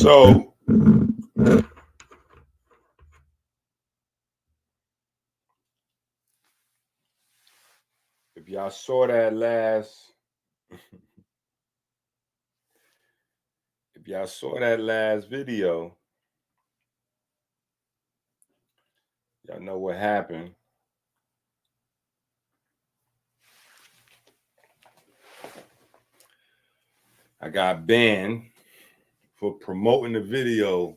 So if y'all saw that last video, y'all know what happened. I got banned for promoting the video.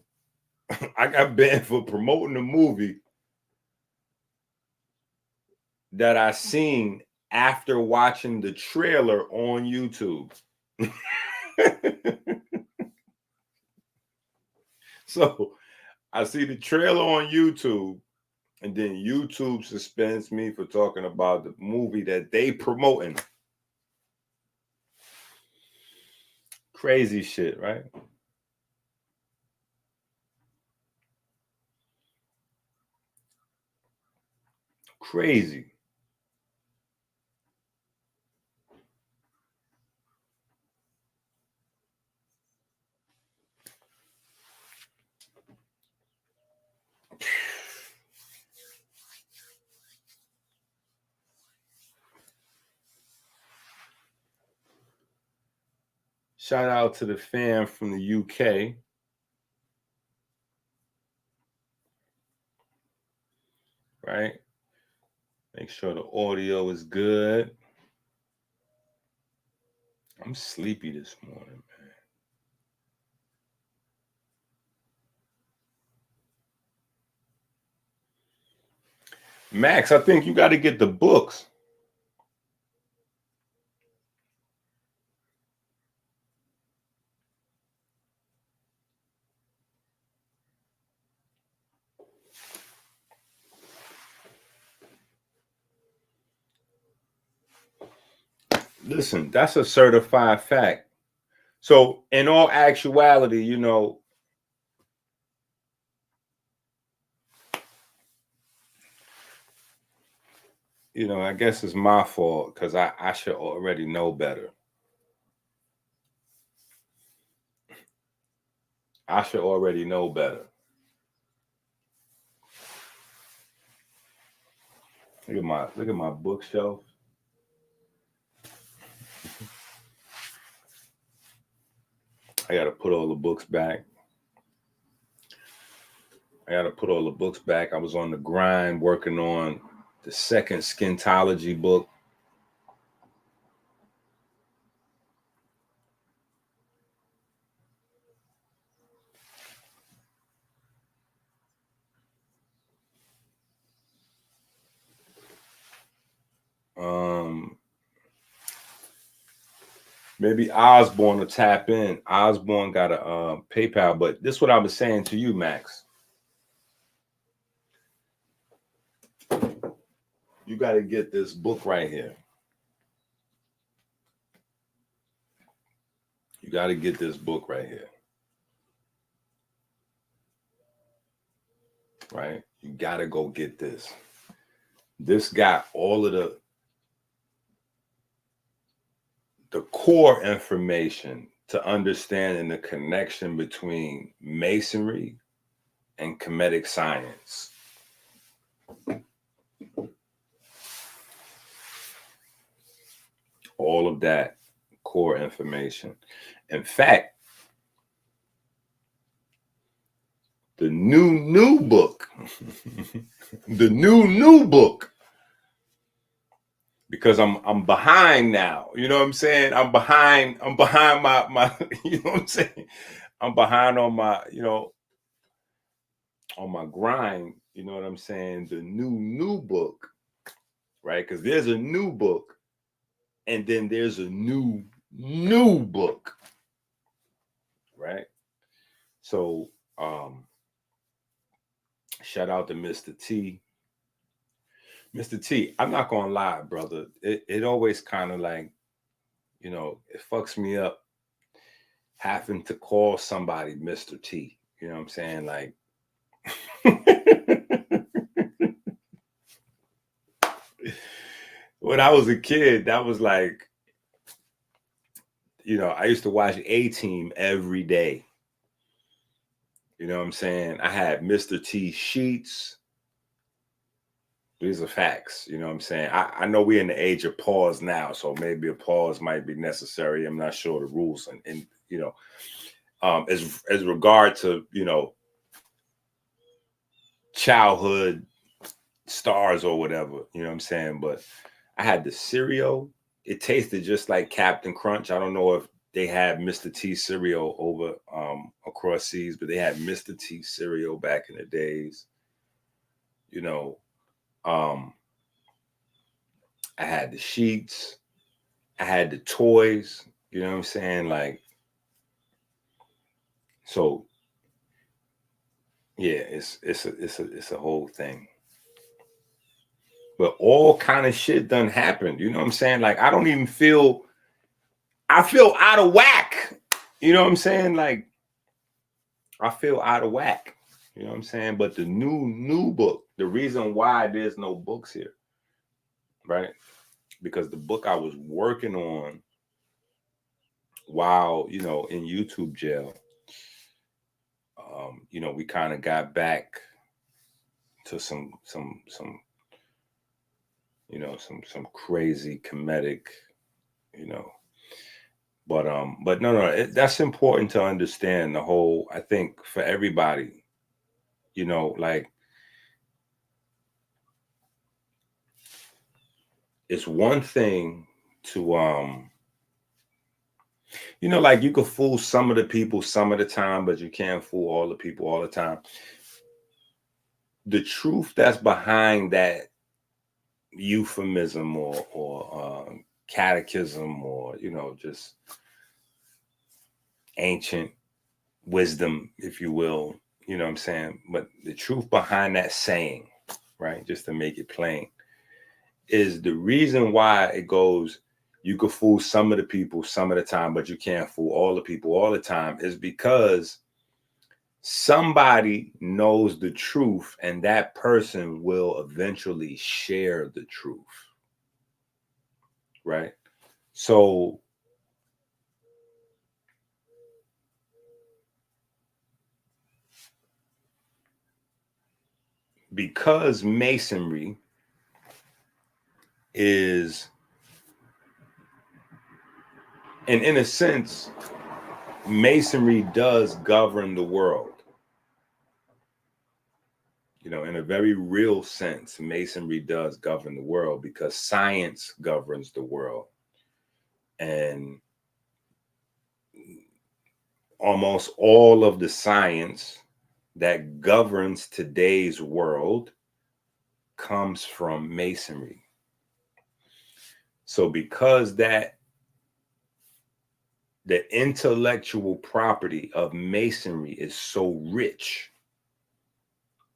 I got banned for promoting the movie that I seen after watching the trailer on YouTube. So I see the trailer on YouTube, and then YouTube suspends me for talking about the movie that they promoting. Crazy shit, right? Crazy. Shout out to the fam from the UK. Right? Make sure the audio is good. I'm sleepy this morning, man. Max, I think you got to get the books. Listen, that's a certified fact. So, in all actuality, I guess it's my fault because I should already know better. I should already know better. Look at my bookshelf. I got to put all the books back. I was on the grind working on the second Skintology book. Maybe Osborne will tap in. Osborne got a PayPal, but this is what I was saying to you, Max. You got to get this book right here. You got to get this book right here. Right? You got to go get this. This got all of the core information to understanding the connection between masonry and Kemetic science. All of that core information. In fact, the new book, the new book, because I'm behind now. You know what I'm saying? I'm behind my you know what I'm saying? I'm behind on my, on my grind, you know what I'm saying? The new book, right? Because there's a new book, and then there's a new book, right? So shout out to Mr. T. Mr. T, I'm not gonna lie, brother. It always kind of like, it fucks me up having to call somebody Mr. T. You know what I'm saying? Like, when I was a kid, that was like, I used to watch A-Team every day. You know what I'm saying? I had Mr. T sheets. These are facts. You know what I'm saying? I know we're in the age of pause now, so maybe a pause might be necessary. I'm not sure the rules and you know, as regard to, you know, childhood stars or whatever, you know what I'm saying? But I had the cereal. It tasted just like Captain Crunch. I don't know if they had Mr. T cereal over across seas, but they had Mr. T cereal back in the days. You know, um, I had the sheets, I had the toys, you know what I'm saying? Like, so yeah, it's a whole thing. But all kind of shit done happened. You know what I'm saying? Like, I don't even feel I feel out of whack. You know what I'm saying? Like, I feel out of whack. You know what I'm saying? But the new book, the reason why there's no books here, right? Because the book I was working on while, you know, in YouTube jail, you know, we kind of got back to some you know, some crazy comedic, you know. But no, that's important to understand the whole. I think for everybody, you know, like it's one thing to you know, like you could fool some of the people some of the time, but you can't fool all the people all the time. The truth that's behind that euphemism or catechism or, you know, just ancient wisdom, if you will, you know what I'm saying? But the truth behind that saying, right, just to make it plain, is the reason why it goes, you could fool some of the people some of the time, but you can't fool all the people all the time, is because somebody knows the truth and that person will eventually share the truth, right? So because masonry is, and in a sense, masonry does govern the world. You know, in a very real sense, masonry does govern the world because science governs the world. And almost all of the science that governs today's world comes from masonry. So because that the intellectual property of masonry is so rich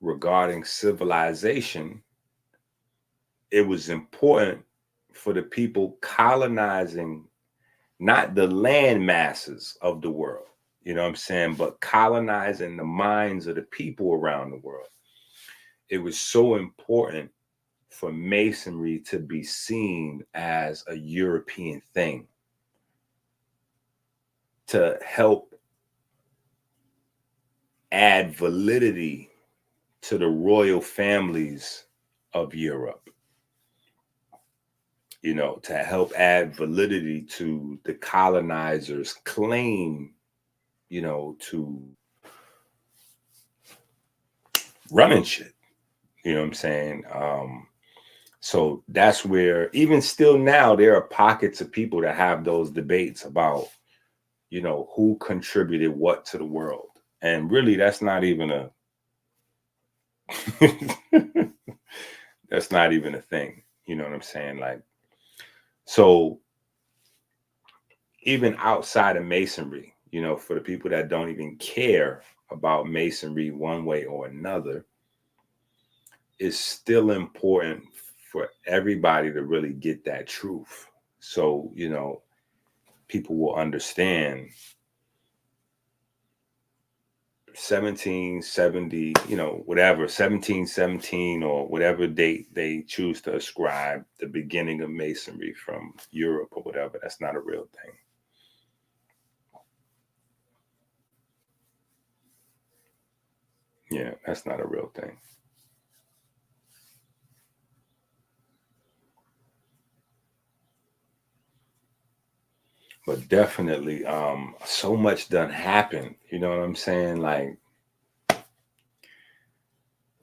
regarding civilization, it was important for the people colonizing not the land masses of the world, you know what I'm saying, but colonizing the minds of the people around the world. It was so important for masonry to be seen as a European thing to help add validity to the royal families of Europe, you know, to help add validity to the colonizers' claim, you know, to running shit. You know what I'm saying? So that's where, even still now, there are pockets of people that have those debates about, you know, who contributed what to the world. And really, that's not even a that's not even a thing. You know what I'm saying? Like, so even outside of masonry, you know, for the people that don't even care about masonry one way or another, it's still important for everybody to really get that truth. So, you know, people will understand 1770, you know, whatever, 1717 or whatever date they choose to ascribe the beginning of masonry from Europe or whatever. That's not a real thing. Yeah, that's not a real thing. But definitely, so much done happened. You know what I'm saying? Like,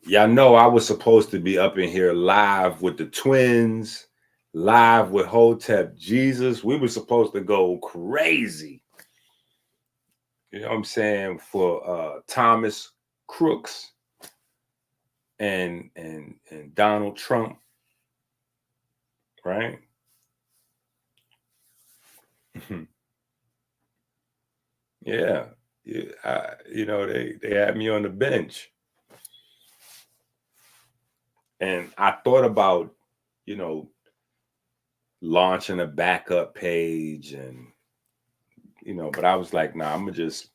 y'all know I was supposed to be up in here live with the twins, live with Hotep Jesus. We were supposed to go crazy. You know what I'm saying? For Thomas Crooks and Donald Trump, right? Yeah. You know, they had me on the bench. And I thought about, you know, launching a backup page and, you know, but I was like, nah, I'm gonna just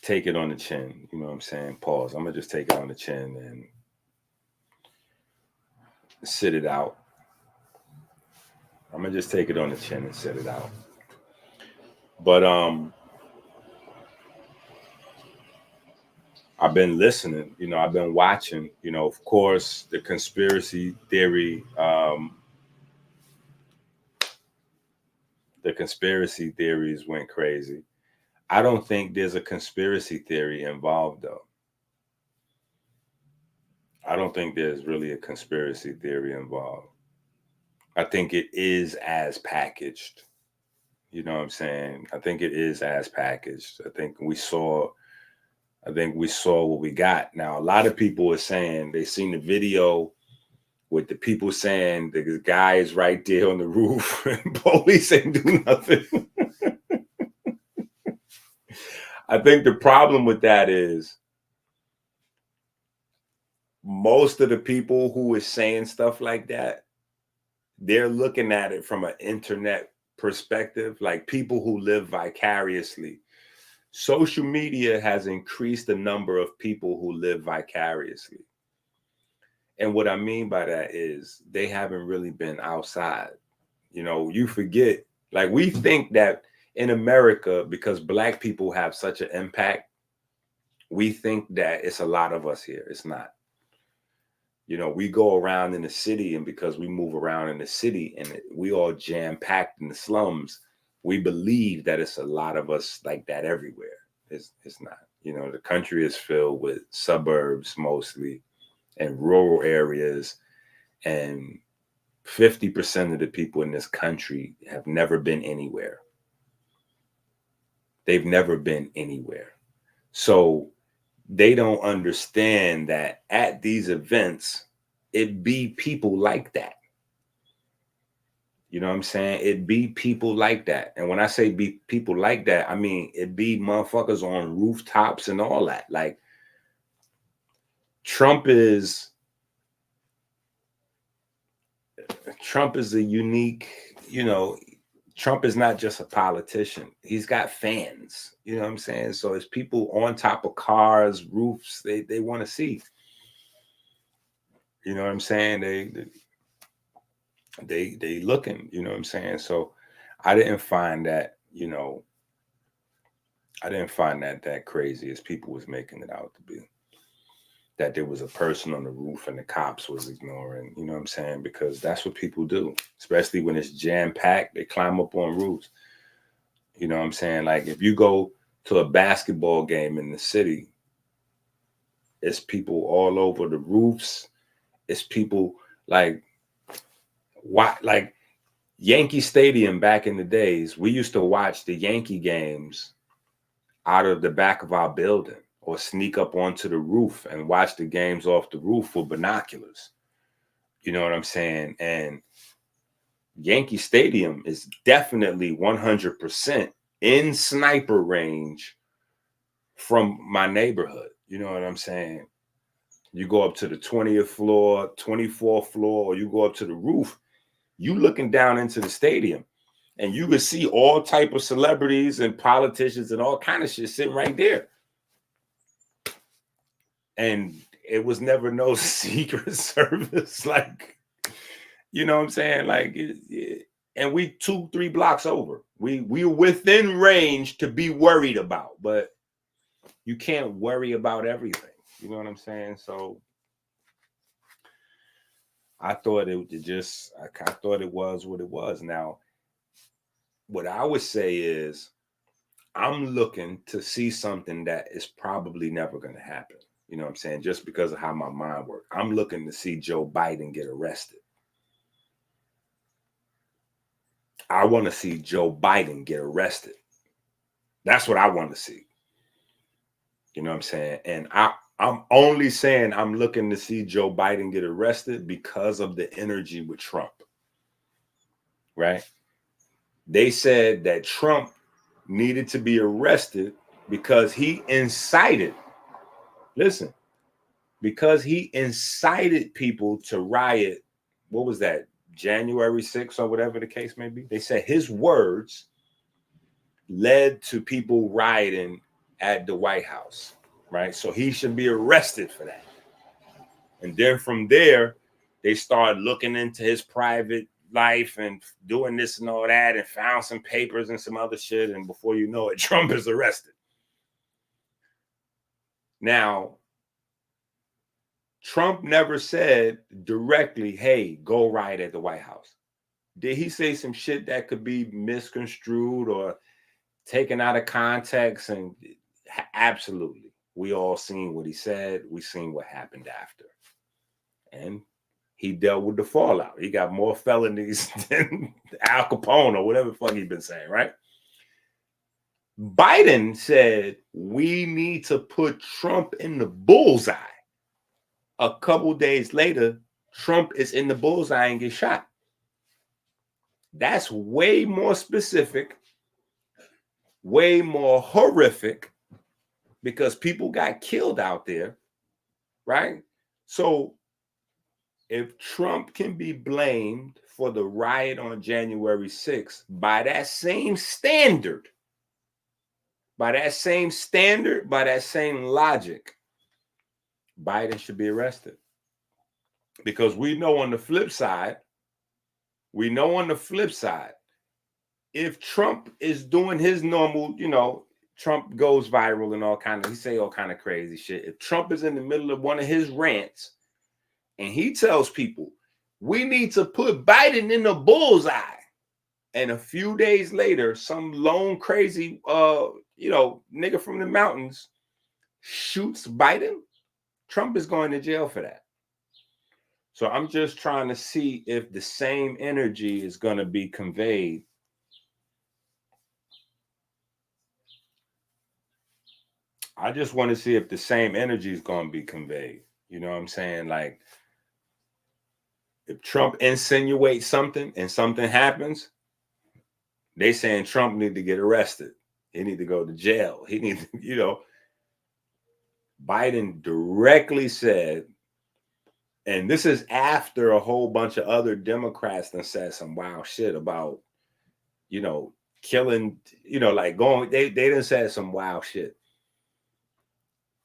take it on the chin. You know what I'm saying? Pause. I'm gonna just take it on the chin and sit it out. I'm gonna just take it on the chin and sit it out. But I've been listening, you know, I've been watching, you know, of course, the conspiracy theory, the conspiracy theories went crazy. I don't think there's a conspiracy theory involved though. I don't think there's really a conspiracy theory involved. I think it is as packaged. You know what I'm saying? I think it is as packaged. I think we saw what we got. Now a lot of people are saying they seen the video with the people saying the guy is right there on the roof and police ain't do nothing. I think the problem with that is most of the people who is saying stuff like that, they're looking at it from an internet perspective, like people who live vicariously. Social media has increased the number of people who live vicariously. And what I mean by that is they haven't really been outside. You know, you forget, like we think that in America, because Black people have such an impact, we think that it's a lot of us here. It's not. You know, we go around in the city, and because we move around in the city and we all jam packed in the slums, we believe that it's a lot of us like that everywhere. It's not. You know, the country is filled with suburbs mostly and rural areas, and 50% of the people in this country have never been anywhere. They've never been anywhere. So they don't understand that at these events, it be people like that. You know what I'm saying? It be people like that. And when I say be people like that, I mean it be motherfuckers on rooftops and all that. Like Trump is a unique, you know, Trump is not just a politician. He's got fans. You know what I'm saying? So it's people on top of cars, roofs, they want to see. You know what I'm saying? They looking, you know what I'm saying? So I didn't find that, you know, I didn't find that crazy as people was making it out to be. That there was a person on the roof and the cops was ignoring, you know what I'm saying? Because that's what people do, especially when it's jam packed. They climb up on roofs. You know what I'm saying? Like if you go to a basketball game in the city, it's people all over the roofs. It's people like like Yankee Stadium back in the days. We used to watch the Yankee games out of the back of our building or sneak up onto the roof and watch the games off the roof with binoculars. You know what I'm saying? And Yankee Stadium is definitely 100% in sniper range from my neighborhood. You know what I'm saying? You go up to the 20th floor, 24th floor, or you go up to the roof, you looking down into the stadium and you can see all type of celebrities and politicians and all kind of shit sitting right there. And it was never no secret service. Like, you know what I'm saying? Like, and we 2-3 blocks over. We were within range to be worried about, but You can't worry about everything. You know what I'm saying? So I thought I thought it was what it was. Now, what I would say is I'm looking to see something that is probably never going to happen. You know what I'm saying? Just because of how my mind works. I'm looking to see Joe Biden get arrested. I want to see Joe Biden get arrested. That's what I want to see. You know what I'm saying? And I'm only saying I'm looking to see Joe Biden get arrested because of the energy with Trump. Right? They said that Trump needed to be arrested because he incited, listen, because he incited people to riot. What was that? January 6th or whatever the case may be. They said his words led to people rioting at the White House, right? So he should be arrested for that. And then from there, they started looking into his private life and doing this and all that and found some papers and some other shit. And before you know it, Trump is arrested. Now, Trump never said directly, hey, go riot at the White House. Did he say some shit that could be misconstrued or taken out of context? And absolutely. We all seen what he said. We seen what happened after. And he dealt with the fallout. He got more felonies than Al Capone or whatever the fuck he's been saying, right? Biden said we need to put Trump in the bullseye. A couple days later, Trump is in the bullseye and gets shot. That's way more specific, way more horrific, because people got killed out there, right? So if Trump can be blamed for the riot on January 6th by that same standard, by that same logic, Biden should be arrested. Because we know on the flip side, if Trump is doing his normal, Trump goes viral and he say all kind of crazy shit. If Trump is in the middle of one of his rants and he tells people, we need to put Biden in the bullseye, and a few days later, some lone crazy, nigga from the mountains shoots Biden, Trump is going to jail for that. So I'm just trying to see if the same energy is going to be conveyed. I just want to see if the same energy is going to be conveyed. You know what I'm saying? Like, if Trump insinuates something and something happens, they saying Trump need to get arrested. He need to go to jail. He needs, Biden directly said, and this is after a whole bunch of other Democrats that said some wild shit about, killing, they done said some wild shit.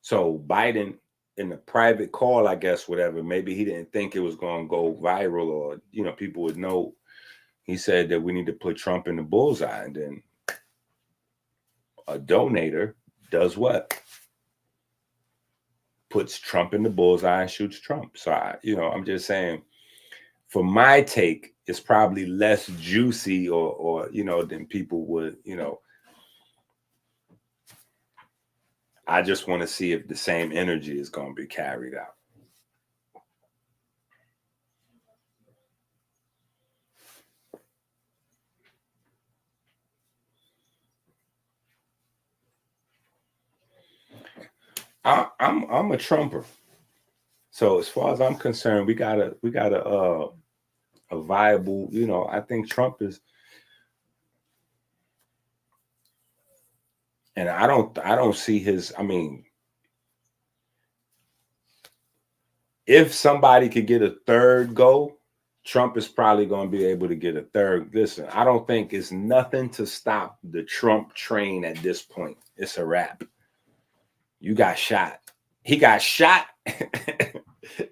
So Biden, in the private call, I guess, whatever, maybe he didn't think it was going to go viral or, people would know. He said that we need to put Trump in the bullseye. And then a donator does what? Puts Trump in the bullseye and shoots Trump. So, I'm just saying, for my take, it's probably less juicy or than people would, I just want to see if the same energy is going to be carried out. I'm a Trumper. So as far as I'm concerned, we got a viable, I think Trump is, and I don't see his, if somebody could get a third go, Trump is probably going to be able to get a third. Listen, I don't think it's nothing to stop the Trump train at this point. It's a wrap. You got shot. He got shot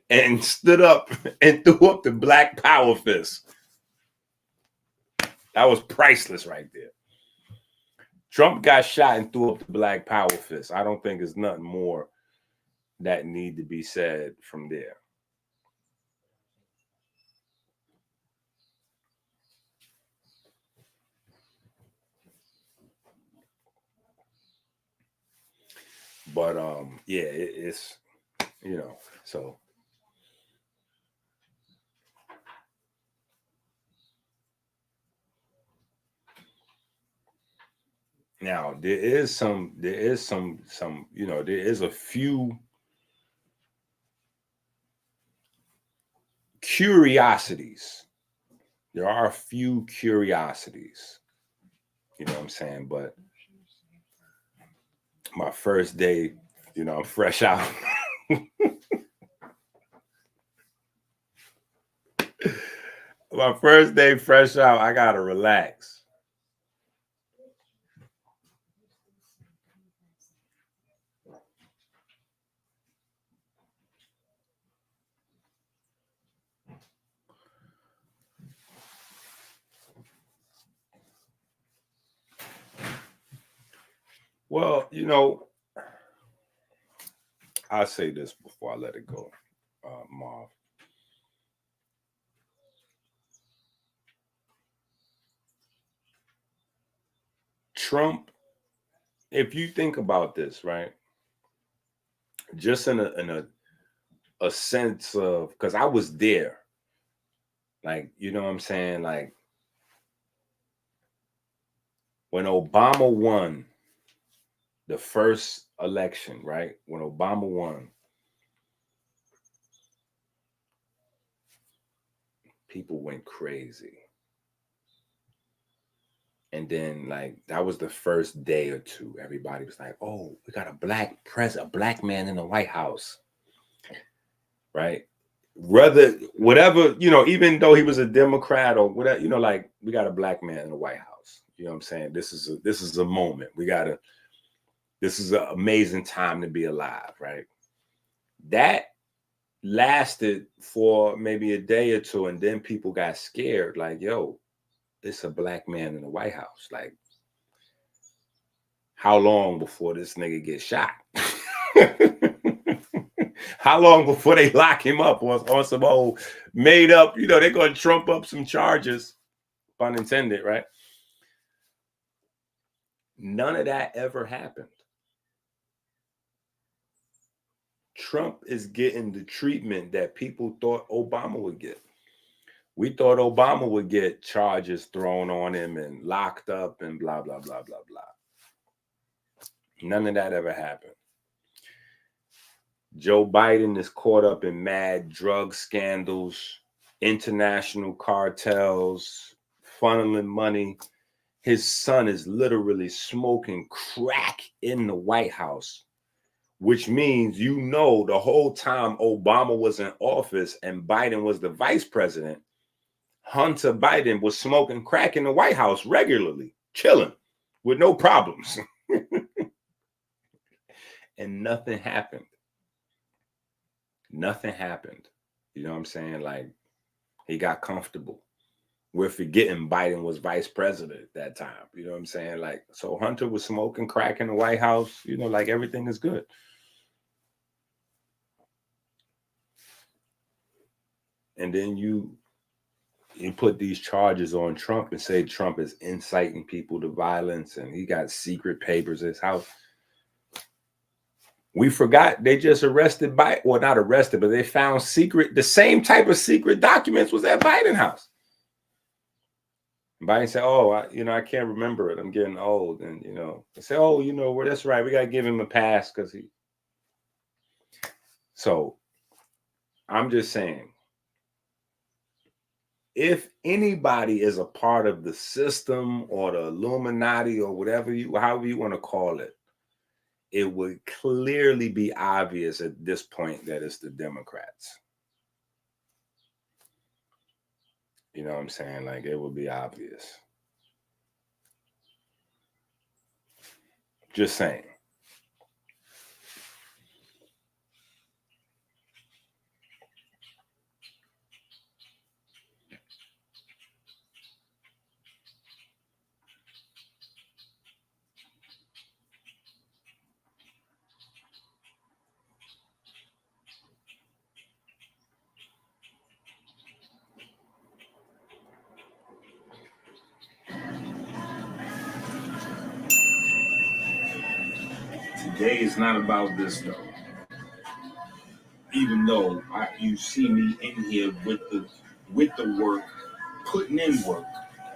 and stood up and threw up the black power fist. That was priceless right there. Trump got shot and threw up the Black Power fist. I don't think there's nothing more that need to be said from there. But yeah, it's, you know, so now there is some, you know, there is a few curiosities. There are a few curiosities, you know what I'm saying? But my first day, you know, I'm fresh out. My first day fresh out, I gotta relax. Well, you know, I'll say this before I let it go, Marv. Trump, if you think about this, right? Just in a sense of, because I was there, like, you know what I'm saying? Like when Obama won the first election, right? When Obama won, people went crazy. And then, like, that was the first day or two. Everybody was like, "Oh, we got a black president, a black man in the White House," right? Whether whatever, you know, even though he was a Democrat or whatever, you know, like, we got a black man in the White House. You know what I'm saying? This is a moment. This is an amazing time to be alive, right? That lasted for maybe a day or two, and then people got scared, like, yo, it's a black man in the White House. Like, how long before this nigga gets shot? How long before they lock him up on some old made up, you know, they're gonna trump up some charges, pun intended, right? None of that ever happened. Trump is getting the treatment that people thought Obama would get. We thought Obama would get charges thrown on him and locked up and blah, blah, blah, blah, blah. None of that ever happened. Joe Biden is caught up in mad drug scandals, international cartels, funneling money. His son is literally smoking crack in the White House, which means, you know, the whole time Obama was in office and Biden was the vice president, Hunter Biden was smoking crack in the White House regularly, chilling with no problems. And nothing happened. Nothing happened. You know what I'm saying? Like, he got comfortable. We're forgetting Biden was vice president at that time. You know what I'm saying? Like, so Hunter was smoking crack in the White House, you know, like everything is good. And then you put these charges on Trump and say Trump is inciting people to violence and he got secret papers in his house. We forgot they just arrested Biden, well, not arrested, but they found the same type of secret documents was at Biden house. And Biden said, "Oh, I can't remember it. I'm getting old." And, you know, they say, "Oh, you know, well, that's right. We got to give him a pass because he." So I'm just saying, if anybody is a part of the system or the Illuminati or however you want to call it, it would clearly be obvious at this point that it's the Democrats. You know what I'm saying? Like, it would be obvious. Just saying. Today is not about this though. Even though you see me in here with the work, putting in work.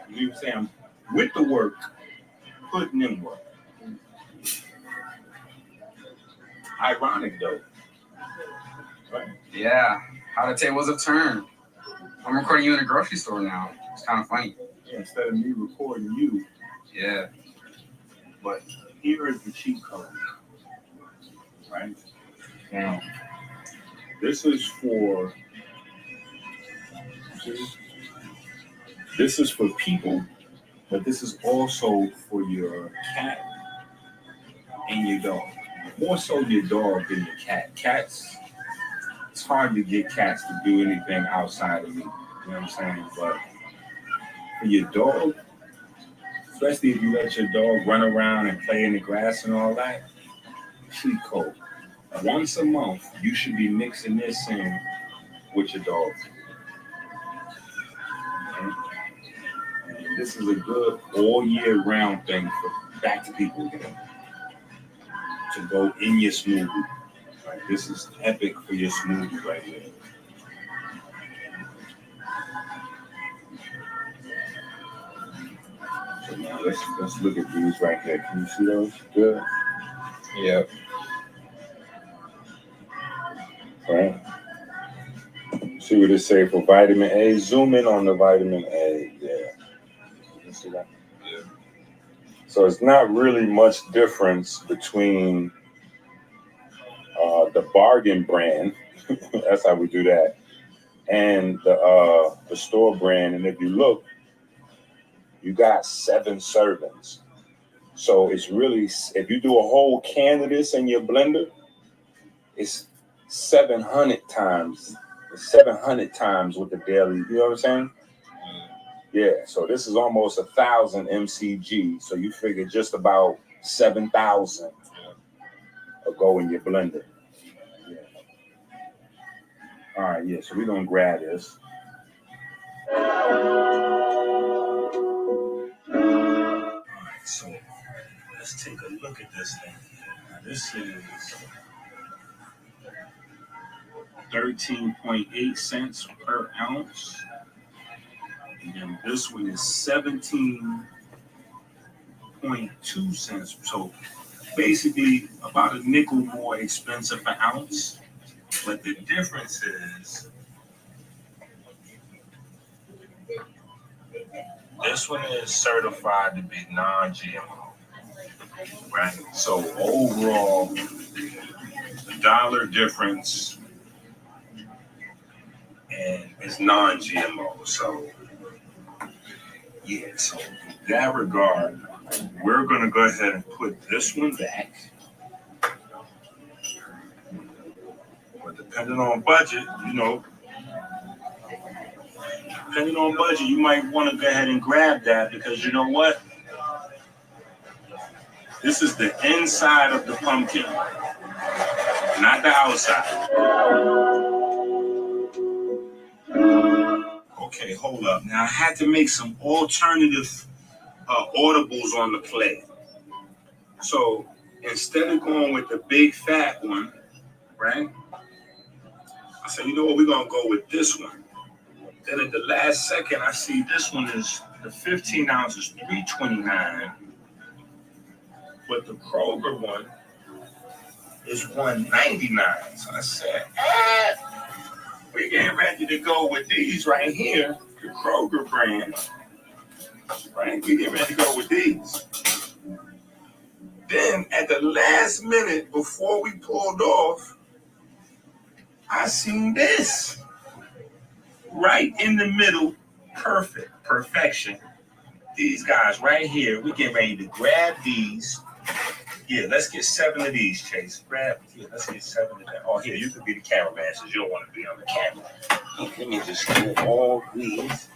You know what I'm saying? I'm with the work, putting in work. Ironic though. Right? Yeah. How the tables have turned. I'm recording you in a grocery store now. It's kind of funny. Yeah, instead of me recording you. Yeah. But here is the cheat code. Right? Now, this is for people, but this is also for your cat and your dog. More so your dog than your cat. Cats, it's hard to get cats to do anything outside of me. You know what I'm saying? But for your dog, especially if you let your dog run around and play in the grass and all that, cheat code. Once a month, you should be mixing this in with your dog. And this is a good all year round thing for back to people again. To go in your smoothie. Like, this is epic for your smoothie right here. So now let's look at these right here. Can you see those? Good. Yep. All right. See what it say for vitamin A. Zoom in on the vitamin A. Yeah. You see that? Yeah. So it's not really much difference between the bargain brand. That's how we do that. And the store brand. And if you look, you got 7 servings. So it's really, if you do a whole can of this in your blender, it's 700 times. It's 700 times with the daily. You know what I'm saying? Yeah. So this is almost 1,000 mcg. So you figure just about 7,000 will go in your blender. Yeah. All right. Yeah. So we're gonna grab this. So let's take a look at this thing. Now, this is 13.8 cents per ounce. And then this one is 17.2 cents. So basically about a nickel more expensive per ounce. But the difference is this one is certified to be non-GMO. Right? So overall, $1 difference, and it's non-GMO. So yeah, so in that regard, we're gonna go ahead and put this one back. But depending on budget, you might want to go ahead and grab that, because you know what? This is the inside of the pumpkin, not the outside. Okay, hold up. Now I had to make some alternative audibles on the play. So instead of going with the big fat one, right? I said, you know what? We're gonna go with this one. Then at the last second, I see this one is the 15 ounces, $3.29, but the Kroger one is $1.99. So I said, we're getting ready to go with these right here, the Kroger brand. Right? We getting ready to go with these. Then at the last minute, before we pulled off, I seen this right in the middle. Perfection. These guys right here, we getting ready to grab these. Yeah, let's get 7 of these, Chase. Let's get 7 of them. Oh, here, you could be the cameraman since you don't want to be on the camera. Let me just get all these.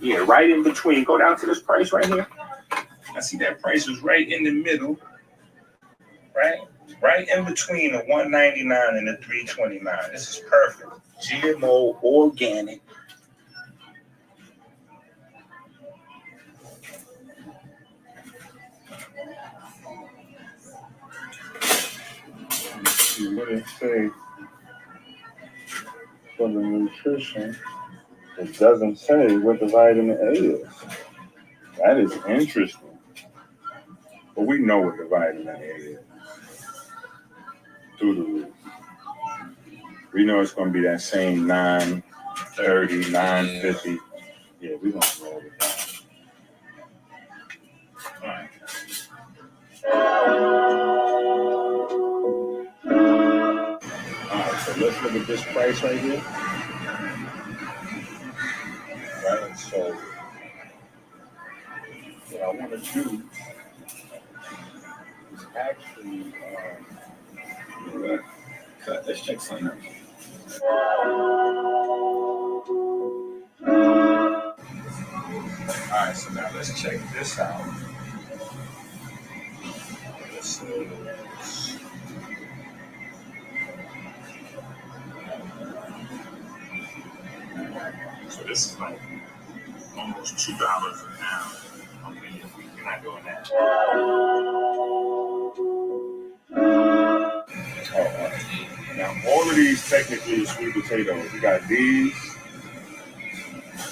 Yeah, right in between. Go down to this price right here. I see that price is right in the middle. Right? Right in between the $1.99 and the $3.29. This is perfect. GMO, organic. see what it say for the nutrition. It doesn't say what the vitamin A is. That is interesting. But we know what the vitamin A is. Through the roof. We know it's going to be that same 930, 950. Yeah, we're going to roll with that. All right. All right, so let's look at this price right here. Right, so what I want to do is actually, let's check something out. all right, so now let's check this out. This is, so this is like almost $2 a pound. Okay, we're not doing that. Now, all of these technically are sweet potatoes. You got these,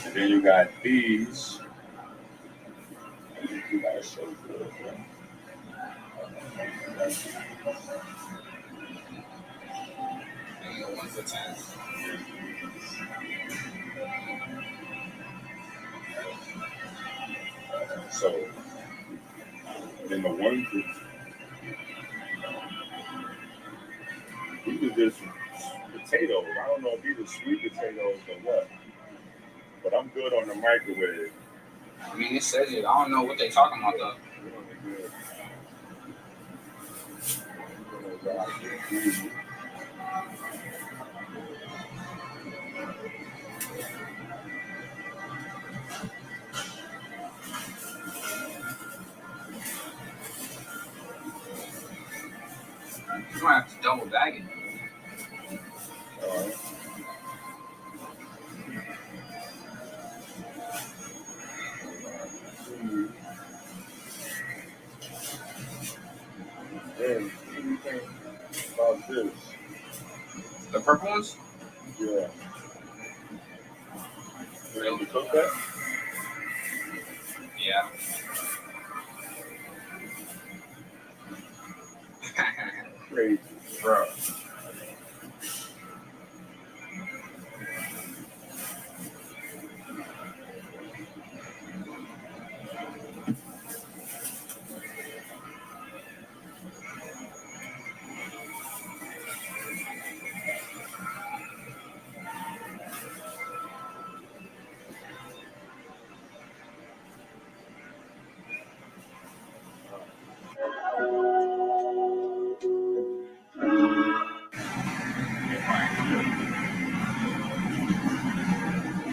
and then you got these. You guys so good, right? So, then the one group, these are just potatoes. I don't know if these are sweet potatoes or what, but I'm good on the microwave. I mean, it says it. I don't know what they're talking about though. You might have to double bag it. All right. Then, what do you think about this? The purple ones? Yeah. You able to cook that? Yeah. Crazy. Bro.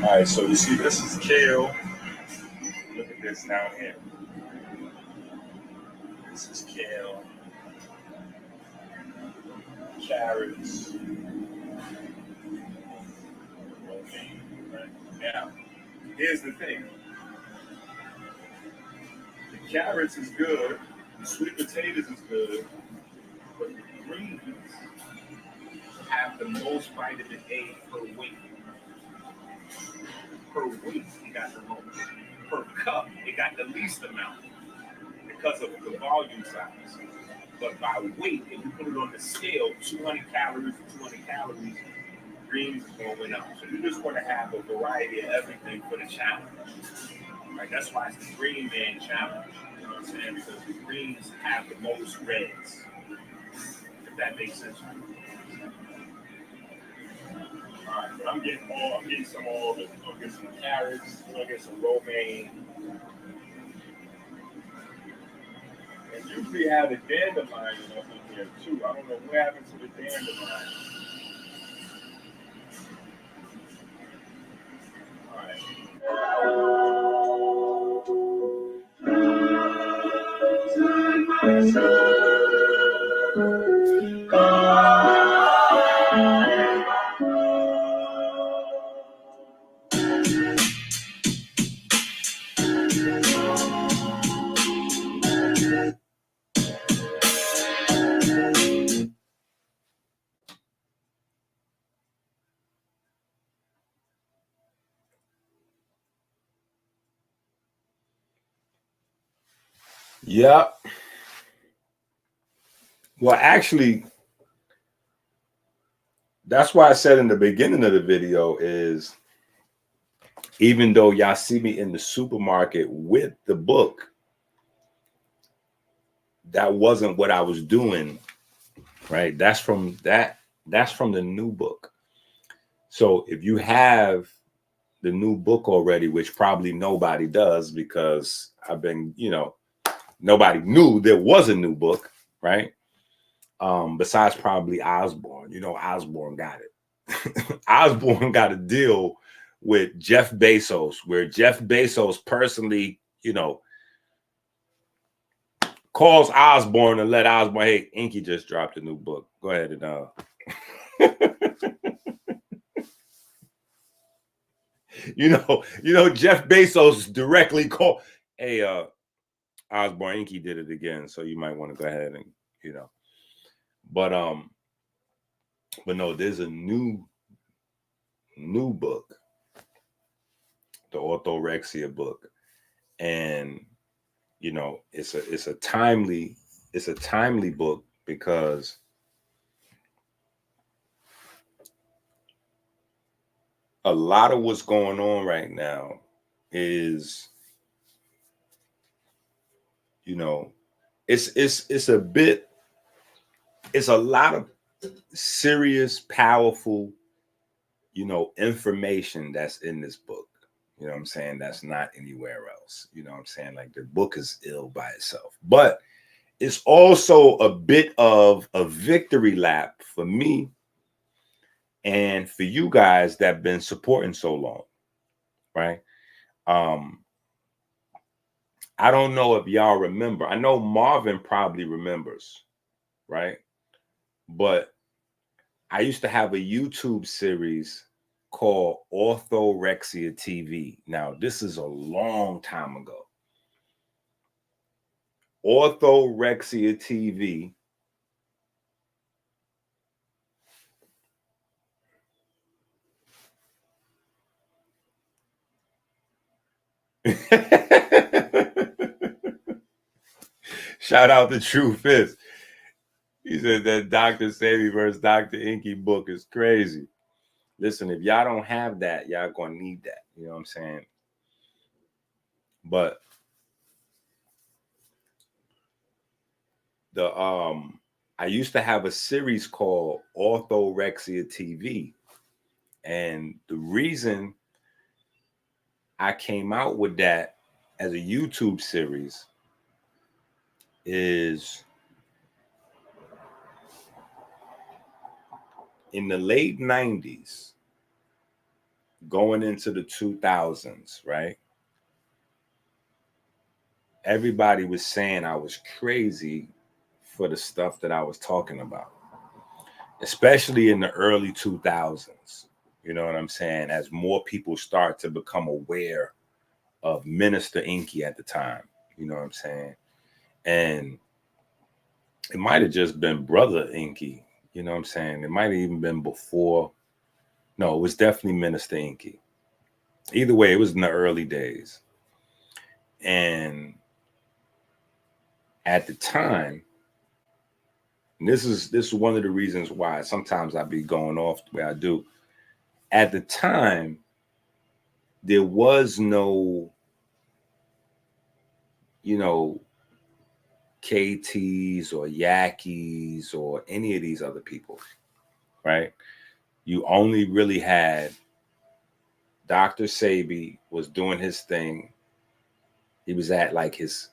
All right, so you see this is kale. Look at this down here. This is kale. Carrots. Okay, right. Now, here's the thing. The carrots is good. The sweet potatoes is good. But the greens have the most vitamin A per weight. Per weight, it got the most. Per cup, it got the least amount because of the volume size. But by weight, if you put it on the scale, 200 calories to 200 calories, greens is going up. So you just want to have a variety of everything for the challenge. Right? That's why it's the Green Man Challenge. You know what I'm saying? Because the greens have the most reds. If that makes sense. Alright, but I'm getting some olives, I'm gonna get some carrots, I'm gonna get some romaine. And usually have a dandelion up in here too. I don't know what happened to the dandelion. Yep. Well, actually, that's why I said in the beginning of the video is, even though y'all see me in the supermarket with the book, that wasn't what I was doing, right? That's from the new book. So if you have the new book already, which probably nobody does, because I've been, nobody knew there was a new book, right? Besides probably Osborne. Osborne got it. Osborne got a deal with Jeff Bezos, where Jeff Bezos personally, calls Osborne and let Osborne, hey, EnQi just dropped a new book. Go ahead and Jeff Bezos directly called, hey, Osborne, EnQi did it again, so you might want to go ahead and, but no, there's a new book, the orthorexia book, and it's a timely book, because a lot of what's going on right now is, it's a lot of serious, powerful, information that's in this book. You know what I'm saying? That's not anywhere else. You know what I'm saying? Like, the book is ill by itself. But it's also a bit of a victory lap for me and for you guys that have been supporting so long, right? I don't know if y'all remember. I know Marvin probably remembers, right? But I used to have a YouTube series called Orthorexia TV. Now, this is a long time ago. Orthorexia TV. Shout out to True Fist. He said that Dr. Savvy versus Dr. EnQi book is crazy. Listen, if y'all don't have that, y'all gonna need that. You know what I'm saying? But I used to have a series called Orthorexia TV. And the reason I came out with that as a YouTube series is, in the late 90s, going into the 2000s, right? Everybody was saying I was crazy for the stuff that I was talking about, especially in the early 2000s. You know what I'm saying? As more people start to become aware of Minister EnQi at the time. You know what I'm saying? And it might have just been Brother EnQi. You know what I'm saying? It might have even been before. No, it was definitely Minister EnQi. Either way, it was in the early days. And at the time, and this is one of the reasons why sometimes I be going off the way I do. At the time, there was no, KTs or Yakis or any of these other people, right? You only really had Dr. Sabi was doing his thing. He was at his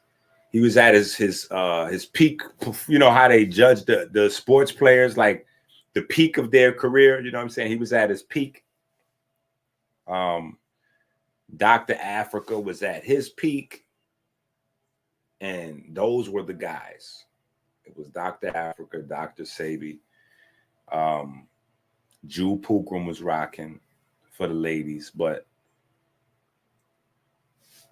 peak. You know how they judge the sports players, like the peak of their career. You know what I'm saying? He was at his peak. Dr. Africa was at his peak, and those were the guys. It was Dr. Africa, Dr. Sabi. Jewel Pookrum was rocking for the ladies, but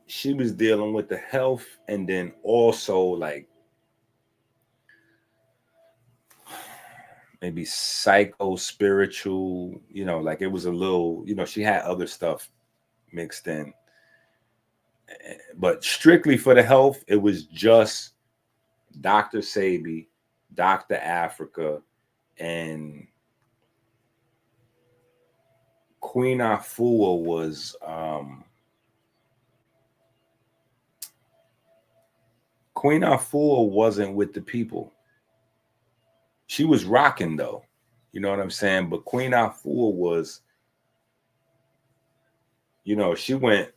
she was dealing with the health, and then also like maybe psycho spiritual, like it was a little, she had other stuff mixed in. But strictly for the health, it was just Dr. Sebi, Dr. Africa, and Queen Afua was Queen Afua wasn't with the people. She was rocking though. You know what I'm saying? But Queen Afua was, you know, she went,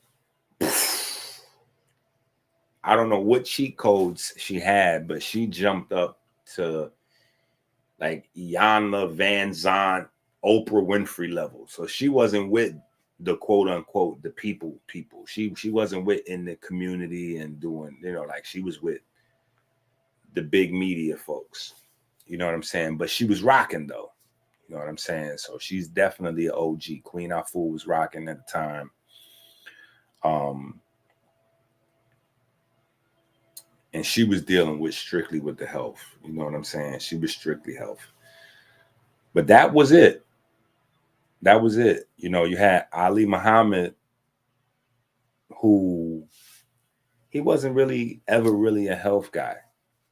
I don't know what cheat codes she had, but she jumped up to like Iyanla Van Zant, Oprah Winfrey level. So she wasn't with the quote unquote the people. She wasn't with in the community and doing, you know, like she was with the big media folks. You know what I'm saying? But she was rocking though. You know what I'm saying? So she's definitely an OG. Queen Afua was rocking at the time. And she was dealing with strictly with the health. You know what I'm saying? She was strictly health. But that was it. That was it. You know, you had Ali Muhammad, who he wasn't really ever really a health guy.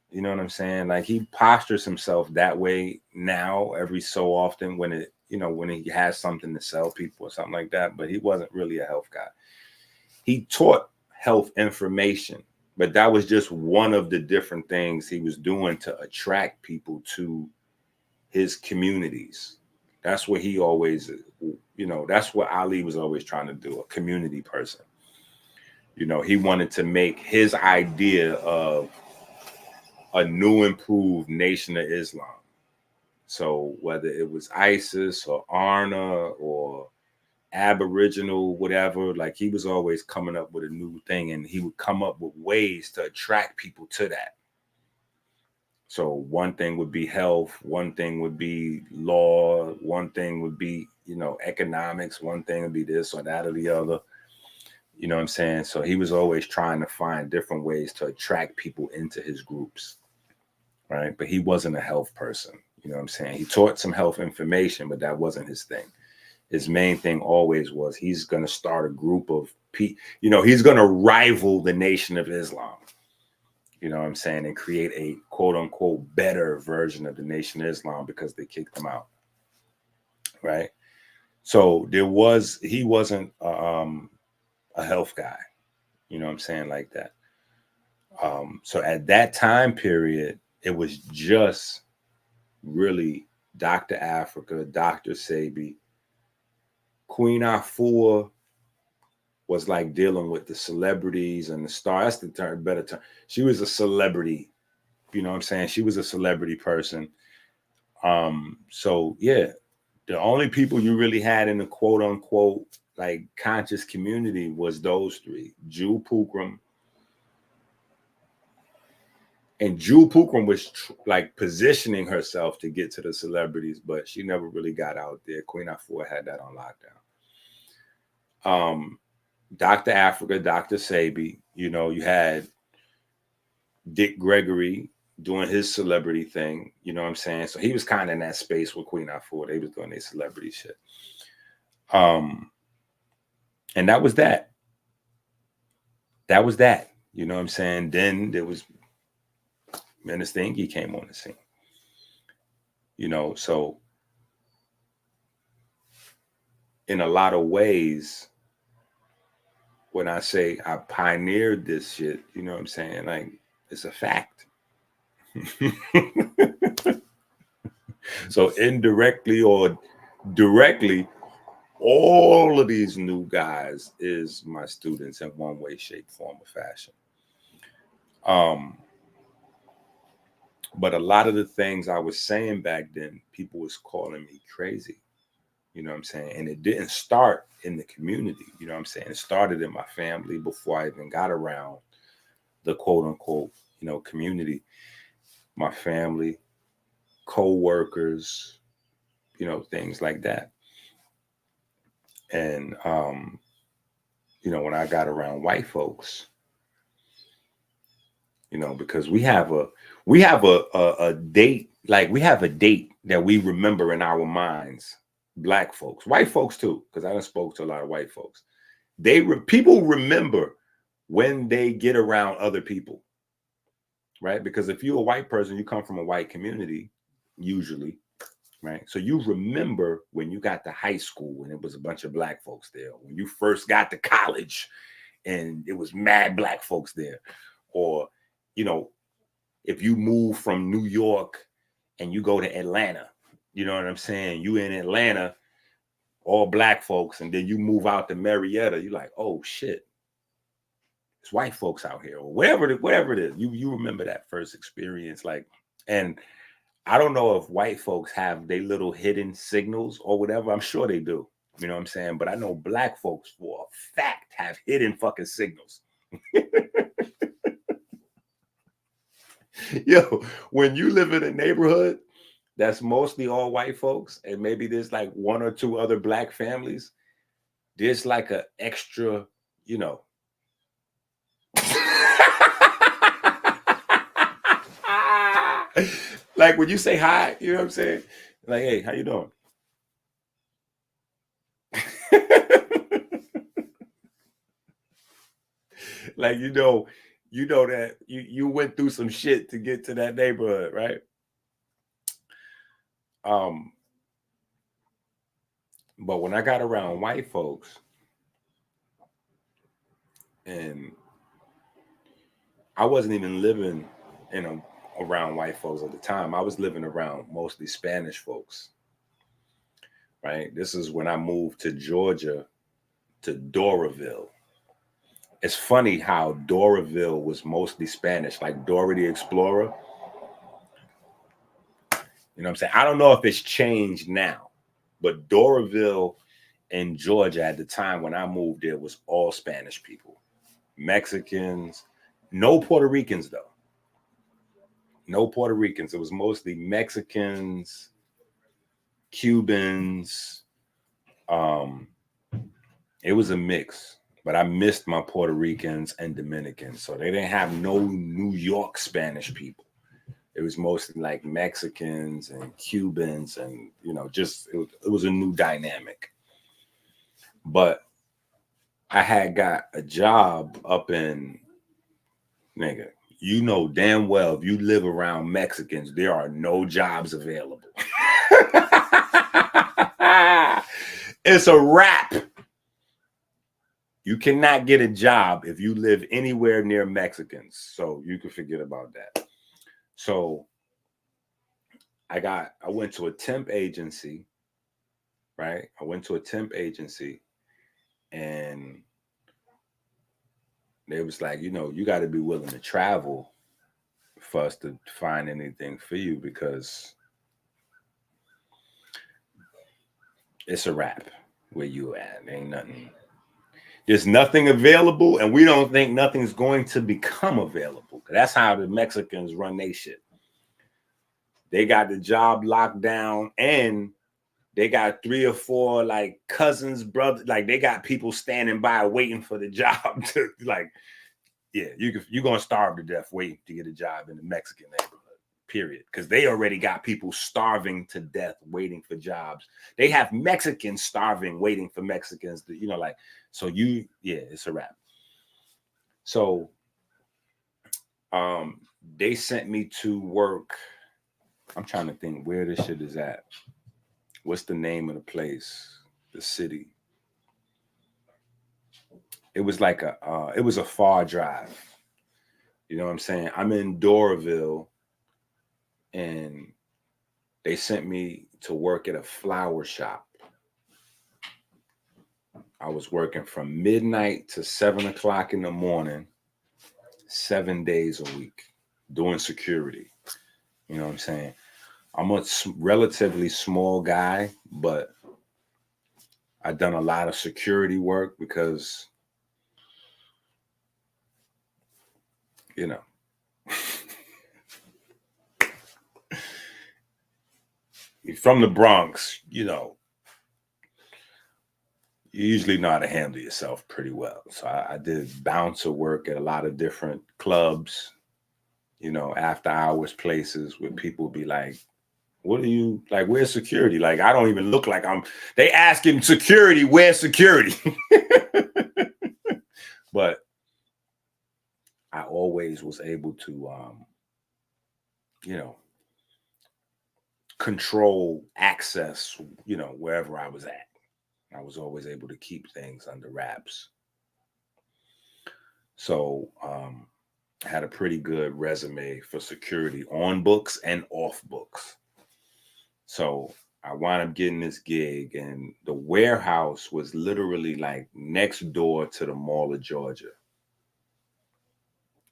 You know what I'm saying? Like he postures himself that way now every so often when it, you know, when he has something to sell people or something like that, but he wasn't really a health guy. He taught health information, but that was just one of the different things he was doing to attract people to his communities. That's what he always, you know, that's what Ali was always trying to do, a community person. You know, he wanted to make his idea of a new improved nation of Islam. So whether it was ISIS or ARNA or Aboriginal, whatever, like he was always coming up with a new thing, and he would come up with ways to attract people to that. So one thing would be health, one thing would be law, one thing would be, you know, economics, one thing would be this or that or the other. You know what I'm saying? So he was always trying to find different ways to attract people into his groups, right? But he wasn't a health person. You know what I'm saying? He taught some health information, but that wasn't his thing. His main thing always was he's going to start a group of people, you know, he's going to rival the Nation of Islam. You know what I'm saying? And create a quote unquote better version of the Nation of Islam because they kicked him out. Right. So he wasn't a health guy. You know what I'm saying? Like that. So at that time period, it was just really Dr. Africa, Dr. Sebi. Queen Afua was like dealing with the celebrities and the stars. That's the term, better term. She was a celebrity. You know what I'm saying? She was a celebrity person. So yeah, the only people you really had in the quote unquote like conscious community was those three: Jewel Pookrum. And Jewel Pookrum was like positioning herself to get to the celebrities, but she never really got out there. Queen Afua had that on lockdown. Dr. Africa, Dr. Sebi, you know, you had Dick Gregory doing his celebrity thing, you know what I'm saying? So he was kind of in that space with Queen Afua. They was doing their celebrity shit. And that was that. That was that. You know what I'm saying? Then there was Minister EnQi came on the scene. You know, so in a lot of ways, when I say I pioneered this shit, you know what I'm saying? Like, it's a fact. So indirectly or directly, all of these new guys is my students in one way, shape, form, or fashion. But a lot of the things I was saying back then, people was calling me crazy. You know what I'm saying? And it didn't start in the community. You know what I'm saying? It started in my family before I even got around the quote unquote, you know, community. My family, co-workers, you know, things like that. And, you know, when I got around white folks, you know, because we have a date, like we have a date that we remember in our minds, black folks, white folks too, because I done spoke to a lot of white folks. People remember when they get around other people, right? Because if you're a white person, you come from a white community, usually, right? So you remember when you got to high school and it was a bunch of black folks there, when you first got to college and it was mad black folks there, or, you know, if you move from New York and you go to Atlanta, you know what I'm saying? You in Atlanta, all black folks, and then you move out to Marietta, you're like, oh shit, it's white folks out here, or whatever it is. You remember that first experience, like, and I don't know if white folks have their little hidden signals or whatever. I'm sure they do. You know what I'm saying? But I know black folks for a fact have hidden fucking signals. Yo, when you live in a neighborhood that's mostly all white folks, and maybe there's like one or two other black families, there's like an extra, you know. Like when you say hi, you know what I'm saying? Like, hey, how you doing? Like, you know that you went through some shit to get to that neighborhood, right? But when I got around white folks, and I wasn't even living around white folks at the time. I was living around mostly Spanish folks, right? This is when I moved to Georgia, to Doraville. It's funny how Doraville was mostly Spanish, like Dora the Explorer. You know what I'm saying? I don't know if it's changed now, but Doraville in Georgia at the time when I moved there was all Spanish people. Mexicans, no Puerto Ricans though. No Puerto Ricans. It was mostly Mexicans, Cubans. It was a mix, but I missed my Puerto Ricans and Dominicans. So they didn't have no New York Spanish people. It was mostly like Mexicans and Cubans, and you know, just it was a new dynamic. But I had got a job up in, nigga, you know damn well if you live around Mexicans, there are no jobs available. It's a wrap. You cannot get a job if you live anywhere near Mexicans. So you can forget about that. So I went to a temp agency, right? I went to a temp agency and they was like, you know, you got to be willing to travel for us to find anything for you because it's a wrap where you at. Ain't nothing. There's nothing available, and we don't think nothing's going to become available. That's how the Mexicans run their shit. They got the job locked down, and they got 3 or 4 like cousins, brothers. Like they got people standing by waiting for the job to like, yeah, you're gonna starve to death waiting to get a job in the Mexican neighborhood. Period. Because they already got people starving to death waiting for jobs. They have Mexicans starving waiting for Mexicans to, you know, like, so it's a wrap. So they sent me to work. I'm trying to think where this shit is at. What's the name of the place? The city. It was like it was a far drive. You know what I'm saying? I'm in Doraville, and they sent me to work at a flower shop. I was working from midnight to 7 o'clock in the morning, 7 days a week, doing security. You know what I'm saying? I'm a relatively small guy, but I've done a lot of security work because, you know, from the Bronx, you know, you usually know how to handle yourself pretty well. So I did bouncer work at a lot of different clubs, you know, after hours places where people be like, what are you, like, where's security? Like, I don't even look like they asking security, where's security? But always was able to, control access, wherever I was at. I was always able to keep things under wraps. So I had a pretty good resume for security on books and off books. So I wound up getting this gig, and the warehouse was literally like next door to the Mall of Georgia.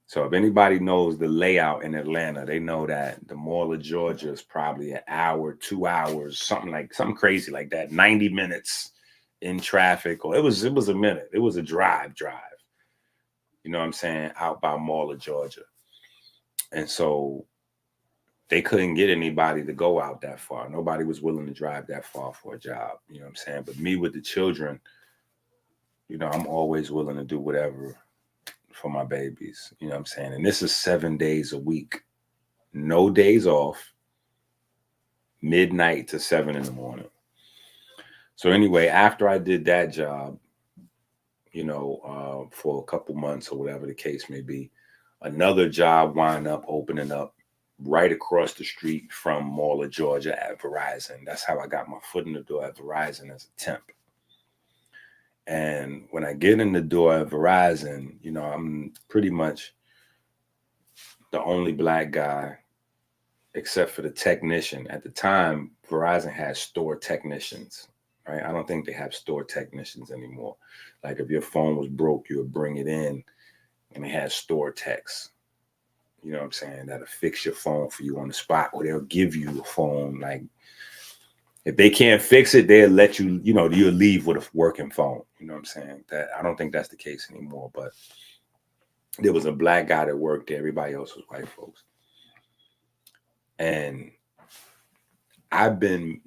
So if anybody knows the layout in Atlanta, they know that the Mall of Georgia is probably an hour, 2 hours, something crazy like that, 90 minutes in traffic, or it was a minute. It was a drive. You know what I'm saying? Out by Mall of Georgia. And so they couldn't get anybody to go out that far. Nobody was willing to drive that far for a job. You know what I'm saying? But me with the children, I'm always willing to do whatever for my babies. You know what I'm saying? And this is 7 days a week. No days off. Midnight to 7 in the morning. So anyway, after I did that job, for a couple months or whatever the case may be, another job wound up opening up right across the street from Mall of Georgia at Verizon. That's how I got my foot in the door at Verizon as a temp. And when I get in the door at Verizon, I'm pretty much the only black guy, except for the technician. At the time, Verizon had store technicians, right? I don't think they have store technicians anymore. Like if your phone was broke, you would bring it in, and they had store techs. You know what I'm saying? That'll fix your phone for you on the spot, or they'll give you a phone. Like if they can't fix it, they'll let you, you'll leave with a working phone. You know what I'm saying? That I don't think that's the case anymore, but there was a black guy that worked there. Everybody else was white folks. And I've been,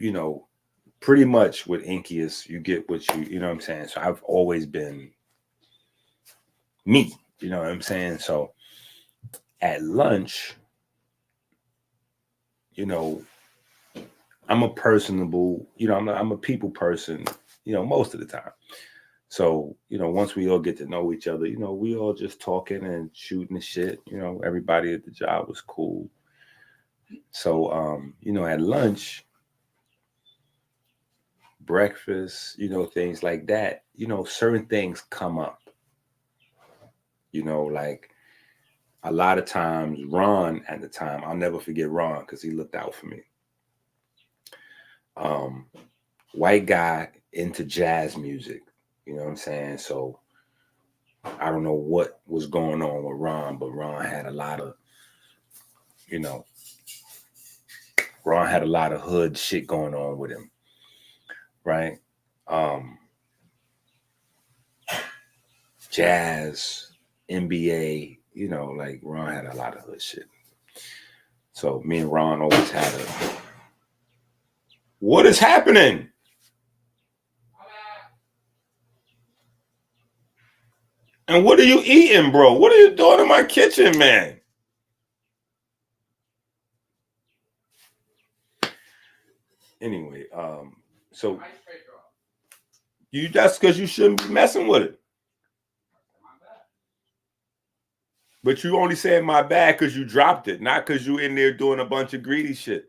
pretty much with EnQi is you get what you know what I'm saying? So I've always been me, you know what I'm saying? So at lunch, I'm a personable, I'm a people person, most of the time. So, once we all get to know each other, we all just talking and shooting the shit, everybody at the job was cool. So, at lunch, breakfast, things like that, certain things come up, like a lot of times Ron at the time, I'll never forget Ron because he looked out for me. White guy into jazz music, you know what I'm saying? So I don't know what was going on with Ron, but Ron had a lot of, hood shit going on with him, right? Jazz, NBA, like Ron had a lot of hood shit. So me and Ron always had what is happening? And what are you eating, bro? What are you doing in my kitchen, man? Anyway, so that's because you shouldn't be messing with it. But you only saying my bad because you dropped it, not because you in there doing a bunch of greedy shit.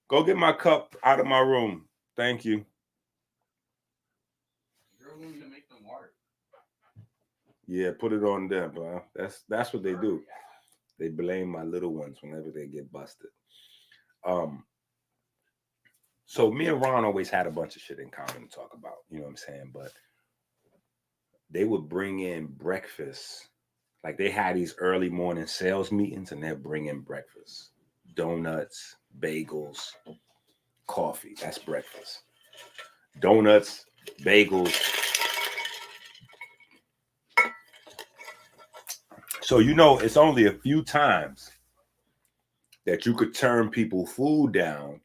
Go get my cup out of my room. Thank you. Your room to make them water. Yeah, put it on them, bro. That's what they do. They blame my little ones whenever they get busted. So me and Ron always had a bunch of shit in common to talk about. You know what I'm saying? But they would bring in breakfast. Like they had these early morning sales meetings, and they'd bring in breakfast. Donuts, bagels, coffee. That's breakfast. Donuts, bagels. So it's only a few times that you could turn people food down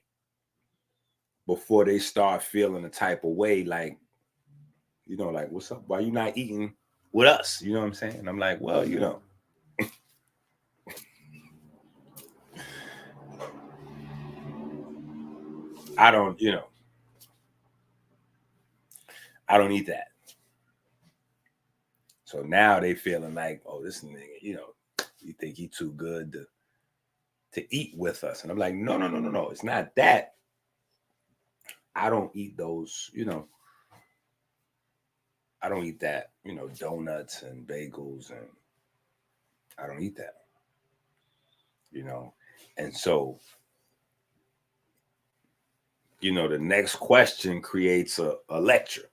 before they start feeling a type of way, like, like, what's up? Why you not eating with us? You know what I'm saying? And I'm like, well, I don't eat that. So now they feeling like, oh, this nigga, You think he too good to eat with us. And I'm like, no. It's not that. I don't eat those, I don't eat that, donuts and bagels, and I don't eat that, And so, the next question creates a lecture.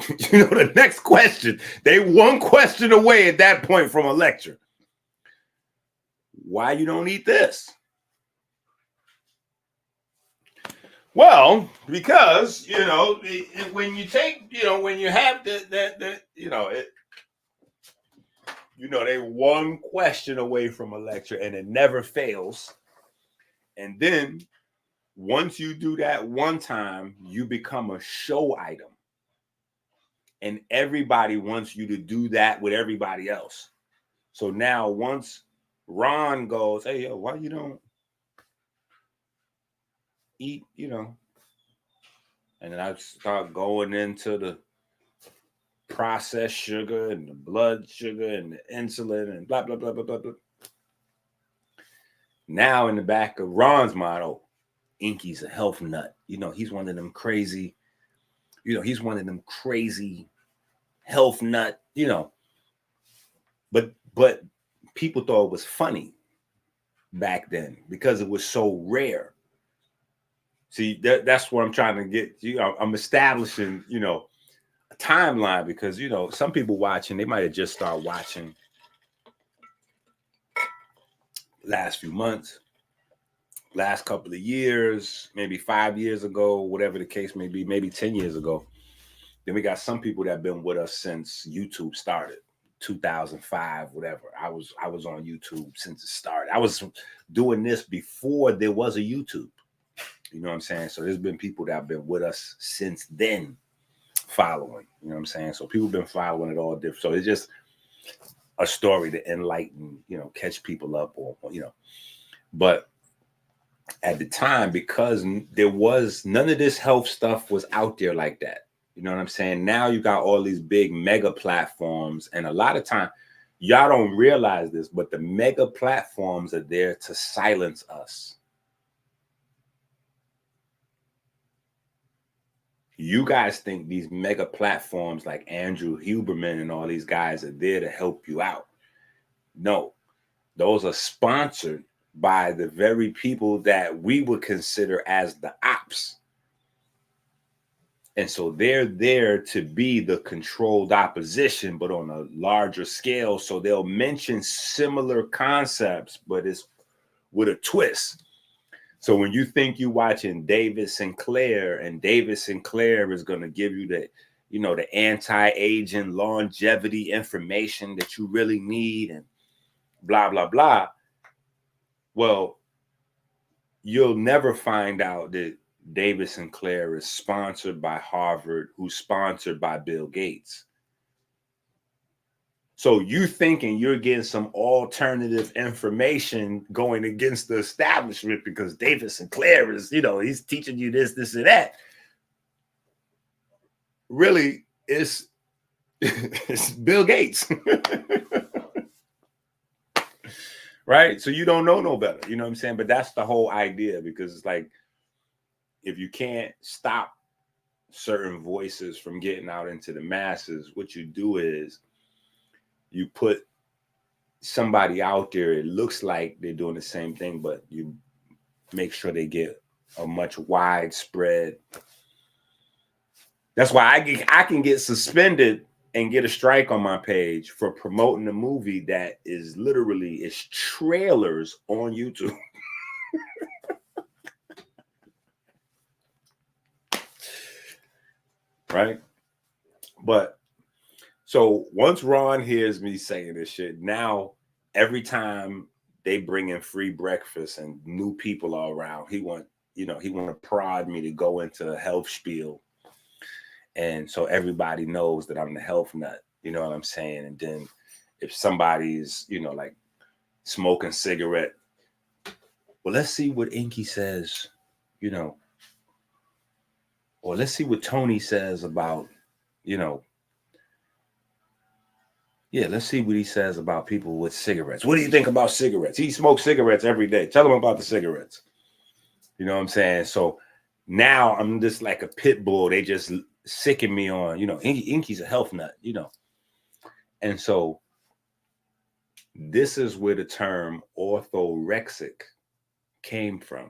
The next question, they one question away at that point from a lecture. Why you don't eat this? Well, because, when you take, when you have they one question away from a lecture and it never fails. And then once you do that one time, you become a show item. And everybody wants you to do that with everybody else. So now once Ron goes, hey, yo, why you don't eat, and then I start going into the processed sugar and the blood sugar and the insulin and blah, blah, blah, blah, blah, blah. Now in the back of Ron's mind, oh, EnQi's a health nut. He's one of them crazy, he's one of them crazy health nut, But people thought it was funny back then because it was so rare. See, that's what I'm trying to get. I'm establishing, a timeline because, some people watching, they might have just started watching last few months, last couple of years, maybe 5 years ago, whatever the case may be, maybe 10 years ago. Then we got some people that have been with us since YouTube started, 2005, whatever. I was on YouTube since it started. I was doing this before there was a YouTube. You know what I'm saying? So there's been people that have been with us since then following. You know what I'm saying? So people have been following it all different. So it's just a story to enlighten, catch people up or. But at the time, because there was none of this health stuff was out there like that. You know what I'm saying? Now you got all these big mega platforms, and a lot of time y'all don't realize this, but the mega platforms are there to silence us. You guys think these mega platforms like Andrew Huberman and all these guys are there to help you out. No, those are sponsored by the very people that we would consider as the ops. And so they're there to be the controlled opposition, but on a larger scale. So they'll mention similar concepts, but it's with a twist. So when you think you're watching David Sinclair, and David Sinclair is going to give you the, the anti-aging longevity information that you really need and blah, blah, blah. Well, you'll never find out that David Sinclair is sponsored by Harvard, who's sponsored by Bill Gates. So you thinking you're getting some alternative information going against the establishment because David Sinclair is, he's teaching you this, and that. Really, it's Bill Gates. Right? So you don't know no better. You know what I'm saying? But that's the whole idea, because it's like, if you can't stop certain voices from getting out into the masses, what you do is you put somebody out there. It looks like they're doing the same thing, but you make sure they get a much widespread. That's why I can get suspended and get a strike on my page for promoting a movie that is literally is trailers on YouTube. Right? But so once Ron hears me saying this shit, now every time they bring in free breakfast and new people are around, he want to prod me to go into a health spiel. And so everybody knows that I'm the health nut, you know what I'm saying? And then if somebody's, like smoking cigarette, well, let's see what EnQi says, or let's see what Tony says about, Yeah, let's see what he says about people with cigarettes. What do you think about cigarettes? He smokes cigarettes every day. Tell him about the cigarettes. You know what I'm saying? So now I'm just like a pit bull. They just sicken me on, EnQi's a health nut, And so this is where the term orthorexic came from.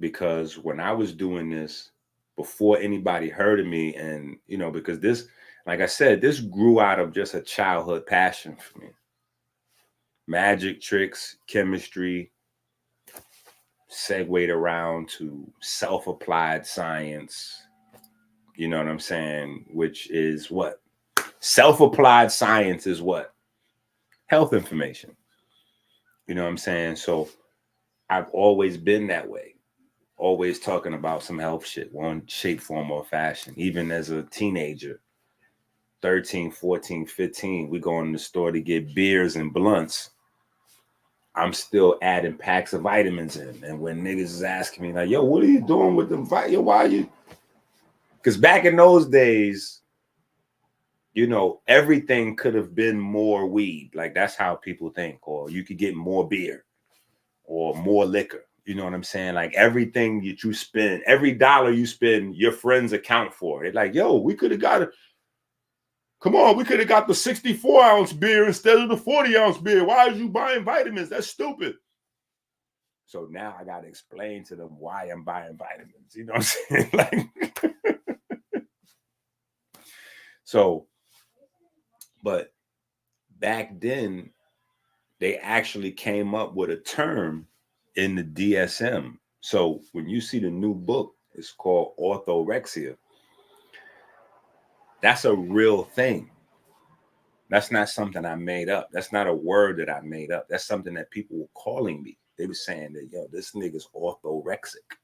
Because when I was doing this, before anybody heard of me, and, because this, like I said, this grew out of just a childhood passion for me. Magic tricks, chemistry, segued around to self-applied science. You know what I'm saying? Which is what? Self-applied science is what? Health information. You know what I'm saying? So I've always been that way. Always talking about some health shit, one shape, form, or fashion. Even as a teenager, 13, 14, 15, we go in the store to get beers and blunts. I'm still adding packs of vitamins in. And when niggas is asking me, like, yo, what are you doing with them? Yo, why are you? Because back in those days, everything could have been more weed. Like, that's how people think. Or you could get more beer or more liquor. You know what I'm saying? Like, everything that you spend, every dollar you spend, your friends account for. They're like, yo, we could have got it. Come on, we could have got the 64-ounce beer instead of the 40-ounce beer. Why are you buying vitamins? That's stupid. So now I got to explain to them why I'm buying vitamins. You know what I'm saying? Like, so, but back then, they actually came up with a term in the DSM. So when you see the new book, it's called orthorexia. That's a real thing. That's not something I made up. That's not a word that I made up. That's something that people were calling me. They were saying that, yo, this nigga's orthorexic.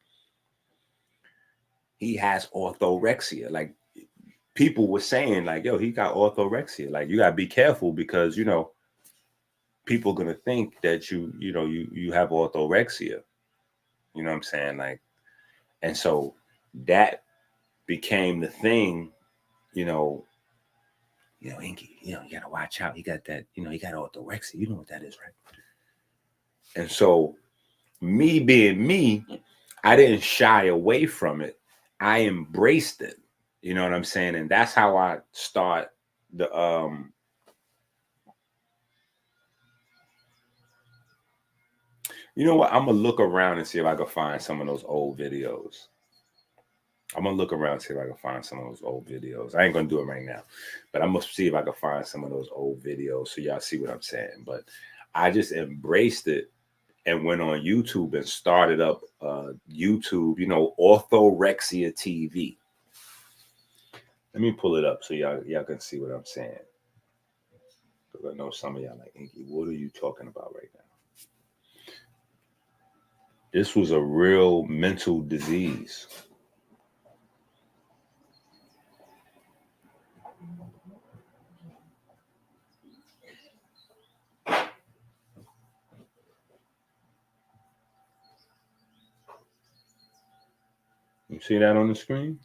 He has orthorexia. Like, people were saying, like, yo, he got orthorexia. Like, you gotta be careful because, people gonna think that you have orthorexia. You know what I'm saying? Like, and so that became the thing, EnQi, you gotta watch out. He got that, he got orthorexia. You know what that is, right? And so me being me, I didn't shy away from it. I embraced it. You know what I'm saying? And that's how I start the you know what? I'm gonna look around and see if I can find some of those old videos. I'm gonna look around and see if I can find some of those old videos. I ain't gonna do it right now, but I'm gonna see if I can find some of those old videos so y'all see what I'm saying. But I just embraced it and went on YouTube and started up YouTube, Orthorexia TV. Let me pull it up so y'all can see what I'm saying. Because I know some of y'all like, EnQi, what are you talking about right now? This was a real mental disease. You see that on the screen?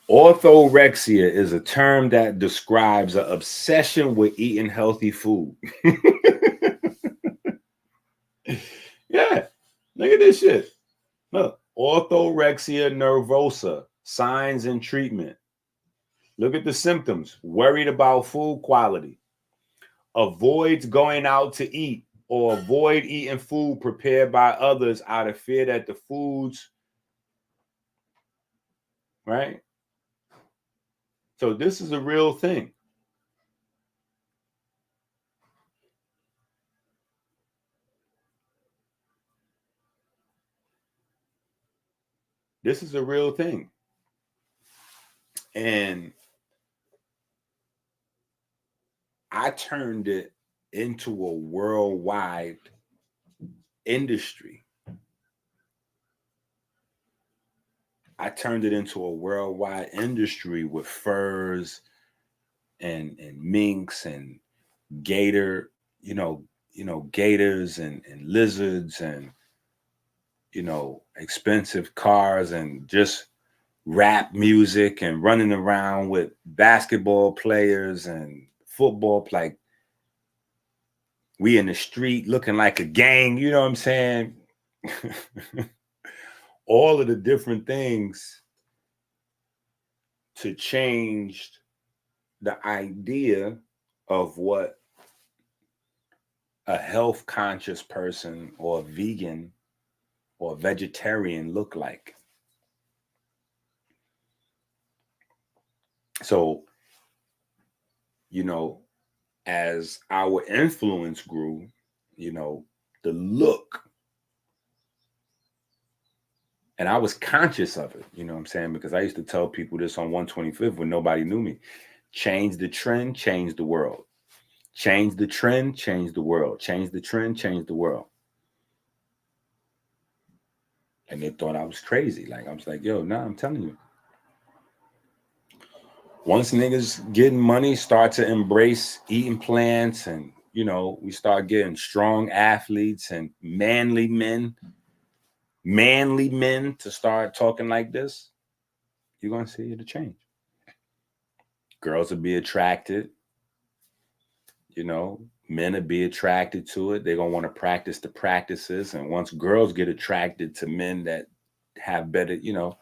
Orthorexia is a term that describes an obsession with eating healthy food. Yeah, look at this shit. Look, orthorexia nervosa, signs and treatment. Look at the symptoms. Worried about food quality. Avoids going out to eat or avoid eating food prepared by others out of fear that the foods, right? So this is a real thing. This is a real thing. And I turned it into a worldwide industry. I turned it into a worldwide industry with furs and minks and gator, gators and lizards and you know, expensive cars and just rap music and running around with basketball players and football, like we in the street looking like a gang, you know what I'm saying? All of the different things to change the idea of what a health conscious person or a vegan or a vegetarian look like. So, you know, as our influence grew, you know, the look, and I was conscious of it, you know what I'm saying? Because I used to tell people this on 125th when nobody knew me. Change the trend, change the world. Change the trend, change the world. Change the trend, change the world. And they thought I was crazy. Like, I was like, yo, nah, I'm telling you. Once niggas getting money, start to embrace eating plants, and, you know, we start getting strong athletes and manly men to start talking like this, you're going to see it change. Girls will be attracted. You know, men will be attracted to it. They're going to want to practice the practices. And once girls get attracted to men that have better, you know,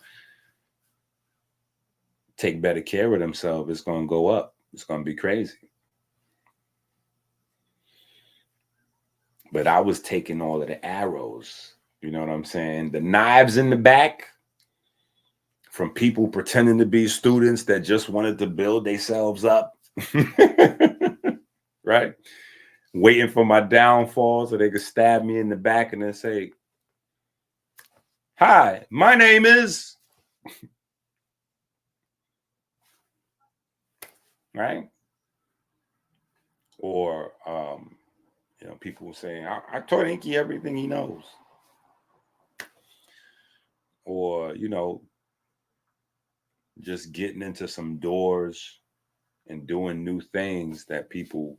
take better care of themselves, it's going to go up. It's going to be crazy. But I was taking all of the arrows, you know what I'm saying? The knives in the back from people pretending to be students that just wanted to build themselves up. Right? Waiting for my downfall so they could stab me in the back and then say, hi, my name is, right? Or, you know, people were saying, I taught EnQi everything he knows. Or, you know, just getting into some doors and doing new things that people,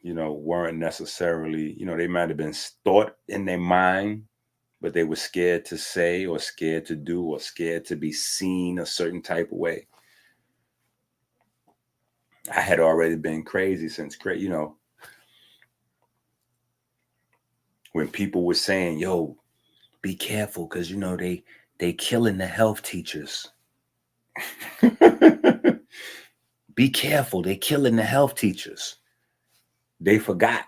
you know, weren't necessarily, you know, they might have been thought in their mind, but they were scared to say or scared to do or scared to be seen a certain type of way. I had already been crazy since, you know, when people were saying, yo, be careful because, you know, they killing the health teachers. Be careful, they killing the health teachers. They forgot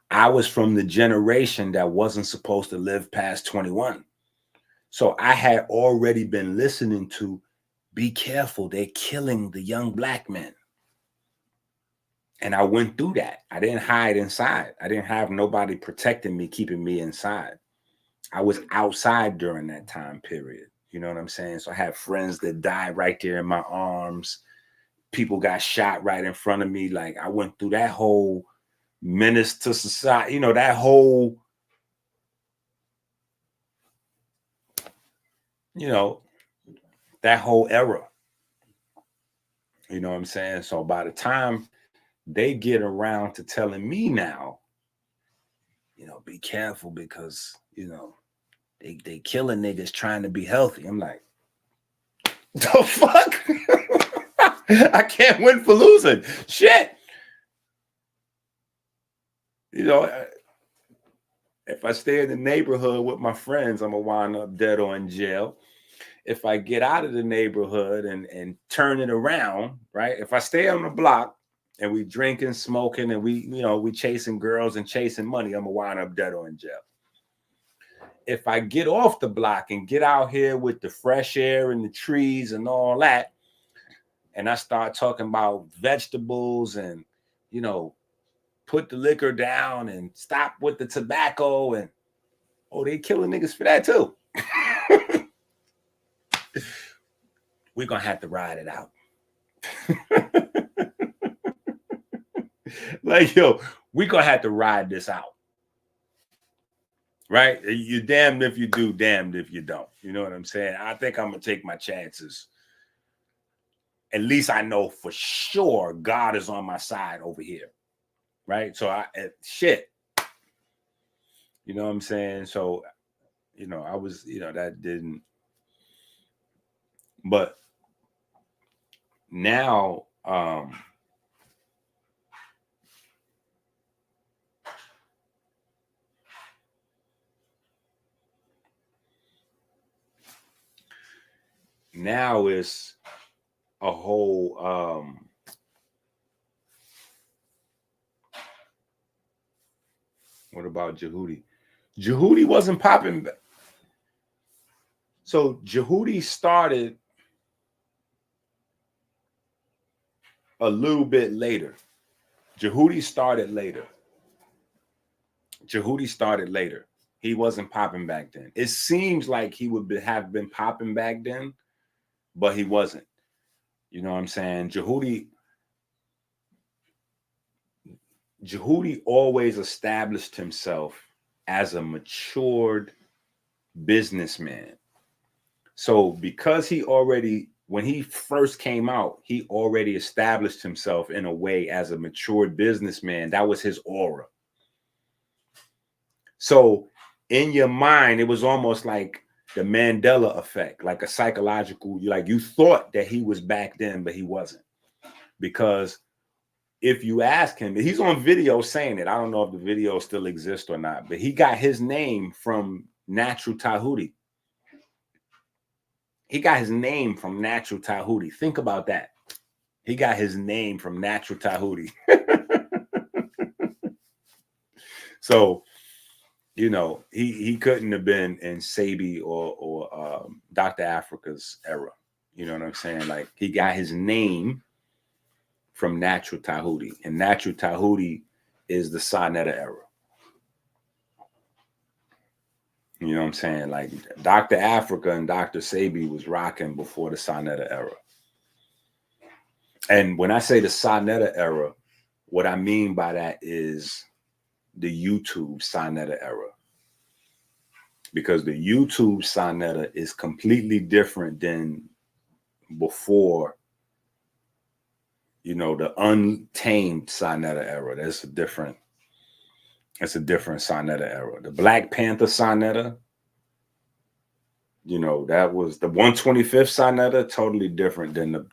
I was from the generation that wasn't supposed to live past 21. So I had already been listening to, be careful, they're killing the young black men. And I went through that. I didn't hide inside. I didn't have nobody protecting me, keeping me inside. I was outside during that time period. You know what I'm saying? So I had friends that died right there in my arms. People got shot right in front of me. Like, I went through that whole menace to society, you know, that whole, you know, that whole era. You know what I'm saying? So by the time they get around to telling me now, you know, be careful because, you know, they killing niggas trying to be healthy. I'm like, the fuck? I can't win for losing. Shit. You know, if I stay in the neighborhood with my friends, I'm going to wind up dead or in jail. If I get out of the neighborhood and turn it around, right? If I stay on the block and we drinking, smoking, and we, you know, we chasing girls and chasing money, I'm going to wind up dead or in jail. If I get off the block and get out here with the fresh air and the trees and all that, and I start talking about vegetables and, you know, put the liquor down and stop with the tobacco, and, oh, they killing niggas for that too. We're going to have to ride it out. Like, yo, we're going to have to ride this out. Right? You're damned if you do, damned if you don't. You know what I'm saying? I think I'm going to take my chances. At least I know for sure God is on my side over here. Right? So shit. You know what I'm saying? So, you know, I was, you know, that didn't, but now, now it's a whole, what about Jehudi? Jehudi wasn't popping. So Jehudi started a little bit later. Jehudi started later. Jehudi started later. He wasn't popping back then. It seems like he would have been popping back then, but he wasn't. You know what I'm saying? Jehudi always established himself as a matured businessman. So because he already, when he first came out, he already established himself in a way as a matured businessman. That was his aura. So in your mind, it was almost like the Mandela effect, like a psychological, like you thought that he was back then, but he wasn't. Because if you ask him, he's on video saying it. I don't know if the video still exists or not, but he got his name from Natural Tahuti. He got his name from Natural Tahuti. Think about that. He got his name from Natural Tahuti. So, you know, he couldn't have been in Sabi or Dr. Africa's era. You know what I'm saying? Like, he got his name from Natural Tahuti, and Natural Tahuti is the Sonetta era. You know what I'm saying? Like, Dr. Africa and Dr. Sabi was rocking before the Sonetta era. And when I say the Sonetta era, what I mean by that is the YouTube Sonetta era. Because the YouTube Sonetta is completely different than before, you know, the untamed Sonetta era. That's a different Sonetta era. The Black Panther Sonetta, you know, that was the 125th Sonetta, totally different than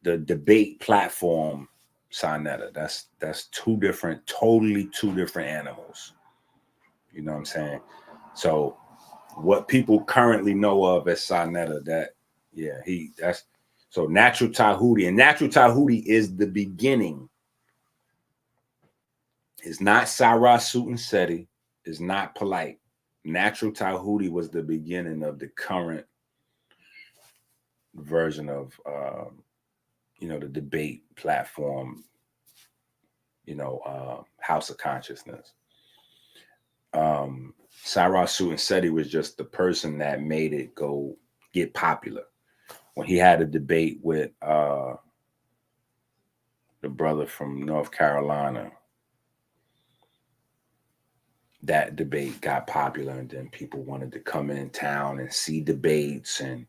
the debate platform Sonetta. That's totally two different animals. You know what I'm saying? So what people currently know of as Sonetta, so Natural Tahuti, and Natural Tahuti is the beginning. It's not Sarah Suit Seti, it's not Polite. Natural Tahuti was the beginning of the current version of you know, the debate platform, you know, House of Consciousness. Sarah Suit Seti was just the person that made it get popular. When he had a debate with the brother from North Carolina, that debate got popular, and then people wanted to come in town and see debates. And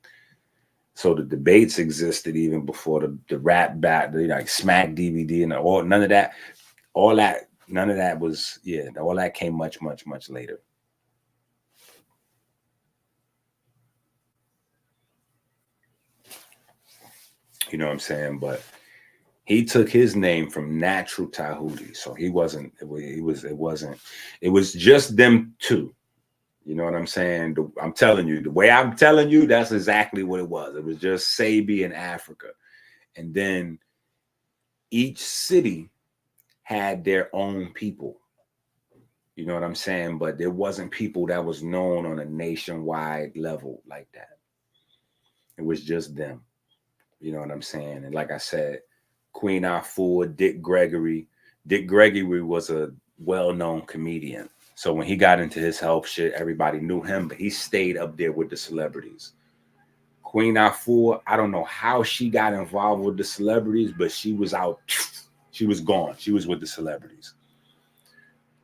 so the debates existed even before the rap battle, like Smack DVD and all. None of that was, all that came much later. You know what I'm saying? But he took his name from Natural Tahuti. So it was just them two. You know what I'm saying? I'm telling you, the way I'm telling you, that's exactly what it was. It was just Sabi in Africa. And then each city had their own people. You know what I'm saying? But there wasn't people that was known on a nationwide level like that. It was just them. You know what I'm saying? And like I said, Queen Afua, Dick Gregory. Dick Gregory was a well-known comedian. So when he got into his health shit, everybody knew him, but he stayed up there with the celebrities. Queen Afua, I don't know how she got involved with the celebrities, but she was out. She was gone. She was with the celebrities.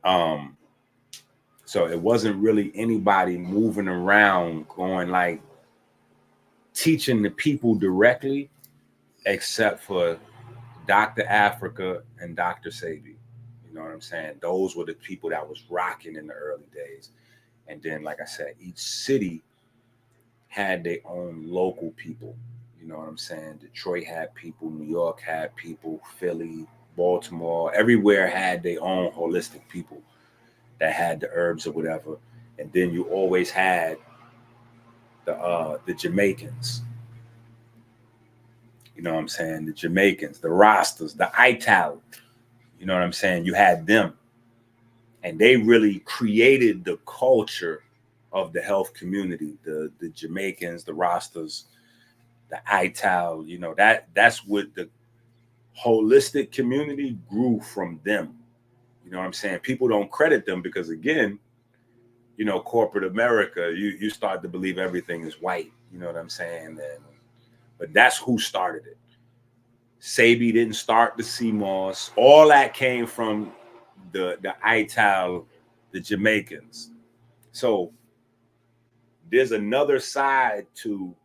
So it wasn't really anybody moving around going like teaching the people directly, except for Dr. Africa and Dr. Sabi. You know what I'm saying? Those were the people that was rocking in the early days. And then, like I said, each city had their own local people. You know what I'm saying? Detroit had people, New York had people, Philly, Baltimore, everywhere had their own holistic people that had the herbs or whatever. And then you always had the Jamaicans. You know what I'm saying? The Jamaicans, the Rastas, the Italians. You know what I'm saying? You had them. And they really created the culture of the health community. The Jamaicans, the Rastas, the Ital, you know, that's what the holistic community grew from them. You know what I'm saying? People don't credit them because, again, you know, corporate America, you start to believe everything is white. You know what I'm saying? But that's who started it. Sabi didn't start the CMOS. All that came from the Ital, the Jamaicans. So there's another side to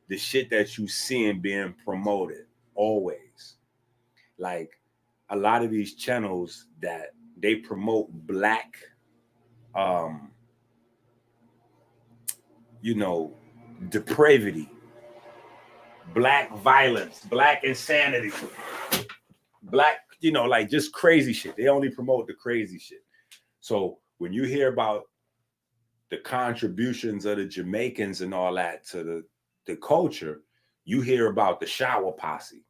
the shit that you seeing being promoted always. Like a lot of these channels that they promote black, you know, depravity, black violence, black insanity, black, you know, like just crazy shit. They only promote the crazy shit. So when you hear about the contributions of the Jamaicans and all that to the culture, you hear about the shower posse.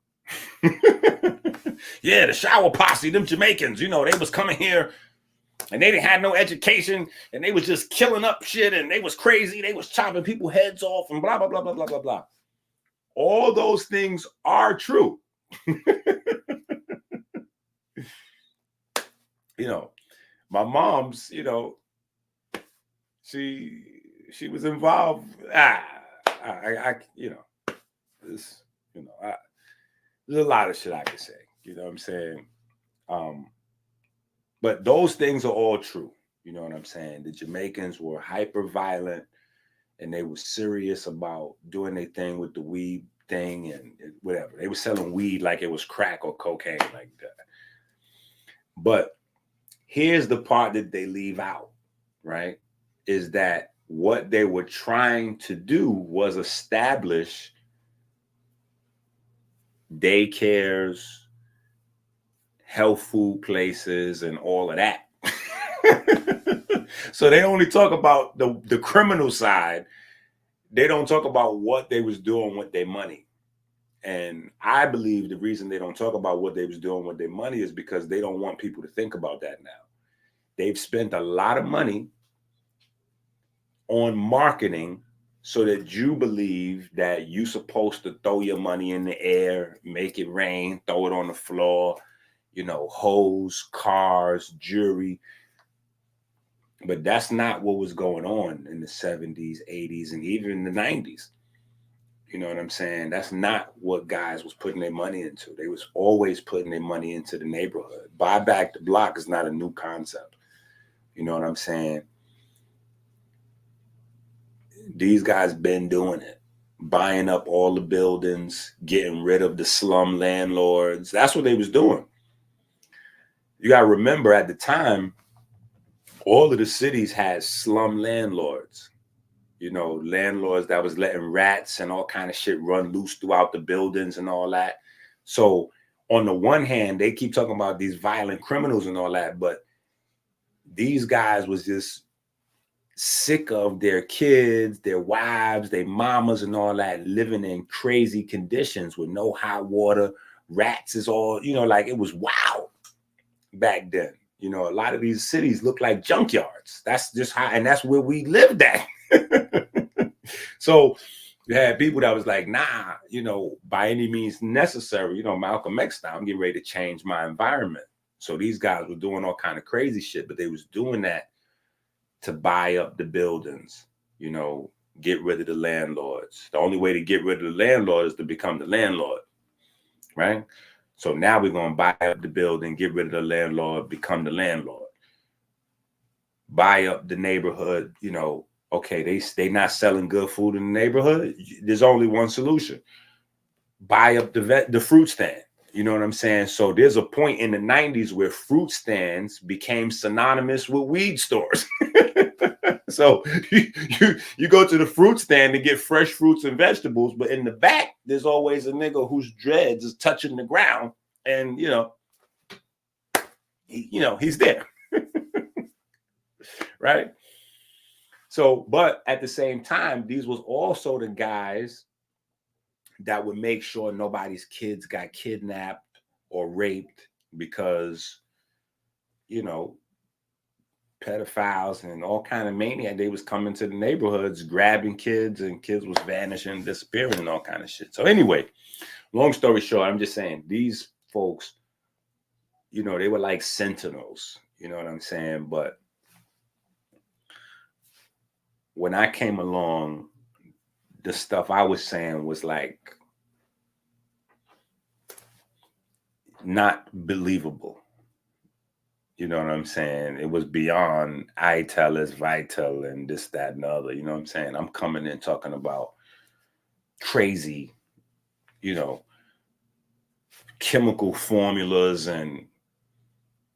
Yeah, the shower posse, them Jamaicans, you know, they was coming here and they didn't have no education and they was just killing up shit and they was crazy. They was chopping people's heads off and blah, blah, blah, blah, blah, blah, blah. All those things are true. You know, my mom's, you know, she was involved. You know, this, you know, there's a lot of shit I could say. You know what I'm saying? But those things are all true. You know what I'm saying? The Jamaicans were hyper violent and they were serious about doing their thing with the weed thing and whatever. They were selling weed like it was crack or cocaine like that. But here's the part that they leave out, right? Is that what they were trying to do was establish daycares, health food places, and all of that. So they only talk about the criminal side. They don't talk about what they was doing with their money. And I believe the reason they don't talk about what they was doing with their money is because they don't want people to think about that now. They've spent a lot of money on marketing so that you believe that you're supposed to throw your money in the air, make it rain, throw it on the floor, you know, hoes, cars, jewelry. But that's not what was going on in the 70s, 80s, and even in the 90s. You know what I'm saying? That's not what guys was putting their money into. They was always putting their money into the neighborhood. Buy back the block is not a new concept. You know what I'm saying? These guys been doing it. Buying up all the buildings, getting rid of the slum landlords. That's what they was doing. You got to remember at the time, all of the cities had slum landlords. You know, landlords that was letting rats and all kind of shit run loose throughout the buildings and all that. So on the one hand, they keep talking about these violent criminals and all that, but these guys was just sick of their kids, their wives, their mamas and all that living in crazy conditions with no hot water. Rats is all, you know, like it was wild back then. You know, a lot of these cities look like junkyards. That's just how, and that's where we lived at. So you had people that was like, nah, you know, by any means necessary, you know, Malcolm X style, I'm getting ready to change my environment. So these guys were doing all kind of crazy shit, but they was doing that to buy up the buildings, you know, get rid of the landlords. The only way to get rid of the landlord is to become the landlord, right? So now we're going to buy up the building, get rid of the landlord, become the landlord. Buy up the neighborhood, you know, okay, they not selling good food in the neighborhood. There's only one solution. Buy up the fruit stand. You know what I'm saying? So there's a point in the 90s where fruit stands became synonymous with weed stores. So you go to the fruit stand to get fresh fruits and vegetables, but in the back, there's always a nigga whose dreads is touching the ground. And, he's there. Right? So, but at the same time, these was also the guys that would make sure nobody's kids got kidnapped or raped because, pedophiles and all kind of maniac, they was coming to the neighborhoods, grabbing kids, and kids was vanishing, disappearing, and all kind of shit. So anyway, long story short, I'm just saying these folks, they were like sentinels. You know what I'm saying? But when I came along, the stuff I was saying was like not believable. You know what I'm saying? It was beyond I tell is vital and this, that, and the other. You know what I'm saying? I'm coming in talking about crazy, chemical formulas and,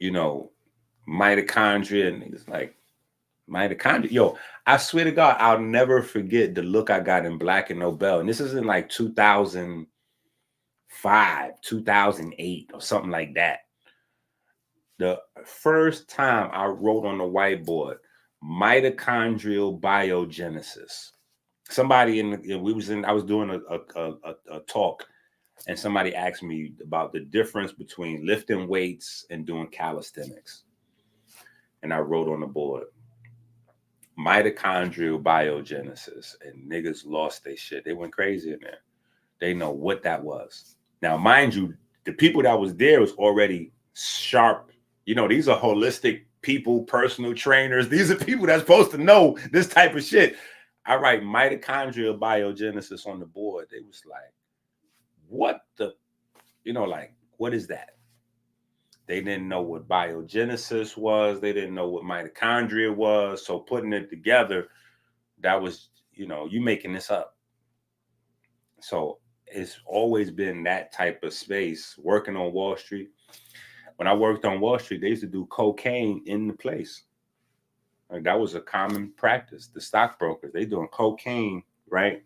mitochondria. And it's like, mitochondria. Yo, I swear to God, I'll never forget the look I got in Black and Nobel. And this is in like 2005, 2008 or something like that. The first time I wrote on the whiteboard, mitochondrial biogenesis. Somebody I was doing a talk, and somebody asked me about the difference between lifting weights and doing calisthenics. And I wrote on the board, mitochondrial biogenesis, and niggas lost their shit. They went crazy in there. They know what that was. Now, mind you, the people that was there was already sharp. These are holistic people, personal trainers. These are people that's supposed to know this type of shit. I write mitochondrial biogenesis on the board. They was like, what the, what is that? They didn't know what biogenesis was. They didn't know what mitochondria was. So putting it together, that was, you making this up. So it's always been that type of space. Working on Wall Street. When I worked on Wall Street, they used to do cocaine in the place. Like that was a common practice. The stockbrokers, they doing cocaine, right?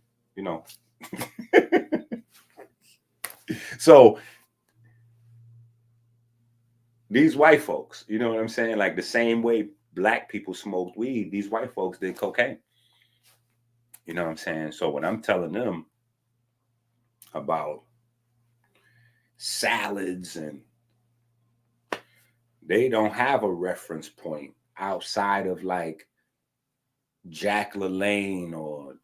So these white folks, you know what I'm saying? Like the same way Black people smoked weed, these white folks did cocaine. You know what I'm saying? So when I'm telling them about salads, and they don't have a reference point outside of like Jack LaLanne or,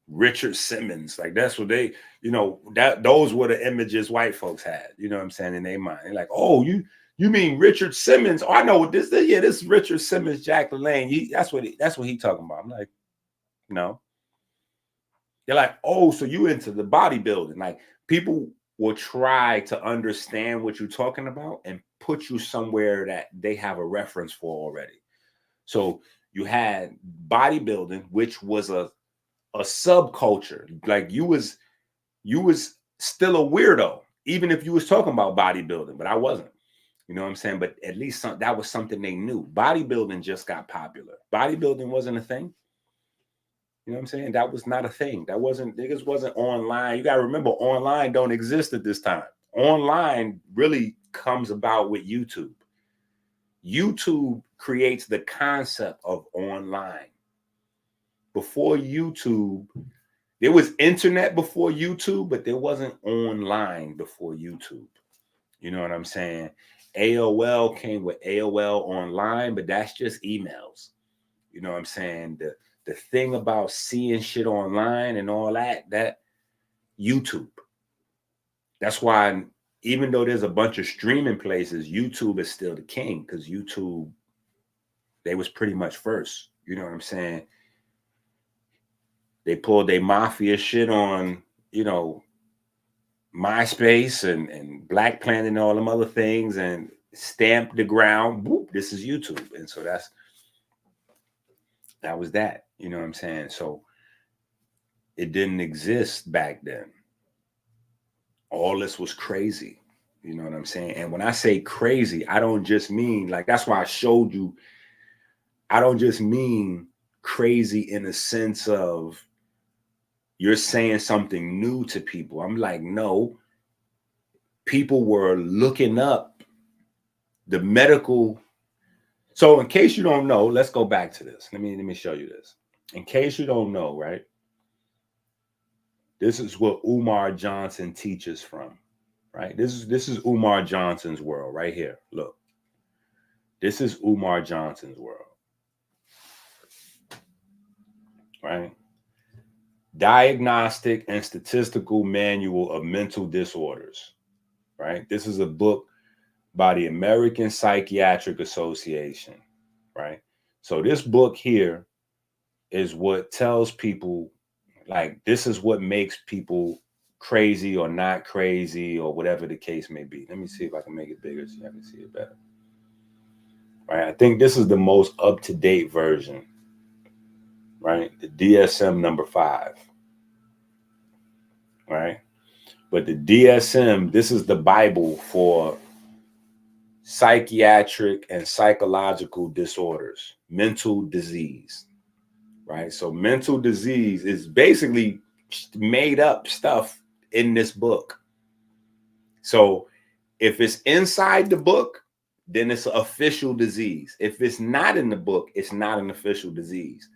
Richard Simmons. Like that's what they, those were the images white folks had, you know what I'm saying, in their mind. They're like, oh, you mean Richard Simmons? Oh, I know what this is. Yeah, this is Richard Simmons, Jack LaLanne. That's what he talking about. I'm like, no. They're like, oh, so you into the bodybuilding. Like people will try to understand what you're talking about and put you somewhere that they have a reference for already. So you had bodybuilding, which was a subculture. Like you was still a weirdo, even if you was talking about bodybuilding, but I wasn't. You know what I'm saying? But at least that was something they knew. Bodybuilding just got popular. Bodybuilding wasn't a thing. You know what I'm saying? That was not a thing. Niggas wasn't online. You got to remember, online don't exist at this time. Online really comes about with YouTube. YouTube creates the concept of online. Before YouTube, there was internet before YouTube, but there wasn't online before YouTube. You know what I'm saying? AOL came with AOL online, but that's just emails. You know what I'm saying? The thing about seeing shit online and all that YouTube. That's why even though there's a bunch of streaming places, YouTube is still the king, because YouTube, they was pretty much first. You know what I'm saying? They pulled their mafia shit on, MySpace and Black Planet and all them other things and stamped the ground. Boop, this is YouTube. And so that was that. You know what I'm saying? So it didn't exist back then. all this was crazy. You know what I'm saying? And when I say crazy, I don't just mean like, that's why I showed you, I don't just mean crazy in the sense of you're saying something new to people. I'm like, no, people were looking up the medical. So in case you don't know, let's go back to this. Let me show you this. In case you don't know, right? This is what Umar Johnson teaches from, right? This is Umar Johnson's world right here. Look. This is Umar Johnson's world, right? Diagnostic and Statistical Manual of Mental Disorders, right? This is a book by the American Psychiatric Association, right? So this book here is what tells people, like, this is what makes people crazy or not crazy or whatever the case may be. Let me see if I can make it bigger so I can see it better. Right? I think this is the most up-to-date version, right? The DSM number 5, right? But the DSM, this is the Bible for psychiatric and psychological disorders, mental disease, right? So mental disease is basically made up stuff in this book. So if it's inside the book, then it's an official disease. If it's not in the book, it's not an official disease.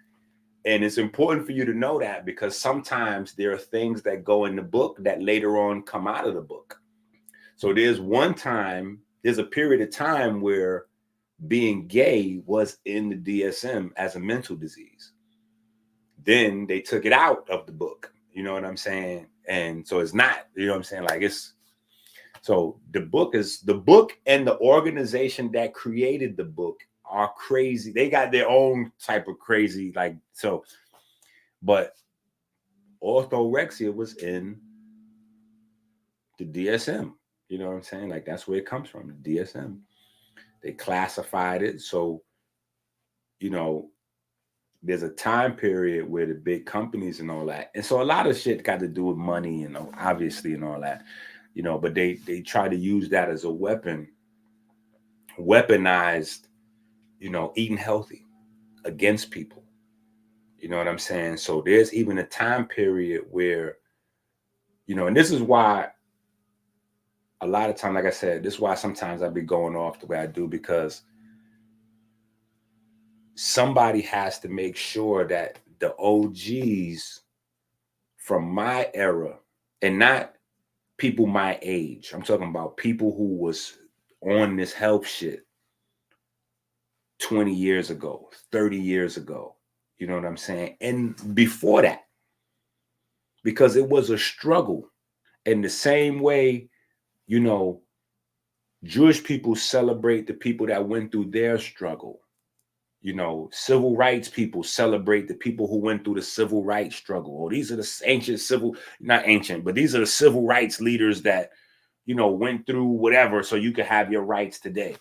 And it's important for you to know that, because sometimes there are things that go in the book that later on come out of the book. So there's a period of time where being gay was in the DSM as a mental disease. Then they took it out of the book. You know what I'm saying? And so it's not, you know what I'm saying? Like, it's, so the book and the organization that created the book are crazy. They got their own type of crazy, like, so, but orthorexia was in the DSM. You know what I'm saying? Like, that's where it comes from, the DSM. They classified it. So, you know, there's a time period where the big companies and all that. And so a lot of shit got to do with money, you know, obviously, and all that, you know, but they try to use that as a weapon, weaponized, you know, eating healthy against people. You know what I'm saying? So there's even a time period where, you know, and this is why a lot of time, like I said, this is why sometimes I be going off the way I do, because somebody has to make sure that the OGs from my era, and not people my age, I'm talking about people who was on this health shit 20 years ago, 30 years ago, you know what I'm saying? And before that, because it was a struggle. In the same way, you know, Jewish people celebrate the people that went through their struggle. You know, civil rights people celebrate the people who went through the civil rights struggle. Or these are the not ancient, but these are the civil rights leaders that, you know, went through whatever so you could have your rights today.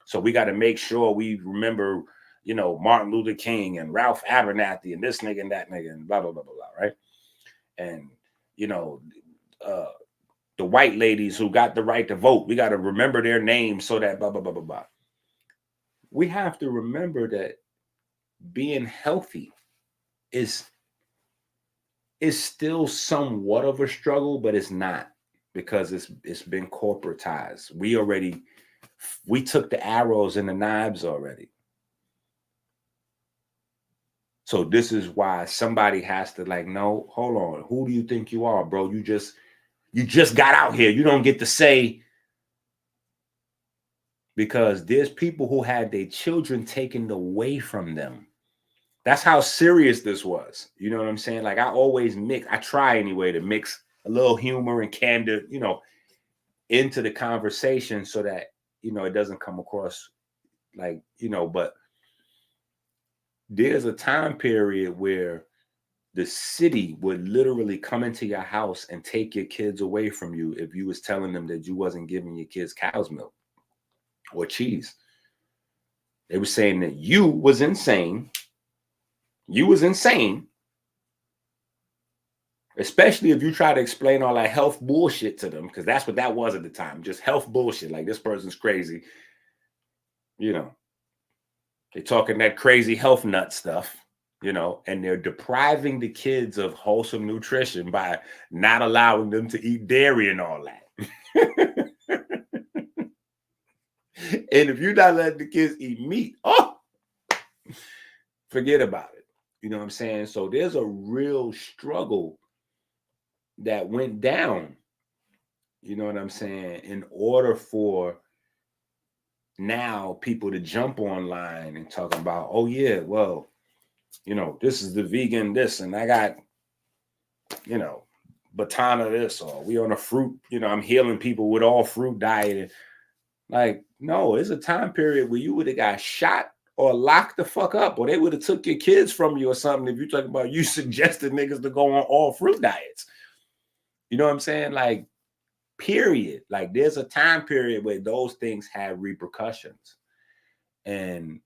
So we got to make sure we remember, you know, Martin Luther King and Ralph Abernathy and this nigga and that nigga and blah, blah, blah, blah, blah, right? And, you know, the white ladies who got the right to vote, we got to remember their names so that blah, blah, blah, blah, blah. We have to remember that being healthy is still somewhat of a struggle, but it's not, because it's been corporatized. We took the arrows and the knives already. So this is why somebody has to, like, no, hold on. Who do you think you are, bro? You just got out here. You don't get to say, because there's people who had their children taken away from them. That's how serious this was. You know what I'm saying? Like, I try anyway to mix a little humor and candor, you know, into the conversation so that, you know, it doesn't come across like, you know, but there's a time period where the city would literally come into your house and take your kids away from you if you was telling them that you wasn't giving your kids cow's milk or cheese. They were saying that you was insane. You was insane Especially if you try to explain all that health bullshit to them, because that's what that was at the time, just health bullshit. Like, this person's crazy. You know, they're talking that crazy health nut stuff, you know, and they're depriving the kids of wholesome nutrition by not allowing them to eat dairy and all that. And if you're not letting the kids eat meat, oh, forget about it. You know what I'm saying? So there's a real struggle that went down, you know what I'm saying, in order for now people to jump online and talk about, oh yeah, well, you know, this is the vegan this, and I got, you know, batana this, or we on a fruit, you know, I'm healing people with all fruit diet. And like, no, it's a time period where you would have got shot or locked the fuck up, or they would have took your kids from you or something if you're talking about you suggested niggas to go on all fruit diets. You know what I'm saying? Like, period. Like, there's a time period where those things have repercussions. And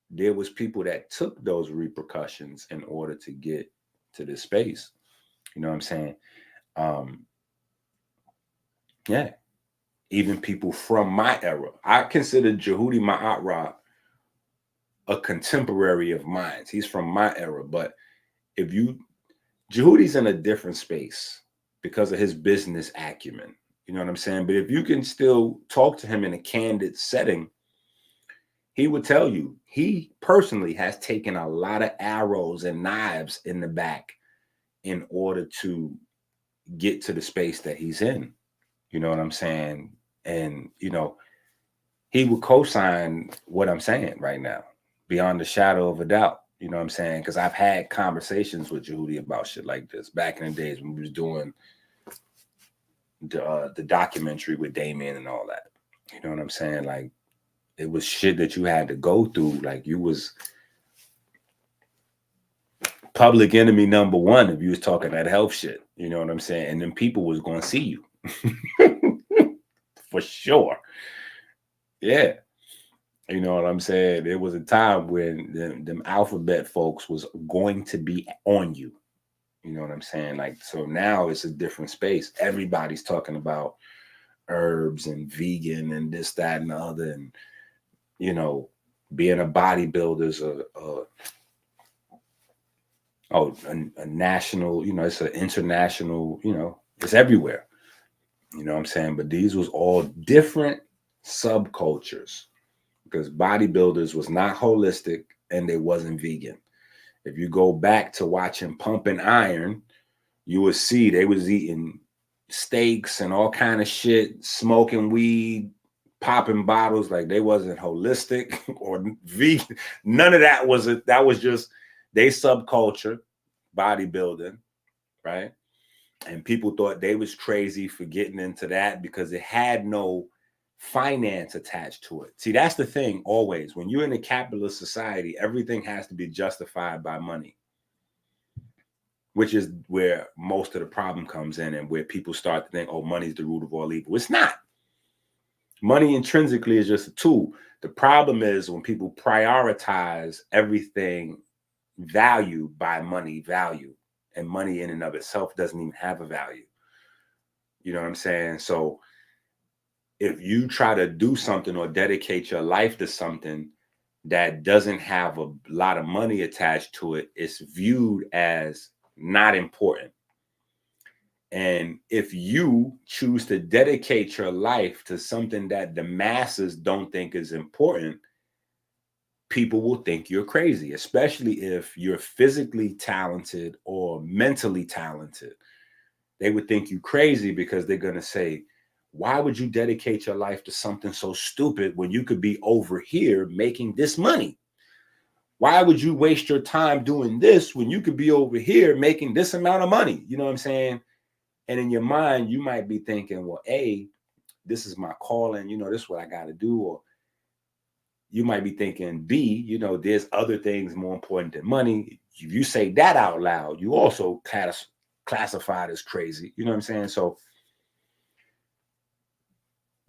there was people that took those repercussions in order to get to this space. You know what I'm saying? Yeah. Even people from my era. I consider Jehudi Ma'atraq a contemporary of mine. He's from my era. But if you, Jehudi's in a different space because of his business acumen. You know what I'm saying? But if you can still talk to him in a candid setting, he would tell you he personally has taken a lot of arrows and knives in the back in order to get to the space that he's in. You know what I'm saying? And, you know, he would co-sign what I'm saying right now, beyond the shadow of a doubt. You know what I'm saying? Because I've had conversations with Jehudi about shit like this back in the days when we was doing the documentary with Damien and all that. You know what I'm saying? Like, it was shit that you had to go through. Like, you was public enemy number one if you was talking that health shit. You know what I'm saying? And then people was going to see you. For sure. Yeah. You know what I'm saying? There was a time when them alphabet folks was going to be on you. You know what I'm saying? Like, so now it's a different space. Everybody's talking about herbs and vegan and this, that, and the other. And, you know, being a bodybuilder is a national, you know, it's an international, you know, it's everywhere. You know what I'm saying? But these was all different subcultures, because bodybuilders was not holistic and they wasn't vegan. If you go back to watching Pumping Iron, you would see they was eating steaks and all kind of shit, smoking weed, popping bottles. Like, they wasn't holistic or vegan. None of that was it. That was just they subculture, bodybuilding, right? And people thought they was crazy for getting into that because it had no finance attached to it. See, that's the thing always. When you're in a capitalist society, everything has to be justified by money, which is where most of the problem comes in and where people start to think, oh, money's the root of all evil. It's not. Money intrinsically is just a tool. The problem is when people prioritize everything value by money value, and money in and of itself doesn't even have a value. You know what I'm saying? So if you try to do something or dedicate your life to something that doesn't have a lot of money attached to it, it's viewed as not important. And if you choose to dedicate your life to something that the masses don't think is important, people will think you're crazy, especially if you're physically talented or mentally talented. They would think you crazy because they're going to say, why would you dedicate your life to something so stupid when you could be over here making this money? Why would you waste your time doing this when you could be over here making this amount of money? You know what I'm saying? And in your mind, you might be thinking, well, A, this is my calling, you know, this is what I got to do. Or you might be thinking, B, you know, there's other things more important than money. If you say that out loud, you also classified as crazy. You know what I'm saying? So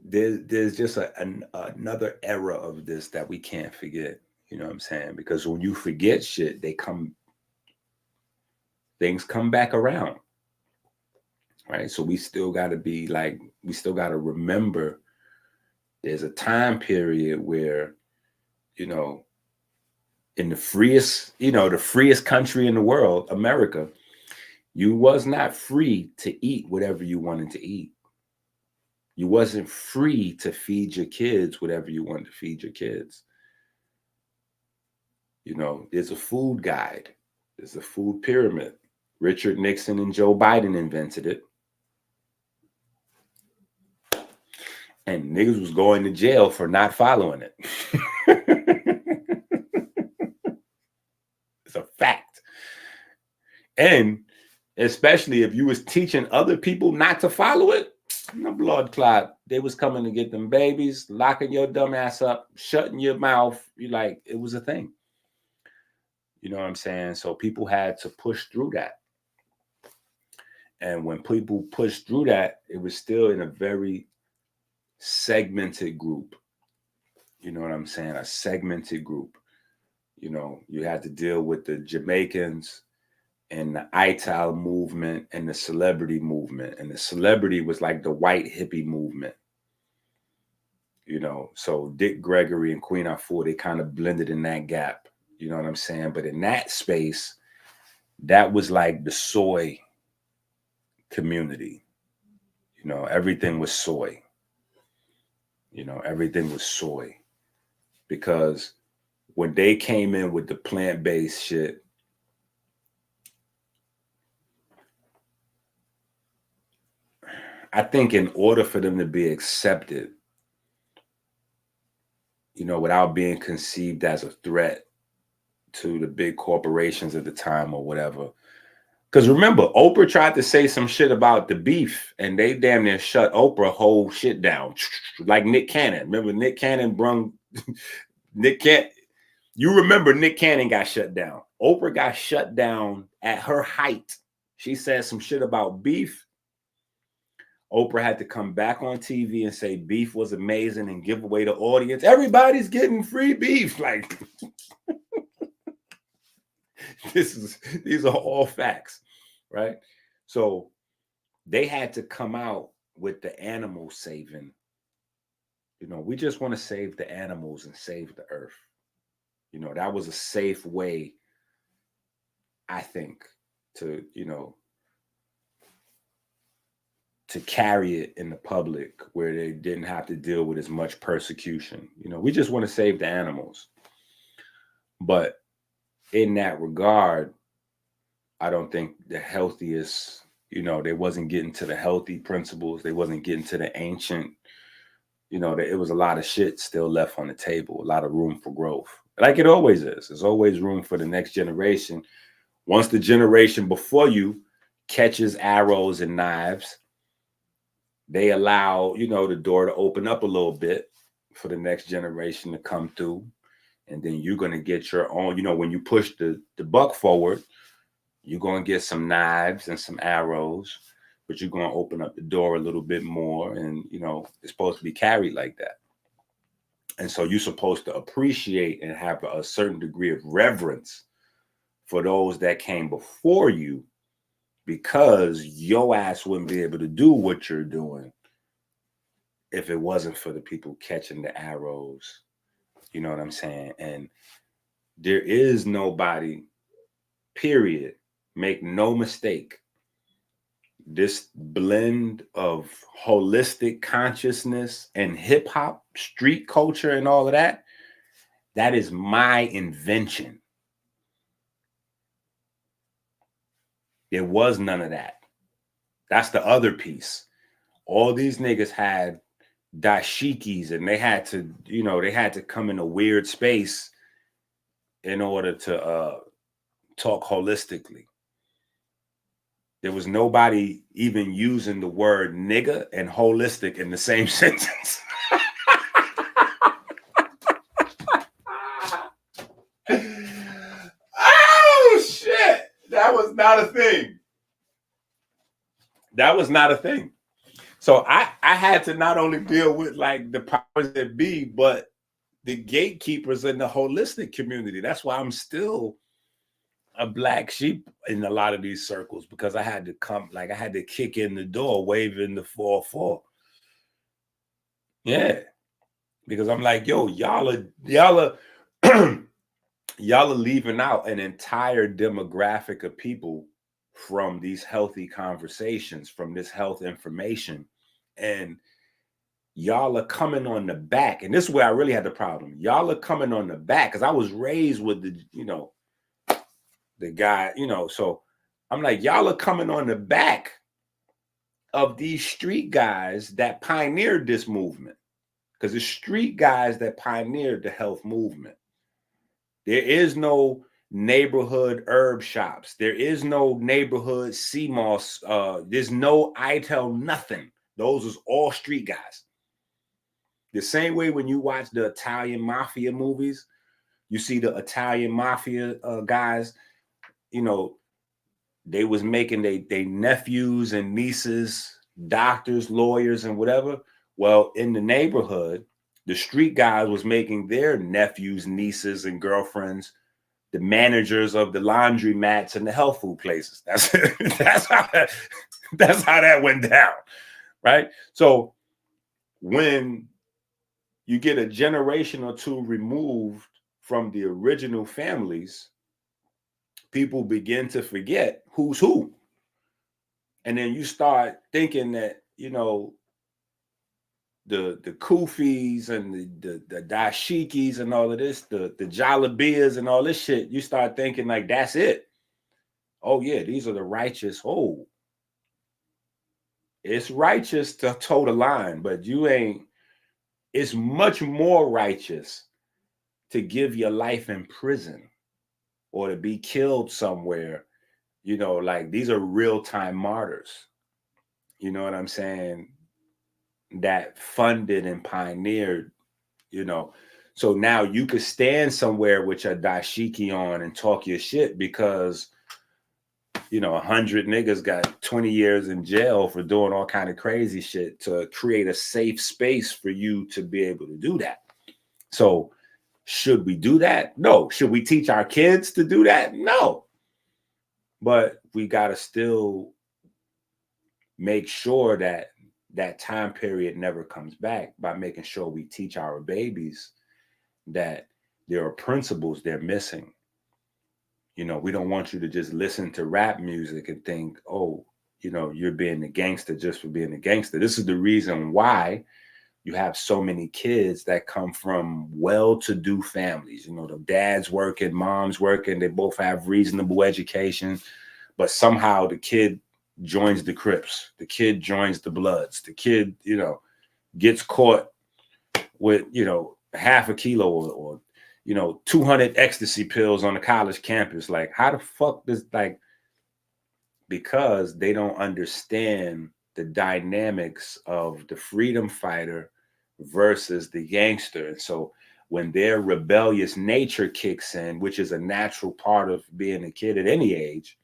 there's just another era of this that we can't forget. You know what I'm saying? Because when you forget shit, things come back around. right? So we still got to be like, we still got to remember there's a time period where, you know, in the freest, you know, the freest country in the world, America, you was not free to eat whatever you wanted to eat. You wasn't free to feed your kids whatever you wanted to feed your kids. You know, there's a food guide. There's a food pyramid. Richard Nixon and Joe Biden invented it. And niggas was going to jail for not following it. It's a fact. And especially if you was teaching other people not to follow it, the blood clot, they was coming to get them babies, locking your dumb ass up, shutting your mouth. You like, it was a thing. You know what I'm saying? So people had to push through that. And when people pushed through that, it was still in a very segmented group. You know what I'm saying? A segmented group. You know, you had to deal with the Jamaicans and the ITAL movement and the celebrity movement. And the celebrity was like the white hippie movement. You know, so Dick Gregory and Queen Afua, they kind of blended in that gap. You know what I'm saying? But in that space, that was like the soy community. You know, everything was soy. You know, everything was soy. Because when they came in with the plant-based shit, I think in order for them to be accepted, you know, without being conceived as a threat to the big corporations at the time or whatever. Because remember, Oprah tried to say some shit about the beef and they damn near shut Oprah whole shit down. Like Nick Cannon. Remember Nick Cannon brung Nick Cannon. You remember Nick Cannon got shut down. Oprah got shut down at her height. She said some shit about beef. Oprah had to come back on TV and say beef was amazing and give away the audience. Everybody's getting free beef. Like, these are all facts, right? So they had to come out with the animal saving. You know, we just want to save the animals and save the earth. You know, that was a safe way, I think, to, you know, to carry it in the public where they didn't have to deal with as much persecution. You know, we just want to save the animals. But in that regard, I don't think the healthiest, you know, they wasn't getting to the healthy principles. They wasn't getting to the ancient, you know, it was a lot of shit still left on the table, a lot of room for growth. Like it always is. There's always room for the next generation. Once the generation before you catches arrows and knives, they allow, you know, the door to open up a little bit for the next generation to come through. And then you're going to get your own, you know, when you push the buck forward, you're going to get some knives and some arrows, but you're going to open up the door a little bit more. And, you know, it's supposed to be carried like that. And so you're supposed to appreciate and have a certain degree of reverence for those that came before you, because your ass wouldn't be able to do what you're doing if it wasn't for the people catching the arrows. You know what I'm saying? And there is nobody, period. Make no mistake. This blend of holistic consciousness and hip hop, street culture and all of that, that is my invention. There was none of that. That's the other piece. All these niggas had dashikis and they had to, you know, they had to come in a weird space in order to talk holistically. There was nobody even using the word nigga and holistic in the same sentence. Oh, shit. That was not a thing. That was not a thing. So I had to not only deal with like the powers that be, but the gatekeepers in the holistic community. That's why I'm still a black sheep in a lot of these circles because I had to I had to kick in the door waving the 4-4. Yeah. Because I'm like, yo, y'all are y'all are leaving out an entire demographic of people from these healthy conversations, from this health information. And y'all are coming on the back. And this is where I really had the problem. Y'all are coming on the back because I was raised with the guy, so I'm like, y'all are coming on the back of these street guys that pioneered this movement. Because the street guys that pioneered the health movement. There is no neighborhood herb shops. There is no neighborhood CMOS. There's no ITEL, nothing. Those was all street guys. The same way when you watch the Italian mafia movies, you see the Italian mafia guys, they was making they nephews and nieces, doctors, lawyers, and whatever. Well, in the neighborhood, the street guys was making their nephews, nieces, and girlfriends the managers of the laundry mats and the health food places. That's how that went down, right? So when you get a generation or two removed from the original families, people begin to forget who's who. And then you start thinking that, the kufis and the dashikis and all of this, the jalabiyas and all this shit, you start thinking like that's it. Oh yeah, these are the righteous. Oh, it's righteous to toe the line, but you ain't. It's much more righteous to give your life in prison or to be killed somewhere. Like these are real-time martyrs. You know what I'm saying? That funded and pioneered, So now you could stand somewhere with your dashiki on and talk your shit because 100 niggas got 20 years in jail for doing all kind of crazy shit to create a safe space for you to be able to do that. So should we do that? No. Should we teach our kids to do that? No. But we got to still make sure that that time period never comes back by making sure we teach our babies that there are principles they're missing. We don't want you to just listen to rap music and think, oh, you're being a gangster just for being a gangster. This is the reason why you have so many kids that come from well-to-do families. The dad's working, mom's working, they both have reasonable education, but somehow the kid joins the Crips, the kid joins the Bloods, the kid, gets caught with, half a kilo or 200 ecstasy pills on the college campus. Like, how the fuck does, because they don't understand the dynamics of the freedom fighter versus the gangster. And so when their rebellious nature kicks in, which is a natural part of being a kid at any age,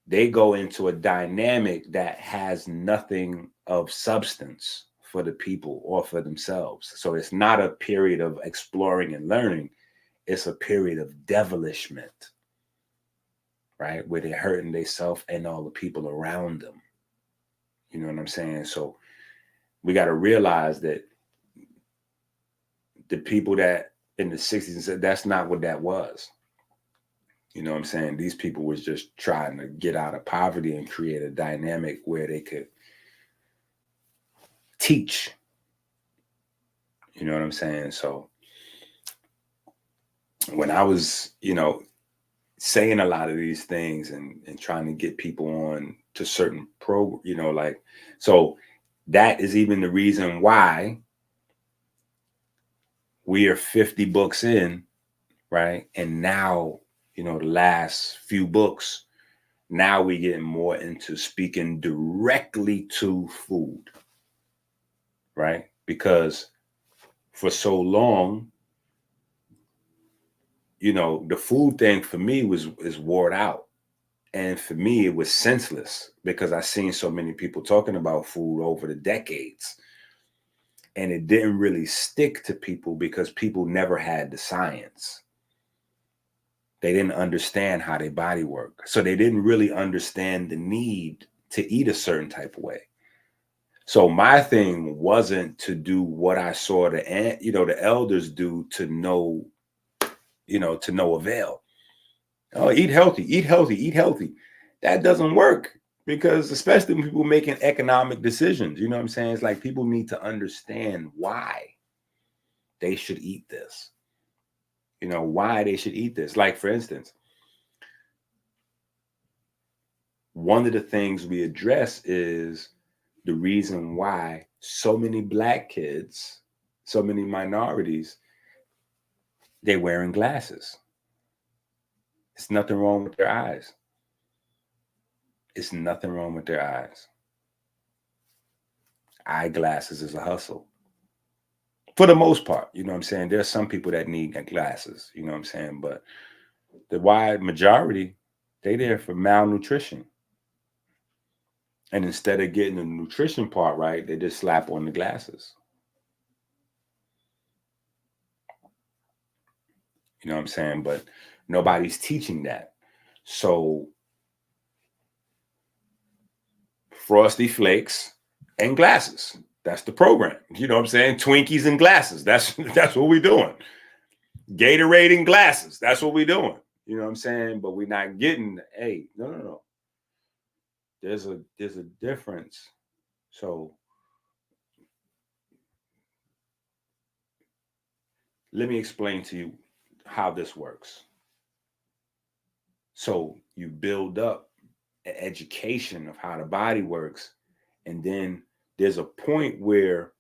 they go into a dynamic that has nothing of substance for the people or for themselves. So it's not a period of exploring and learning. It's a period of devilishment, right? Where they're hurting themselves and all the people around them. You know what I'm saying? So we got to realize that the people that in the 60s said that's not what that was. You know what I'm saying? These people was just trying to get out of poverty and create a dynamic where they could teach. You know what I'm saying? So when I was, saying a lot of these things and trying to get people on to certain so that is even the reason why we are 50 books in, right? And now, the last few books, now we getting more into speaking directly to food, right? Because for so long, the food thing for me is wore out. And for me, it was senseless because I seen so many people talking about food over the decades. And it didn't really stick to people because people never had the science. They didn't understand how their body worked. So they didn't really understand the need to eat a certain type of way. So my thing wasn't to do what I saw the elders do to no avail. Oh, eat healthy, eat healthy, eat healthy. That doesn't work, because especially when people making economic decisions, you know what I'm saying? It's like people need to understand why they should eat this. Why they should eat this. Like, for instance, one of the things we address is the reason why so many Black kids, so many minorities, they're wearing glasses. It's nothing wrong with their eyes. It's nothing wrong with their eyes. Eyeglasses is a hustle. For the most part, you know what I'm saying? There's some people that need glasses, you know what I'm saying? But the wide majority, they there for malnutrition. And instead of getting the nutrition part right, they just slap on the glasses. You know what I'm saying? But nobody's teaching that. So Frosty Flakes and glasses. That's the program. You know what I'm saying? Twinkies and glasses. That's what we're doing. Gatorade and glasses. That's what we're doing. You know what I'm saying? But we're not getting, hey, no. There's a difference. So let me explain to you how this works. So you build up an education of how the body works, and then there's a point where,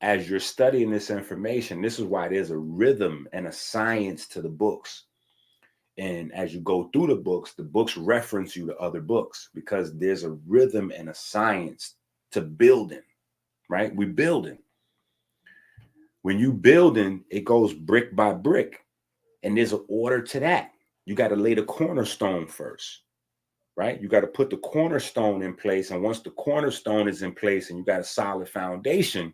as you're studying this information, this is why there's a rhythm and a science to the books. And as you go through the books reference you to other books, because there's a rhythm and a science to building, right? We're building. When you building, it goes brick by brick, and there's an order to that. You got to lay the cornerstone first, right? You got to put the cornerstone in place. And once the cornerstone is in place and you got a solid foundation,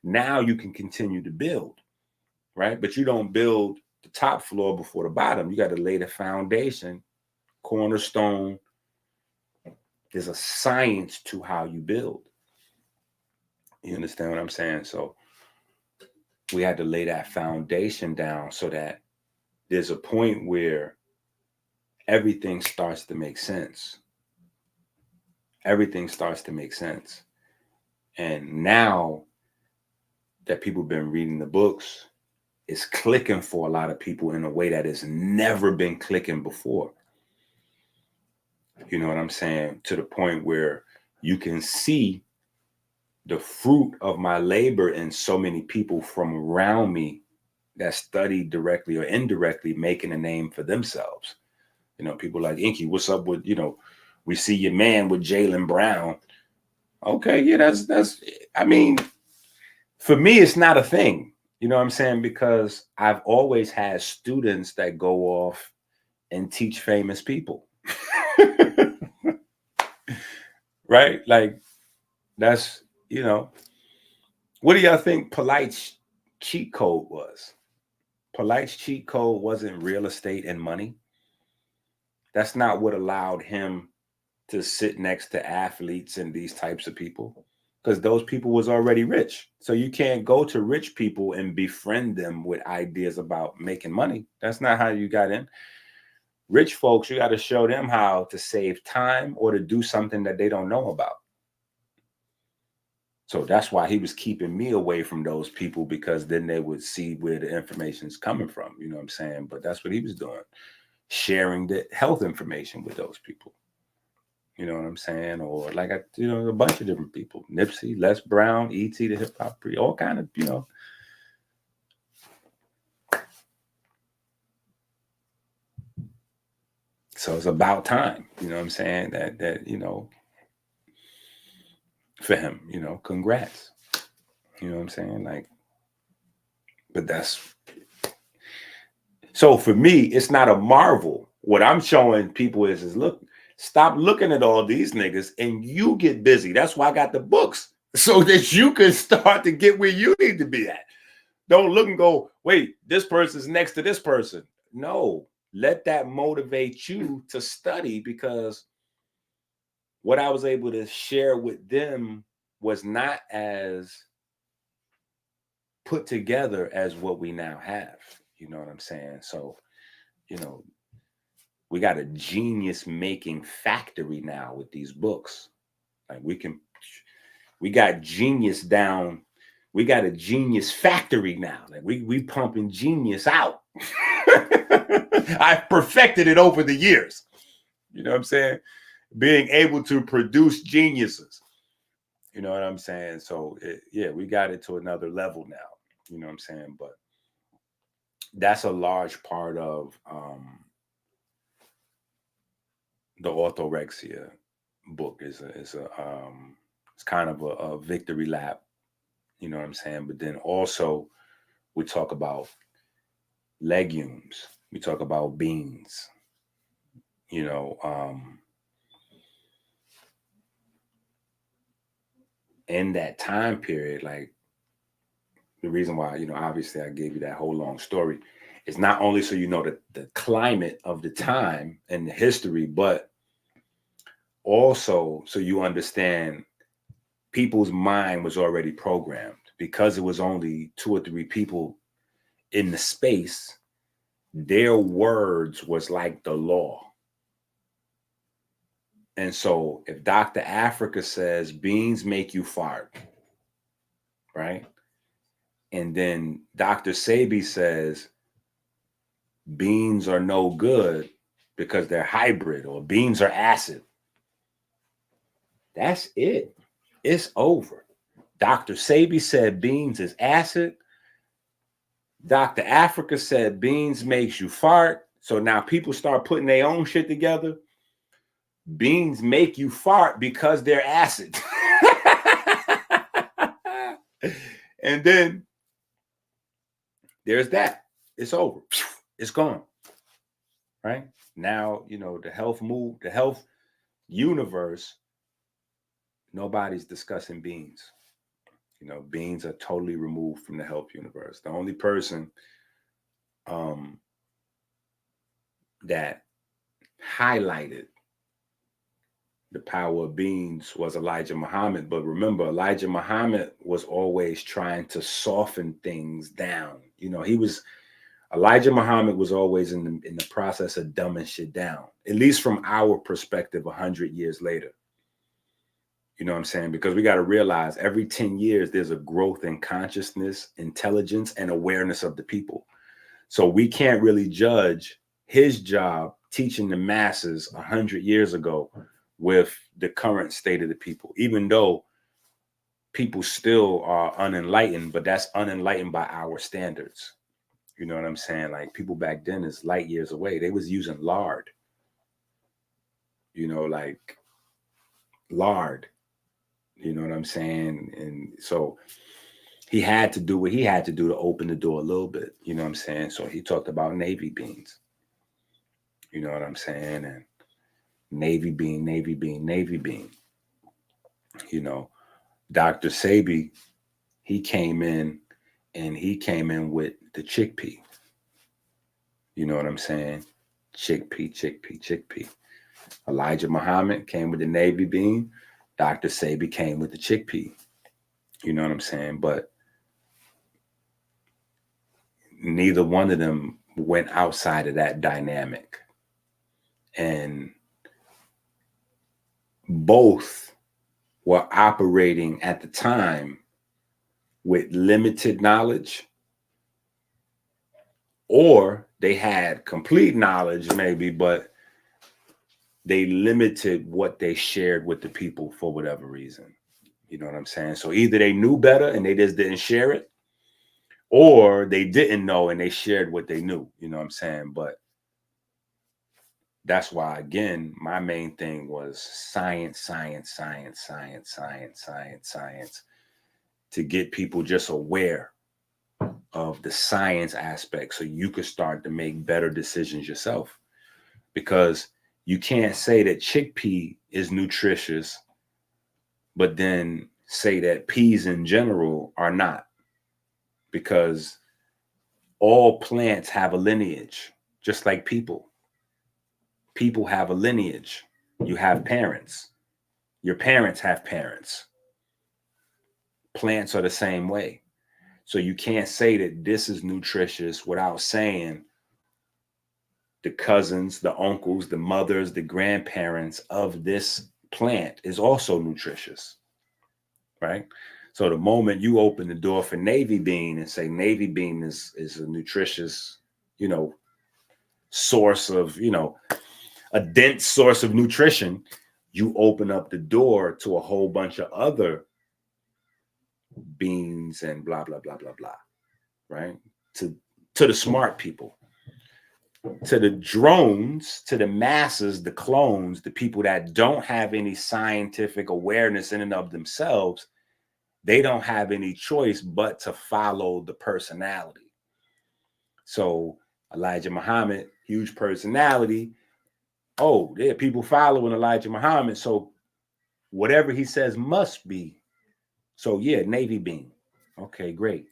now you can continue to build, right? But you don't build the top floor before the bottom. You got to lay the foundation, cornerstone. There's a science to how you build. You understand what I'm saying? So we had to lay that foundation down so that there's a point where everything starts to make sense. Everything starts to make sense. And now that people have been reading the books, it's clicking for a lot of people in a way that has never been clicking before. You know what I'm saying? To the point where you can see the fruit of my labor in so many people from around me that study directly or indirectly, making a name for themselves. People like EnQi, what's up with, we see your man with Jaylen Brown. Okay, yeah, that's, I mean, for me, it's not a thing. You know what I'm saying? Because I've always had students that go off and teach famous people. Right? Like, that's, what do y'all think Polite's cheat code was? Polite's cheat code wasn't real estate and money. That's not what allowed him to sit next to athletes and these types of people, because those people was already rich. So you can't go to rich people and befriend them with ideas about making money. That's not how you got in. Rich folks, you got to show them how to save time or to do something that they don't know about. So that's why he was keeping me away from those people, because then they would see where the information is coming from. You know what I'm saying? But that's what he was doing, sharing the health information with those people. You know what I'm saying? Or like, a bunch of different people. Nipsey, Les Brown, E.T. the hip hop, all kind of, So it's about time, you know what I'm saying? That for him, congrats. You know what I'm saying? Like, but that's, so for me, it's not a marvel. What I'm showing people is look, stop looking at all these niggas and you get busy. That's why I got the books, so that you can start to get where you need to be at. Don't look and go, wait, this person's next to this person. No, let that motivate you to study, because what I was able to share with them was not as put together as what we now have. You know what I'm saying? So, you know, we got a genius making factory now with these books. Like we got genius down. We got a genius factory now. Like we pumping genius out. I've perfected it over the years. You know what I'm saying? Being able to produce geniuses. You know what I'm saying? So yeah, we got it to another level now. You know what I'm saying? But that's a large part of the orthorexia book. It's kind of a victory lap. You know what I'm saying? But then also we talk about legumes. We talk about beans. You know, in that time period, like the reason why, you know, obviously I gave you that whole long story is not only so you know the climate of the time and the history, but also so you understand people's mind was already programmed, because it was only 2 or 3 people in the space. Their words was like the law. And so if Dr. Africa says beans make you fart, right? And then Dr. Sebi says beans are no good because they're hybrid, or beans are acid. That's it. It's over. Dr. Sebi said beans is acid. Dr. Africa said beans makes you fart. So now people start putting their own shit together. Beans make you fart because they're acid. And then there's that. It's over. It's gone. Right? Now, you know, the health universe, nobody's discussing beans. You know, beans are totally removed from the health universe. The only person that highlighted the power of beans was Elijah Muhammad. But remember, Elijah Muhammad was always trying to soften things down. You know, Elijah Muhammad was always in the process of dumbing shit down, at least from our perspective 100 years later. You know what I'm saying? Because we got to realize every 10 years, there's a growth in consciousness, intelligence, and awareness of the people. So we can't really judge his job teaching the masses 100 years ago with the current state of the people, even though people still are unenlightened, but that's unenlightened by our standards. You know what I'm saying? Like people back then is light years away. They was using lard, you know, like lard, you know what I'm saying? And so he had to do what he had to do to open the door a little bit, you know what I'm saying? So he talked about navy beans, you know what I'm saying? And navy bean, navy bean, navy bean. You know, Dr. Sebi, he came in with the chickpea. You know what I'm saying? Chickpea, chickpea, chickpea. Elijah Muhammad came with the navy bean. Dr. Sebi came with the chickpea. You know what I'm saying? But neither one of them went outside of that dynamic. And both were operating at the time with limited knowledge, or they had complete knowledge maybe, but they limited what they shared with the people for whatever reason. You know what I'm saying? So either they knew better and they just didn't share it, or they didn't know and they shared what they knew. You know what I'm saying? But that's why, again, my main thing was science, science, science, science, science, science, science, to get people just aware of the science aspect so you could start to make better decisions yourself. Because you can't say that chickpea is nutritious, but then say that peas in general are not, because all plants have a lineage. just like people. People have a lineage. You have parents. Your parents have parents. Plants are the same way. So you can't say that this is nutritious without saying the cousins, the uncles, the mothers, the grandparents of this plant is also nutritious, right? So the moment you open the door for navy bean and say navy bean is a nutritious, source of, a dense source of nutrition, you open up the door to a whole bunch of other beans and blah, blah, blah, blah, blah, right? To the smart people. To the drones, to the masses, the clones, the people that don't have any scientific awareness in and of themselves, they don't have any choice but to follow the personality. So Elijah Muhammad, huge personality. Oh, there are people following Elijah Muhammad. So whatever he says must be. So yeah, navy bean. Okay, great.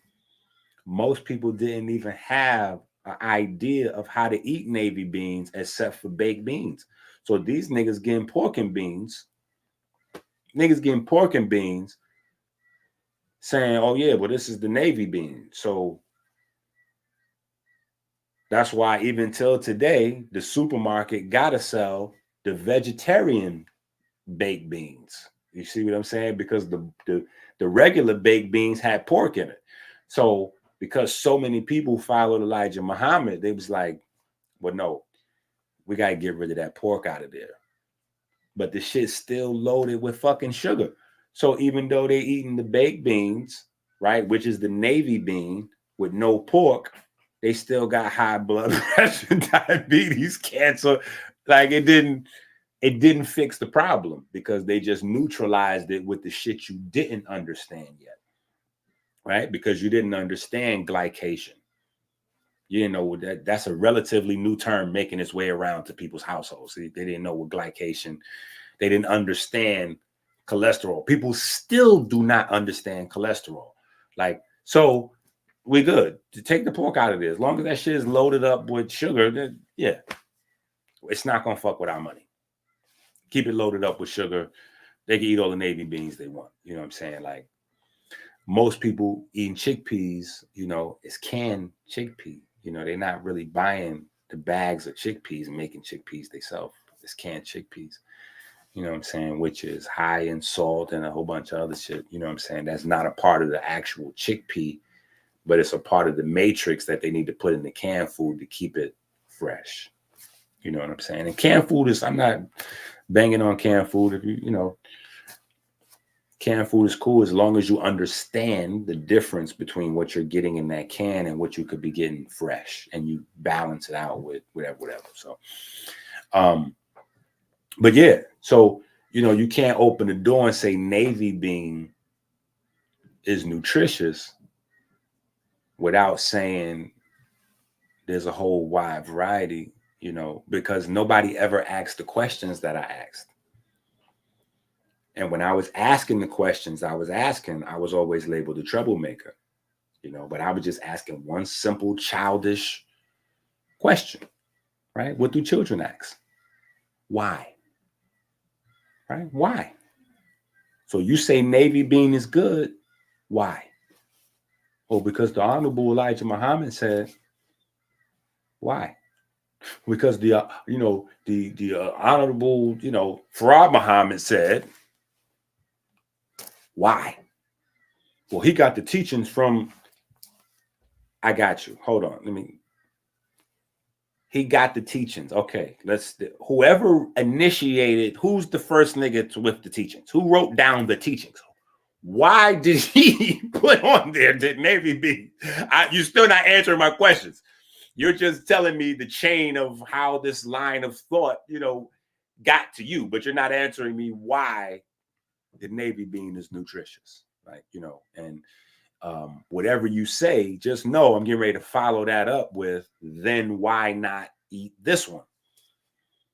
Most people didn't even have an idea of how to eat navy beans except for baked beans. So these niggas getting pork and beans, saying, oh yeah, well, this is the navy bean. So that's why even till today, the supermarket gotta sell the vegetarian baked beans. You see what I'm saying? Because the regular baked beans had pork in it. So because so many people followed Elijah Muhammad, they was like, well, no, we got to get rid of that pork out of there. But the shit's still loaded with fucking sugar. So even though they eating the baked beans, right, which is the navy bean with no pork, they still got high blood pressure, diabetes, cancer. Like it didn't fix the problem because they just neutralized it with the shit you didn't understand yet, right? Because you didn't understand glycation. You didn't know that's a relatively new term making its way around to people's households. They didn't know what glycation, they didn't understand cholesterol. People still do not understand cholesterol. Like, so we're good to take the pork out of there. As long as that shit is loaded up with sugar, then, yeah, it's not going to fuck with our money. Keep it loaded up with sugar. They can eat all the navy beans they want. You know what I'm saying? Like, most people eating chickpeas, is canned chickpea. They're not really buying the bags of chickpeas and making chickpeas themselves. It's canned chickpeas. You know what I'm saying? Which is high in salt and a whole bunch of other shit. You know what I'm saying? That's not a part of the actual chickpea, but it's a part of the matrix that they need to put in the canned food to keep it fresh. You know what I'm saying? And canned food is, I'm not banging on canned food. If canned food is cool as long as you understand the difference between what you're getting in that can and what you could be getting fresh, and you balance it out with whatever. So, but yeah, so, you can't open the door and say navy bean is nutritious without saying there's a whole wide variety, because nobody ever asked the questions that I asked. And when I was asking the questions I was always labeled a troublemaker, but I was just asking one simple childish question, right? What do children ask? Why? Right? Why? So you say navy bean is good. Why? Well, because the Honorable Elijah Muhammad said, why? Because the Honorable, Farad Muhammad said, why? Well, he got the teachings from, I got you. Hold on. He got the teachings. Okay, whoever initiated, who's the first nigga with the teachings? Who wrote down the teachings? Why did he put on there that navy bean? You're still not answering my questions. You're just telling me the chain of how this line of thought, got to you, but you're not answering me why the navy bean is nutritious. Like, and whatever you say, just know I'm getting ready to follow that up with, then why not eat this one?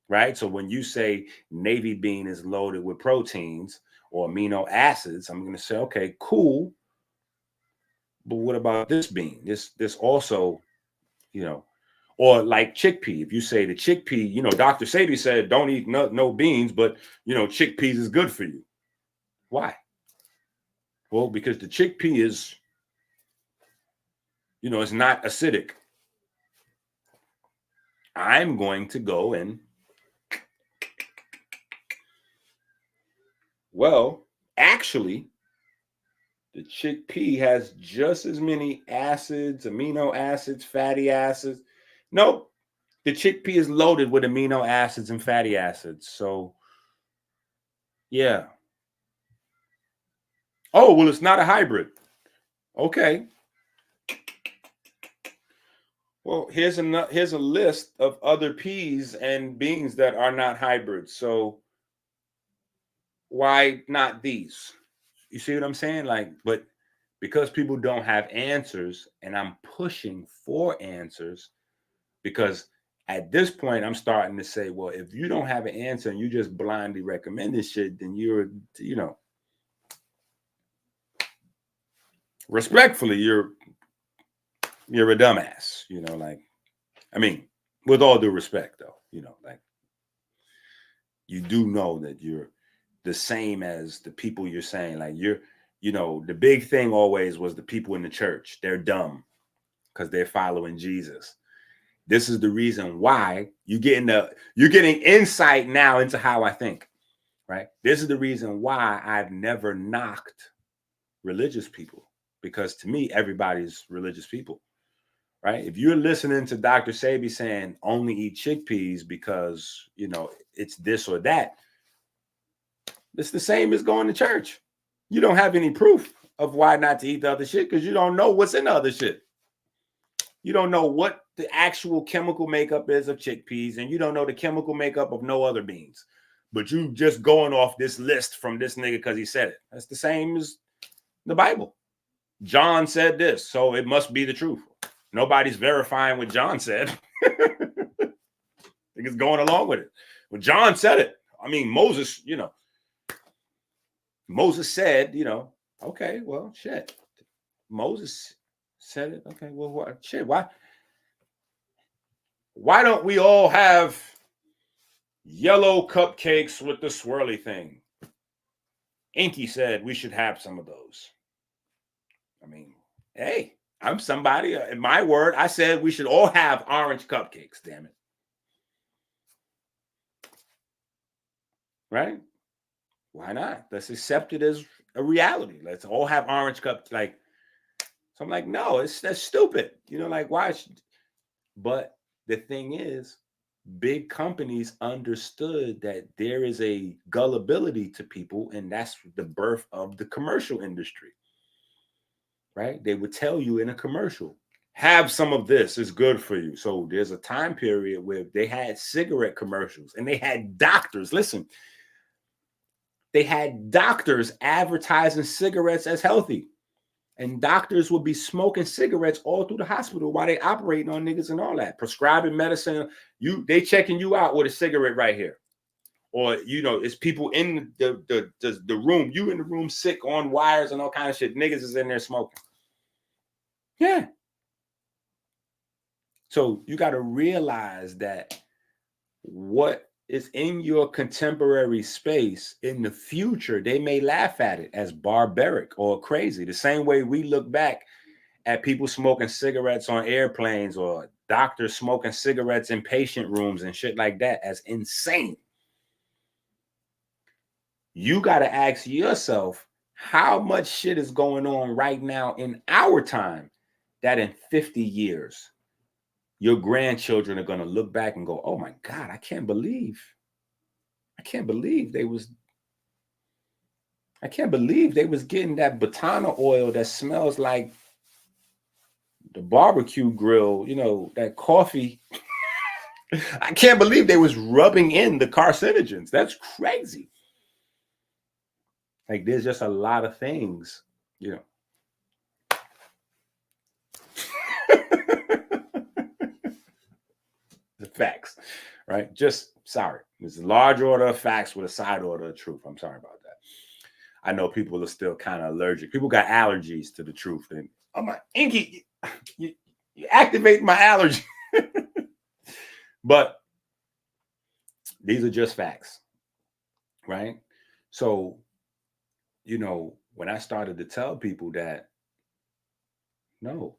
Right? So when you say navy bean is loaded with proteins or amino acids, I'm going to say, okay, cool. But what about this bean? This also, Or like chickpea. If you say the chickpea, you know, Dr. Sadie said don't eat no beans, but you know, chickpeas is good for you. Why? Well, because the chickpea is, you know, it's not acidic. I'm going to go and, well, actually, the chickpea has just as many acids, amino acids, fatty acids. Nope. The chickpea is loaded with amino acids and fatty acids. So, yeah. Oh, well, it's not a hybrid. Okay. Well, here's a list of other peas and beans that are not hybrids. So why not these? You see what I'm saying? Like, but because people don't have answers, and I'm pushing for answers, because at this point I'm starting to say, well, if you don't have an answer and you just blindly recommend this shit, then you're, you know, respectfully, you're a dumbass, you know, like, I mean, with all due respect though, you know, like, you do know that you're the same as the people you're saying, like, you're, you know, the big thing always was the people in the church, they're dumb because they're following Jesus. This is the reason why you're getting insight now into how I think, right? This is the reason why I've never knocked religious people, because to me, everybody's religious people, right? If you're listening to Dr. Sebi saying only eat chickpeas because, you know, it's this or that, it's the same as going to church. You don't have any proof of why not to eat the other shit because you don't know what's in the other shit. You don't know what the actual chemical makeup is of chickpeas, and you don't know the chemical makeup of no other beans. But you just going off this list from this nigga because he said it. That's the same as the Bible. John said this, so it must be the truth. Nobody's verifying what John said. Niggas going along with it. Well, John said it. I mean, Moses, you know, Moses said, you know, okay, well, shit. Moses said it. Okay, well, what? Shit, why don't we all have yellow cupcakes with the swirly thing? EnQi said we should have some of those. I mean, hey, I'm somebody. In my word, I said we should all have orange cupcakes, damn it. Right? Why not? Let's accept it as a reality. Let's all have orange cups. Like, so I'm like, no, that's stupid. You know, like, why? But the thing is, big companies understood that there is a gullibility to people, and that's the birth of the commercial industry, right? They would tell you in a commercial, have some of this, it's good for you. So there's a time period where they had cigarette commercials, and they had doctors, listen, they had doctors advertising cigarettes as healthy. And doctors would be smoking cigarettes all through the hospital while they operating on niggas and all that, prescribing medicine. They checking you out with a cigarette right here, or you know, it's people in the room. You in the room sick on wires and all kind of shit. Niggas is in there smoking. Yeah. So you got to realize that what is in your contemporary space in the future, they may laugh at it as barbaric or crazy. The same way we look back at people smoking cigarettes on airplanes or doctors smoking cigarettes in patient rooms and shit like that as insane. You got to ask yourself how much shit is going on right now in our time that in 50 years, your grandchildren are going to look back and go, oh my God, I can't believe they was getting that batana oil that smells like the barbecue grill, you know, that coffee. I can't believe they was rubbing in the carcinogens. That's crazy. Like, there's just a lot of things, you know. The facts, right? Just sorry. There's a large order of facts with a side order of truth. I'm sorry about that. I know people are still kind of allergic. People got allergies to the truth. And I'm like, EnQi, you activate my allergy. But these are just facts, right? So, you know, when I started to tell people that, no,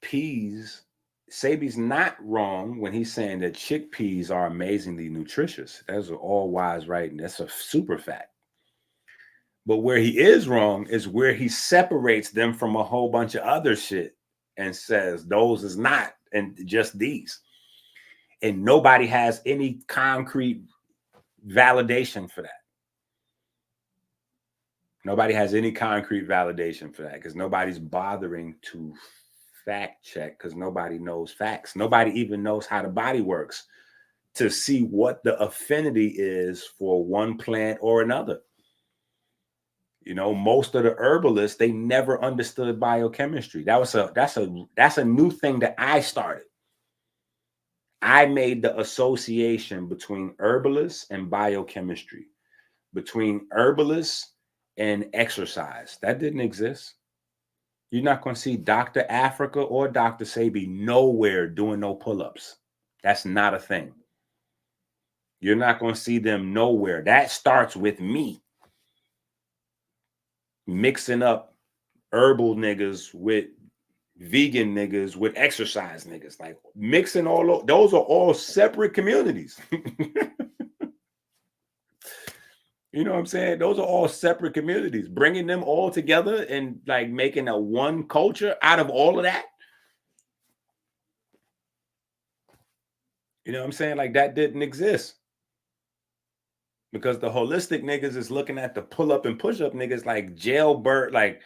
peas, Sabi's not wrong when he's saying that chickpeas are amazingly nutritious. That's all wise, right? And that's a super fact. But where he is wrong is where he separates them from a whole bunch of other shit and says those is not, and just these. And nobody has any concrete validation for that. Nobody has any concrete validation for that because nobody's bothering to fact check because nobody knows facts. Nobody even knows how the body works to see what the affinity is for one plant or another. You know, most of the herbalists, they never understood biochemistry. That's a new thing that I started. I made the association between herbalists and biochemistry, between herbalists and exercise. That didn't exist. You're not going to see Dr. Africa or Dr. Sabi nowhere doing no pull-ups. That's not a thing. You're not going to see them nowhere. That starts with me mixing up herbal niggas with vegan niggas with exercise niggas, like mixing all of those are all separate communities. You know what I'm saying? Those are all separate communities. Bringing them all together and like making a one culture out of all of that. You know what I'm saying? Like that didn't exist. Because the holistic niggas is looking at the pull up and push up niggas like jailbird, like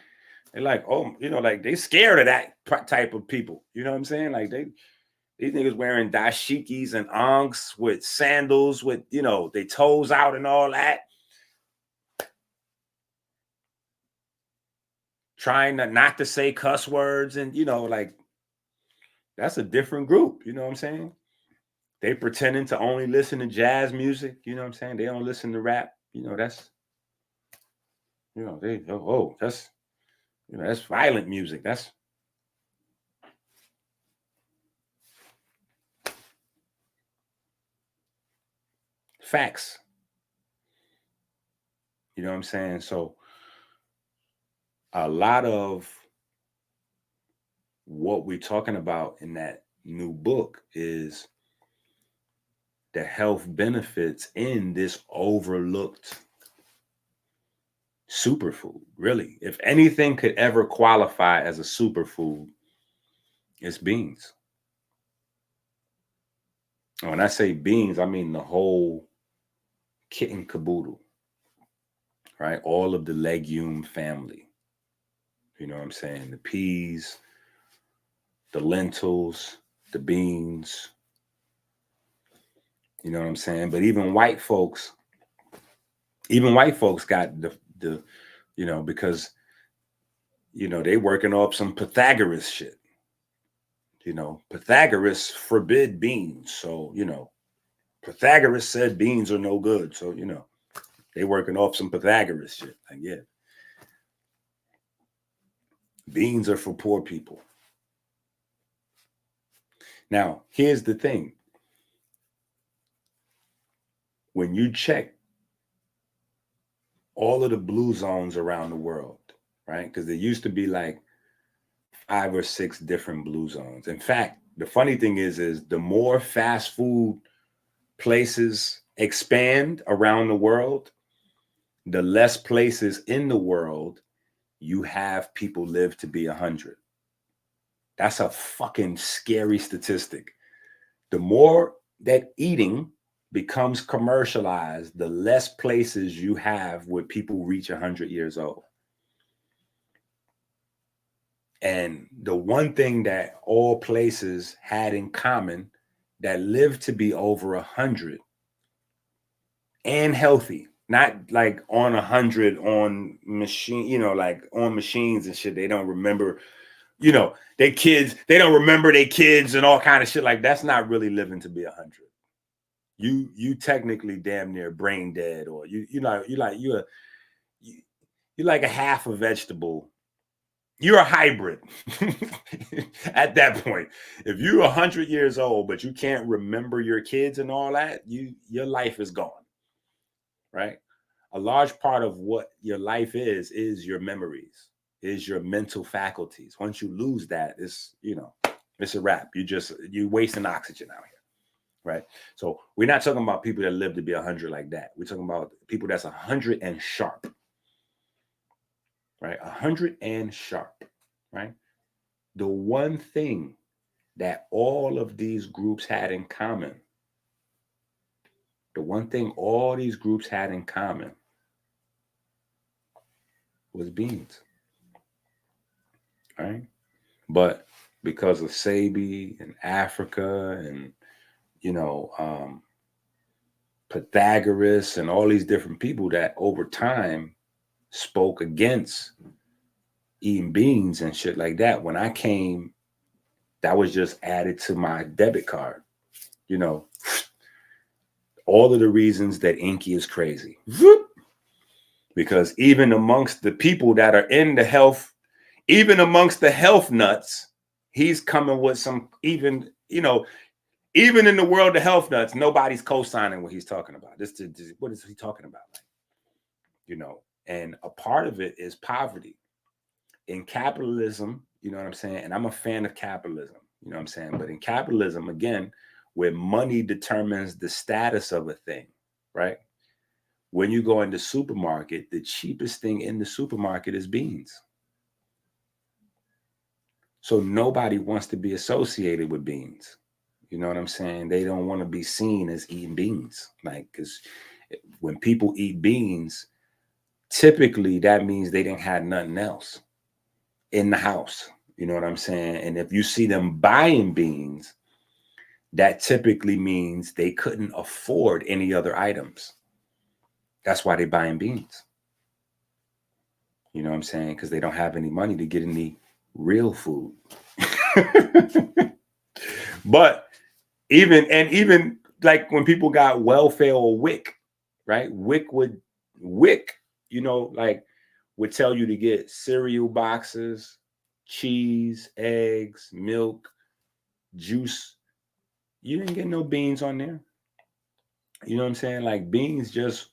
they're like, oh, you know, like they scared of that type of people. You know what I'm saying? Like these niggas wearing dashikis and ankhs with sandals with, you know, their toes out and all that. Trying not to say cuss words and, you know, like that's a different group. You know what I'm saying? They pretending to only listen to jazz music. You know what I'm saying? They don't listen to rap. You know, that's, you know, that's, you know, that's violent music. That's facts. You know what I'm saying? So a lot of what we're talking about in that new book is the health benefits in this overlooked superfood. Really, if anything could ever qualify as a superfood, it's beans. When I say beans, I mean the whole kit and caboodle, right? All of the legume family. You know what I'm saying? The peas, the lentils, the beans. You know what I'm saying? But even white folks got the you know, because, you know, they working off some Pythagoras shit. You know, Pythagoras forbid beans. So, you know, Pythagoras said beans are no good. So, you know, they working off some Pythagoras shit. Like, yeah. Beans are for poor people. Now, here's the thing. When you check all of the blue zones around the world, right? Because there used to be like 5 or 6 different blue zones. In fact, the funny thing is the more fast food places expand around the world, the less places in the world you have people live to be 100. That's a fucking scary statistic. The more that eating becomes commercialized, the less places you have where people reach 100 years old. And the one thing that all places had in common that lived to be over 100 and healthy, not like on 100 on machine, you know, like on machines and shit. They don't remember, you know, their kids, they don't remember their kids and all kind of shit. Like that's not really living to be 100. You technically damn near brain dead, or you're like a half a vegetable You're a hybrid at that point. If you're 100 years old, but you can't remember your kids and all that, your life is gone, right? A large part of what your life is your memories, is your mental faculties. Once you lose that, it's a wrap. You wasting oxygen out here, right? So we're not talking about people that live to be 100 like that. We're talking about people that's 100 and sharp, right? 100 and sharp, right? The one thing that all of these groups had in common, was beans, right? But because of Sabi and Africa and Pythagoras and all these different people that over time spoke against eating beans and shit like that, when I came, that was just added to my debit card. All of the reasons that EnQi is crazy. Because even amongst the people that are in the health, even amongst the health nuts, he's coming with some, even in the world of health nuts, nobody's co-signing what he's talking about. What is he talking about? And a part of it is poverty. In capitalism, you know what I'm saying? And I'm a fan of capitalism, you know what I'm saying? But in capitalism, again, where money determines the status of a thing, right? When you go in the supermarket, the cheapest thing in the supermarket is beans. So nobody wants to be associated with beans. You know what I'm saying? They don't want to be seen as eating beans. Because when people eat beans, typically that means they didn't have nothing else in the house. You know what I'm saying? And if you see them buying beans, that typically means they couldn't afford any other items. That's why they're buying beans. You know what I'm saying? Because they don't have any money to get any real food. But even like when people got welfare or WIC, right? WIC would tell you to get cereal boxes, cheese, eggs, milk, juice. You didn't get no beans on there. You know what I'm saying? Like beans, just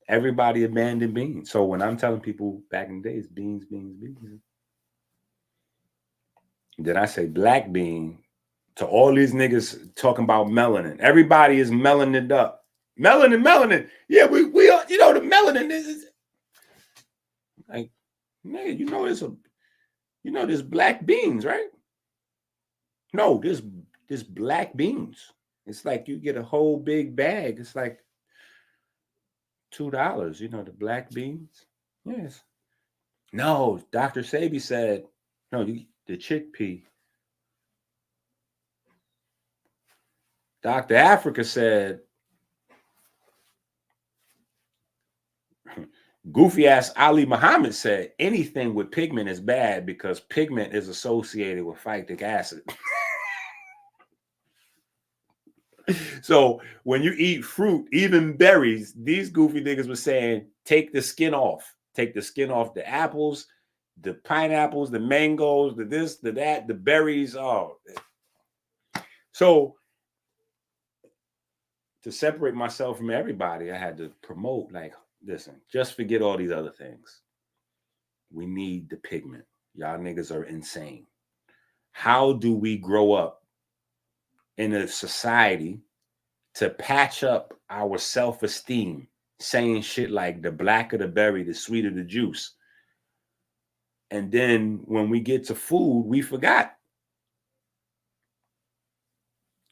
everybody abandoned beans. So when I'm telling people back in the days, beans, then I say black bean to all these niggas talking about melanin. Everybody is melanin up. Melanin. Yeah, we are, the melanin is like, nigga, there's black beans, right? No, there's black beans. It's like you get a whole big bag. It's like $2, the black beans. Yes. No, Dr. Sabi said, no, the chickpea. Dr. Africa said, goofy ass Ali Muhammad said, anything with pigment is bad because pigment is associated with phytic acid. So when you eat fruit, even berries, these goofy niggas were saying, take the skin off. Take the skin off the apples, the pineapples, the mangoes, the this, the that, the berries. Oh. So to separate myself from everybody, I had to promote, like, listen, just forget all these other things. We need the pigment. Y'all niggas are insane. How do we grow up in a society to patch up our self-esteem, saying shit like the blacker the berry, the sweeter the juice? And then when we get to food, we forgot.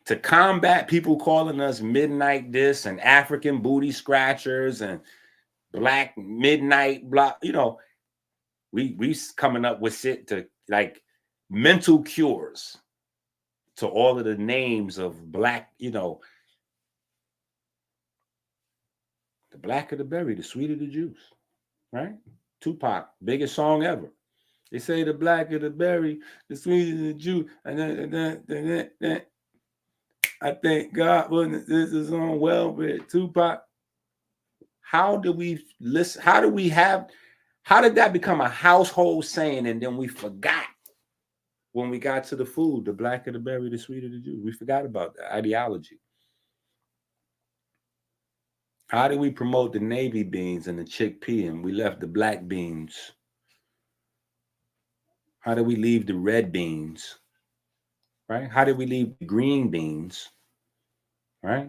To combat people calling us midnight this and African booty scratchers and black midnight block, we coming up with shit to like mental cures to all of the names of black, the blacker the berry, the sweeter the juice, right? Tupac, biggest song ever. They say the blacker the berry, the sweeter the juice. And I thank God when this is on welfare. Tupac. How do we listen? How How did that become a household saying and then we forgot when we got to the food? The blacker the berry, the sweeter the juice. We forgot about that ideology. How did we promote the navy beans and the chickpea and we left the black beans? How did we leave the red beans? Right? How did we leave the green beans? Right?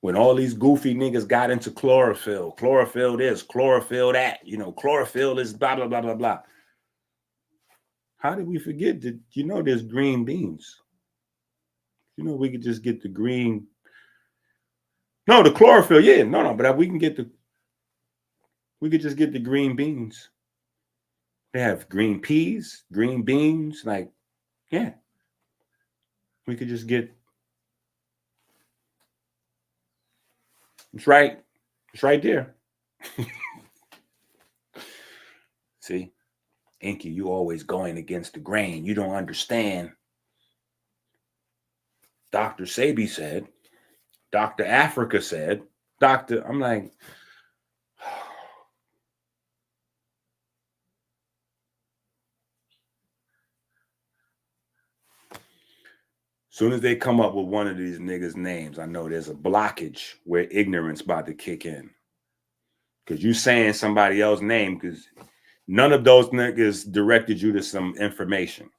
When all these goofy niggas got into chlorophyll this, chlorophyll that, chlorophyll is blah, blah, blah, blah, blah. How did we forget that, there's green beans? We could just get the green. No, the chlorophyll, yeah. No, but we could just get the green beans. They have green peas, green beans, like, yeah. We could just get. It's right there. See, EnQi, you always going against the grain. You don't understand. Dr. Sebi said, Dr. Africa said, I'm like, soon as they come up with one of these niggas' names, I know there's a blockage where ignorance about to kick in. Because you saying somebody else's name because none of those niggas directed you to some information.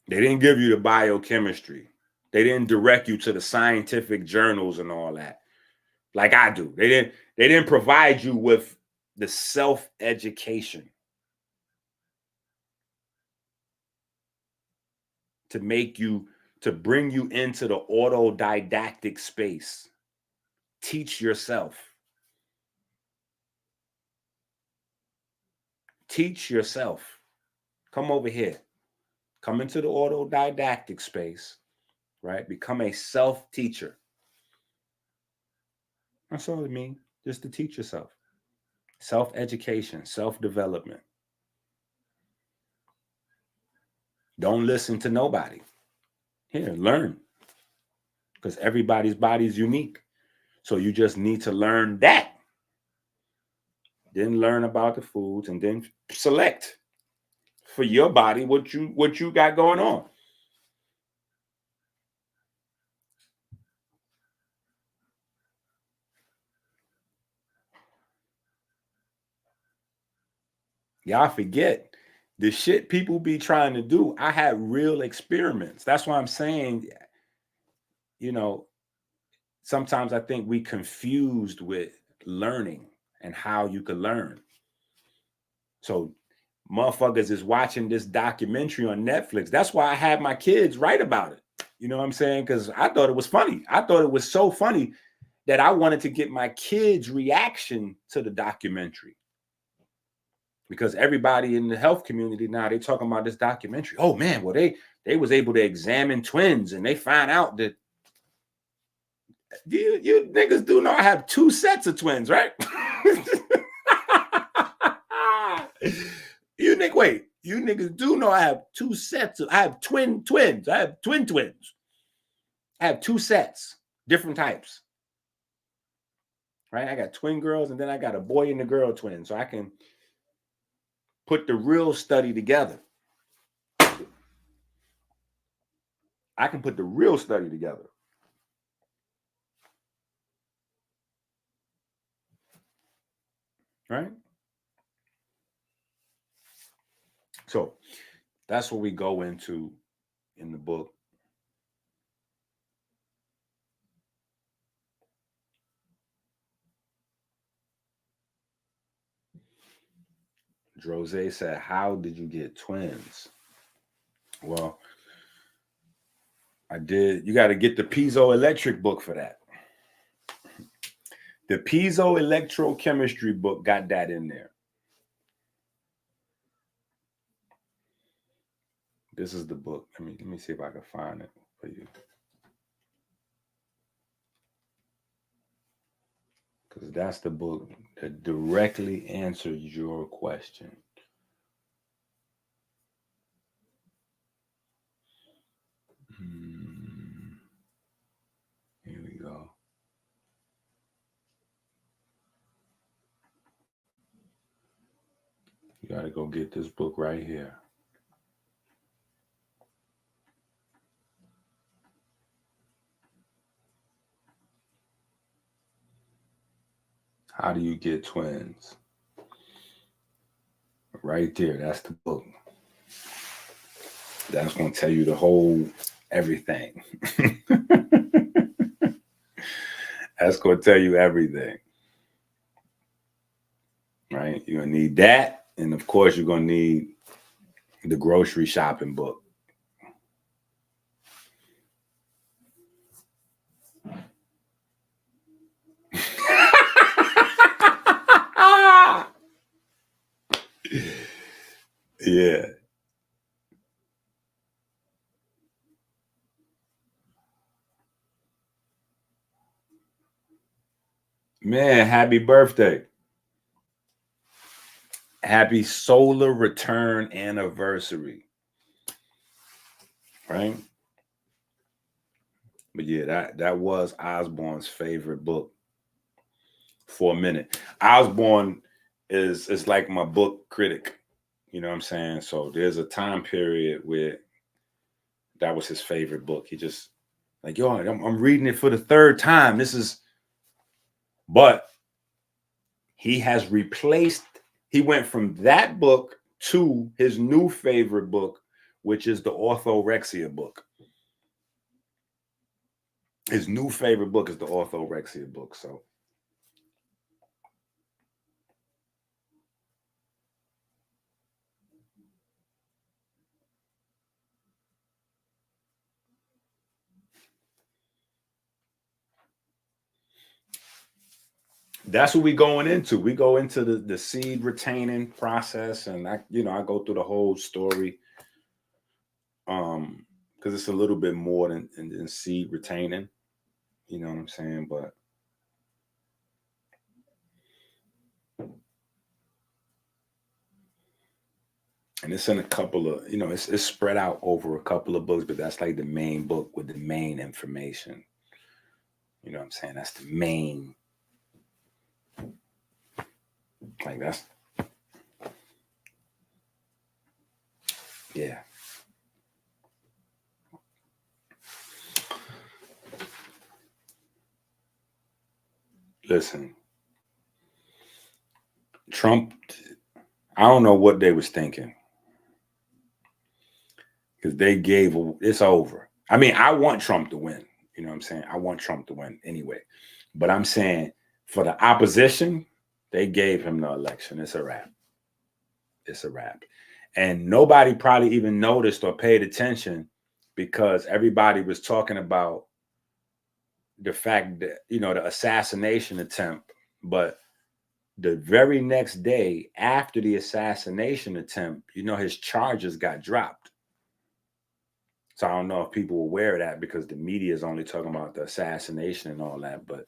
They didn't give you the biochemistry. They didn't direct you to the scientific journals and all that. Like I do. They didn't provide you with the self-education to bring you into the autodidactic space. Teach yourself. Teach yourself. Come over here. Come into the autodidactic space, right? Become a self-teacher. That's all it means, just to teach yourself. Self-education, self-development. Don't listen to nobody. Here, learn. Because everybody's body is unique. So you just need to learn that. Then learn about the foods and then select for your body what you got going on. Y'all forget the shit people be trying to do. I had real experiments. That's why I'm saying, sometimes I think we confused with learning and how you could learn. So motherfuckers is watching this documentary on Netflix. That's why I had my kids write about it. You know what I'm saying? Because I thought it was funny. I thought it was so funny that I wanted to get my kids' reaction to the documentary. Because everybody in the health community now, they talking about this documentary. Oh man, well, they was able to examine twins and they find out that you niggas do know I have 2 sets of twins, right? You niggas do know I have 2 sets I have twins. I have twins. I have 2 sets, different types. Right? I got twin girls and then I got a boy and a girl twin. So I can put the real study together. I can put the real study together. Right? So that's what we go into in the book. Jose said, how did you get twins? Well, I did. You got to get the piezoelectric book for that. The piezoelectrochemistry book got that in there. This is the book. Let me see if I can find it for you. Because that's the book that directly answers your question. Here we go. You got to go get this book right here. How do you get twins? Right there. That's the book. That's going to tell you the whole everything. That's going to tell you everything. Right? You're going to need that. And of course, you're going to need the grocery shopping book. Yeah. Man, happy birthday. Happy solar return anniversary. Right? But yeah, that was Osborne's favorite book for a minute. Osborne is like my book critic. You know what I'm saying? So there's a time period where that was his favorite book. He just like, yo, I'm reading it for the third time. But he has replaced, he went from that book to his new favorite book, which is the orthorexia book. His new favorite book is the orthorexia book. So that's what we going into. We go into the seed retaining process, and I go through the whole story. Because it's a little bit more than seed retaining. You know what I'm saying? But and it's in a couple of, it's spread out over a couple of books, but that's like the main book with the main information. You know what I'm saying? That's the main. Like that's, yeah. Listen, Trump, I don't know what they was thinking. Because they gave, it's over. I mean, I want Trump to win. You know what I'm saying? I want Trump to win anyway. But I'm saying for the opposition, they gave him the election. It's a wrap. It's a wrap. And nobody probably even noticed or paid attention because everybody was talking about the fact that, the assassination attempt. But the very next day after the assassination attempt, his charges got dropped. So I don't know if people were aware of that because the media is only talking about the assassination and all that, but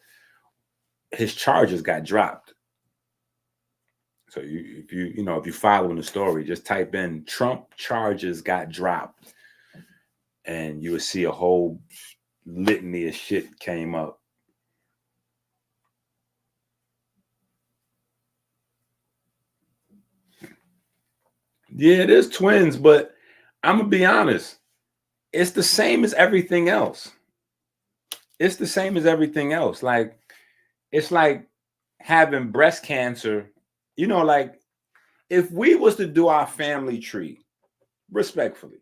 his charges got dropped. So if you're following the story, just type in Trump charges got dropped, and you will see a whole litany of shit came up. Yeah, there's twins, but I'm gonna be honest. It's the same as everything else. It's the same as everything else. Like, it's like having breast cancer. Like if we was to do our family tree, respectfully,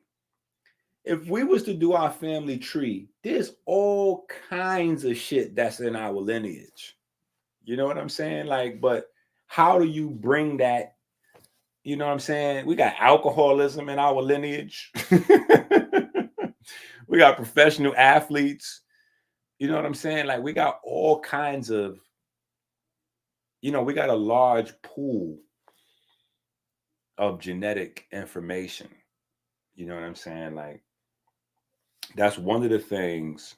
if we was to do our family tree, there's all kinds of shit that's in our lineage. You know what I'm saying? Like, but how do you bring that? You know what I'm saying? We got alcoholism in our lineage. We got professional athletes. You know what I'm saying? Like, we got all kinds of, we got a large pool of genetic information. You know what I'm saying? Like, that's one of the things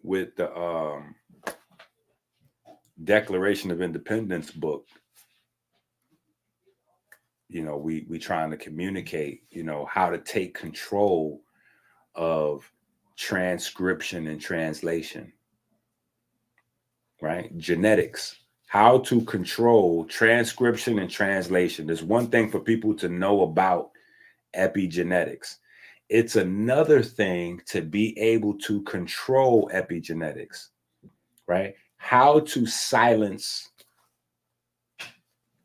with the Declaration of Independence book. We trying to communicate, how to take control of transcription and translation, right? Genetics. how to control transcription and translation. There's one thing for people to know about epigenetics. It's another thing to be able to control epigenetics, right? How to silence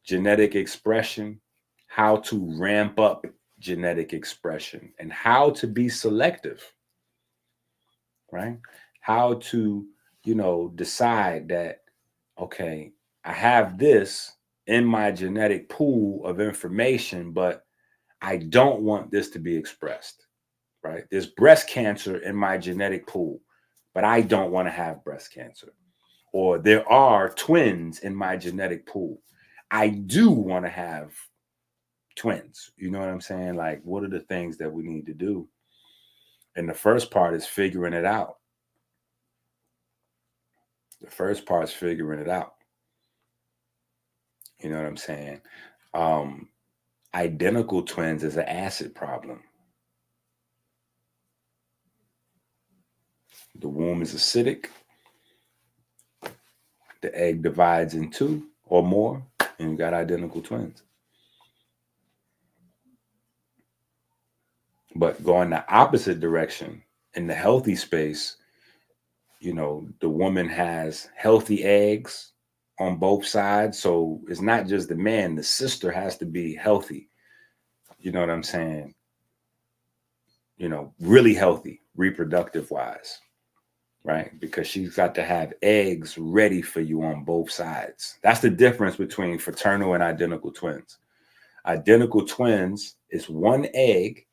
genetic expression, how to ramp up genetic expression, and how to be selective, right? How to, decide that, okay, I have this in my genetic pool of information, but I don't want this to be expressed, right? There's breast cancer in my genetic pool, but I don't want to have breast cancer. Or there are twins in my genetic pool. I do want to have twins. You know what I'm saying? Like, what are the things that we need to do? And the first part is figuring it out. The first part is figuring it out. You know what I'm saying? Identical twins is an acid problem. The womb is acidic. The egg divides in two or more, and you got identical twins. But going the opposite direction in the healthy space, the woman has healthy eggs on both sides. So it's not just the man, the sister has to be healthy. You know what I'm saying? Really healthy, reproductive wise, right? Because she's got to have eggs ready for you on both sides. That's the difference between fraternal and identical twins. Identical twins is one egg,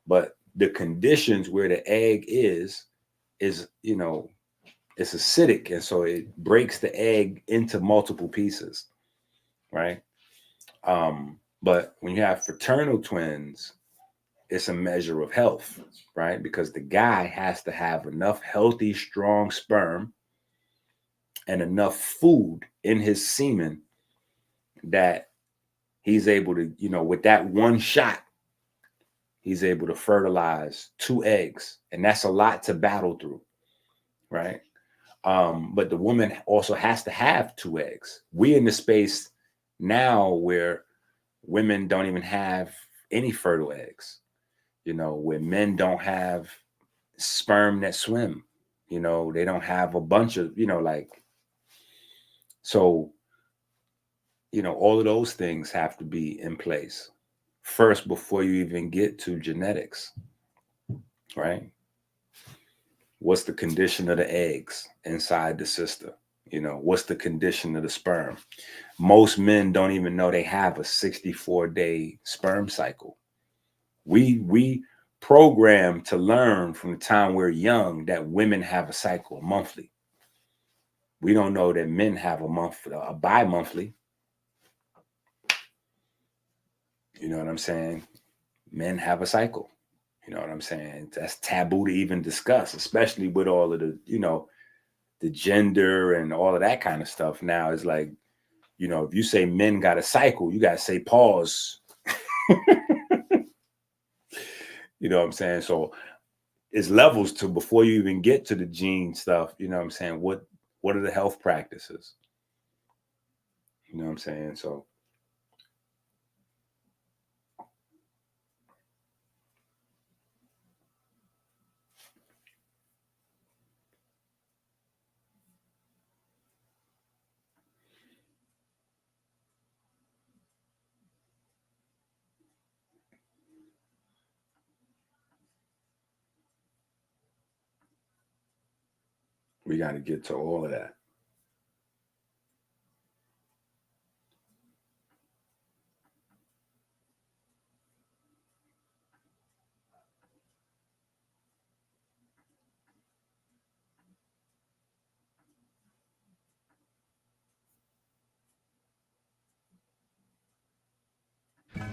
but the conditions where the egg is, it's acidic. And so it breaks the egg into multiple pieces, right? But when you have fraternal twins, it's a measure of health, right? Because the guy has to have enough healthy, strong sperm and enough food in his semen that he's able to, with that one shot, he's able to fertilize 2 eggs. And that's a lot to battle through, right? But the woman also has to have 2 eggs. We in the space now where women don't even have any fertile eggs, where men don't have sperm that swim, they don't have a bunch of, so, all of those things have to be in place first before you even get to genetics, right? What's the condition of the eggs inside the sister? What's the condition of the sperm? Most men don't even know they have a 64-day sperm cycle. We program to learn from the time we're young that women have a cycle monthly. We don't know that men have a bi-monthly. You know what I'm saying? Men have a cycle. You know what I'm saying? That's taboo to even discuss, especially with all of the, the gender and all of that kind of stuff. Now it's like, if you say men got a cycle, you got to say pause. You know what I'm saying? So it's levels to before you even get to the gene stuff. You know what I'm saying? What are the health practices? You know what I'm saying? So we got to get to all of that.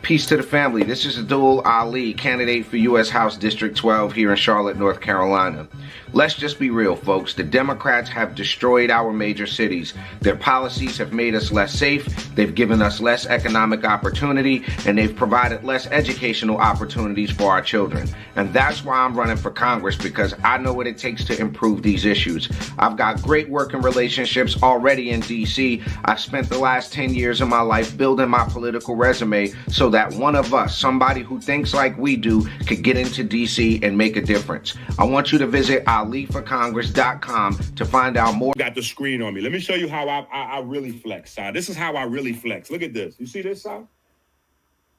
Peace to the family. This is Abdul Ali, candidate for U.S. House District 12 here in Charlotte, North Carolina. Let's just be real, folks. The Democrats have destroyed our major cities. Their policies have made us less safe, they've given us less economic opportunity, and they've provided less educational opportunities for our children. And that's why I'm running for Congress, because I know what it takes to improve these issues. I've got great working relationships already in D.C. I've spent the last 10 years of my life building my political resume so that one of us, somebody who thinks like we do, could get into D.C. and make a difference. I want you to visit aliforcongress.com to find out more. Got the screen on me. Let me show you how I really flex, Si. This is how I really flex. Look at this. You see this, Si?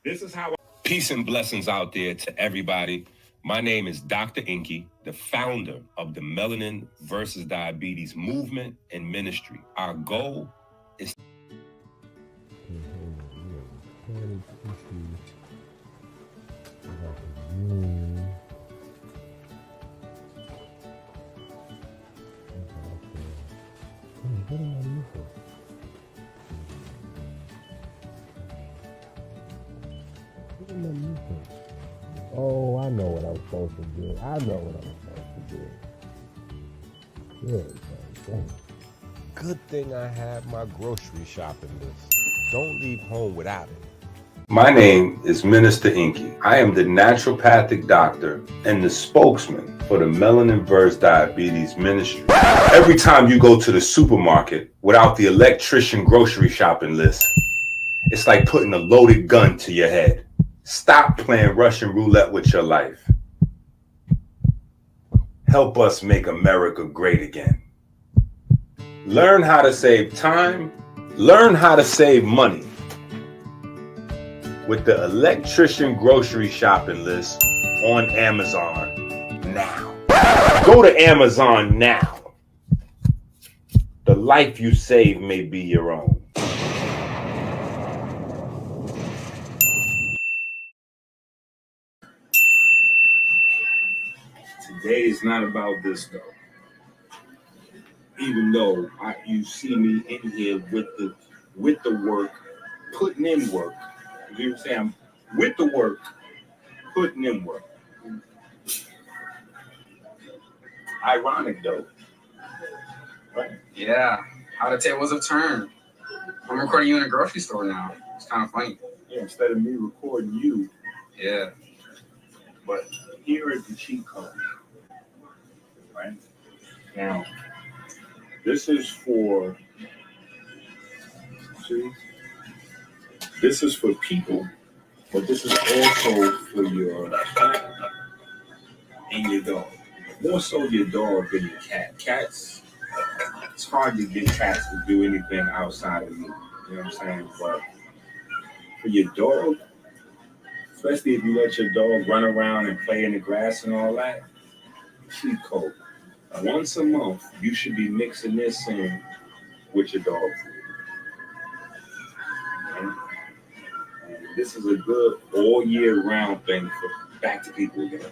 This is how Peace and blessings out there to everybody. My name is Dr. EnQi, the founder of the Melanin versus Diabetes movement and ministry. Our goal is Oh, I know what I'm supposed to do. I know what I'm supposed to do. Good, good thing I have my grocery shopping list. Don't leave home without it. My name is Minister EnQi. I am the naturopathic doctor and the spokesman for the Melanin versus Diabetes ministry. Every time you go to the supermarket without the electrician grocery shopping list, it's like putting a loaded gun to your head. Stop playing Russian roulette with your life. Help us make America great again. Learn how to save time. Learn how to save money with the electrician grocery shopping list on Amazon now. Go to Amazon now. The life you save may be your own. Today is not about this though. Even though you see me in here with the work, putting in work. You know what I'm saying? I'm with the work, putting in work. Ironic though. Right? Yeah, how the tables have turned. I'm recording you in a grocery store now. It's kind of funny. Yeah, instead of me recording you. Yeah. But here is the cheat code. Right? Now, this is for people, but this is also for your cat and your dog. More so your dog than your cat. Cats, it's hard to get cats to do anything outside of you. You know what I'm saying? But for your dog, especially if you let your dog run around and play in the grass and all that, cheat code. Once a month, you should be mixing this in with your dog food. Okay? And this is a good all year round thing for back to people again.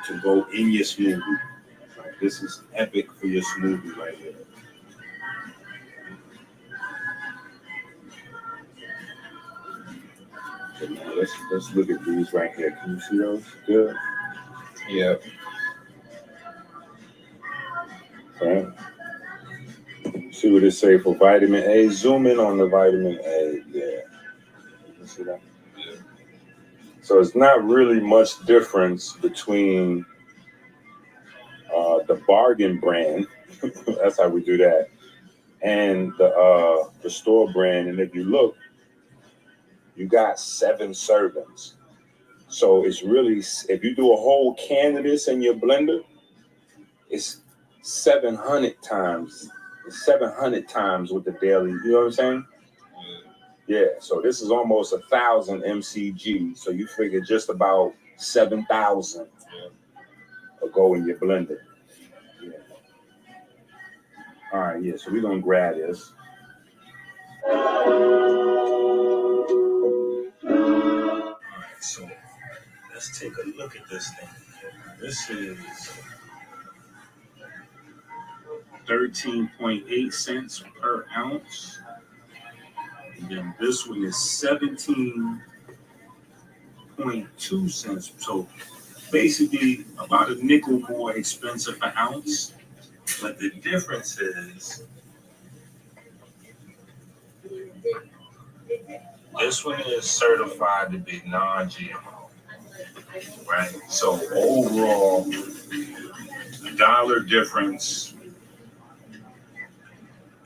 To go in your smoothie. Right? This is epic for your smoothie right here. So now let's look at these right here. Can you see those? Good. Yep. Okay. See what it say for vitamin A. Zoom in on the vitamin A. Yeah. You see that? Yeah. So it's not really much difference between the bargain brand. That's how we do that. And the store brand. And if you look, you got 7 servings. So it's really, if you do a whole can of this in your blender, it's 700 times with the daily, you know what I'm saying? Yeah, so this is almost 1,000 mcg. So you figure just about 7,000 will go in your blender. Yeah. All right, yeah, so we're gonna grab this. All right, so let's take a look at this thing. This is 13.8 cents per ounce. And then this one is 17.2 cents. So basically about a nickel more expensive per ounce. But the difference is this one is certified to be non-GMO, right? So overall, $1 difference,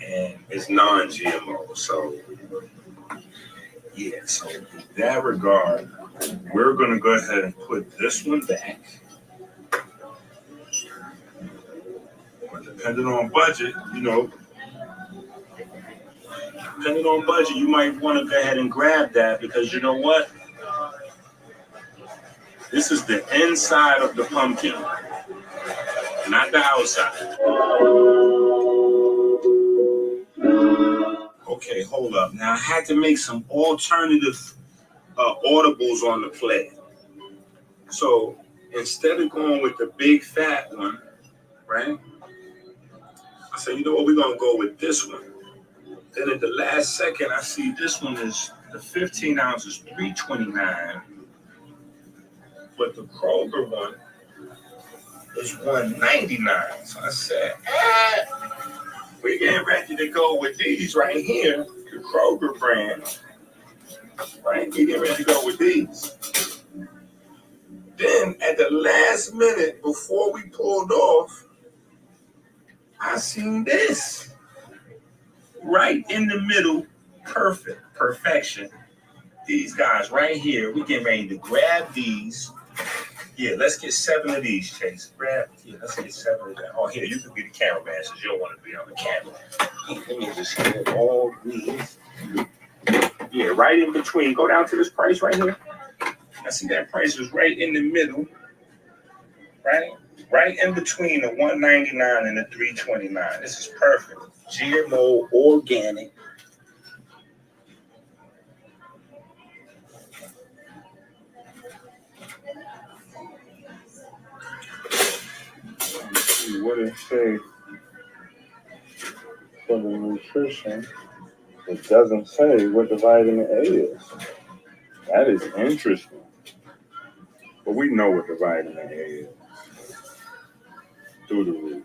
and it's non-GMO. So yeah, so in that regard, we're gonna go ahead and put this one back. But depending on budget, depending on budget, you might want to go ahead and grab that because you know what? This is the inside of the pumpkin, not the outside. Okay, hold up. Now I had to make some alternative audibles on the play. So instead of going with the big fat one, right? I said, you know what? We're gonna go with this one. Then at the last second, I see this one is the 15 ounces, $3.29, but the Kroger one is $1.99. So I said, we're getting ready to go with these right here, the Kroger brand, right? We're getting ready to go with these. Then at the last minute, before we pulled off, I seen this. Right in the middle, perfection. These guys right here, we getting ready to grab these. Yeah, let's get 7 of these, Chase. Let's get 7 of them. Oh, here, you can be the cameraman since you don't want to be on the camera. Let me just get all these. Yeah, right in between. Go down to this price right here. I see that price is right in the middle, right? Right in between the $1.99 and the $3.29. This is perfect. GMO, organic. Let's see what it says for the nutrition. It doesn't say what the vitamin A is. That is interesting. But we know what the vitamin A is. Through the roof.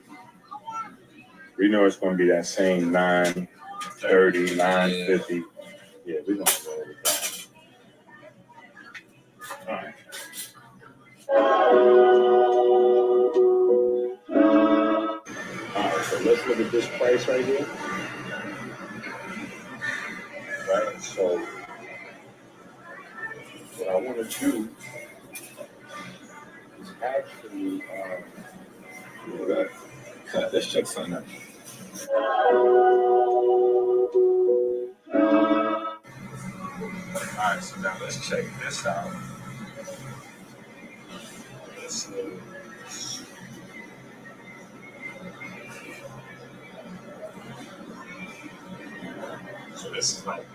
We know it's going to be that same 930, 950. Yeah, we're going to go with that. All right. All right, so let's look at this price right here. Right, so what I want to do is actually, let's check something out. All right, so now let's check this out. So this is like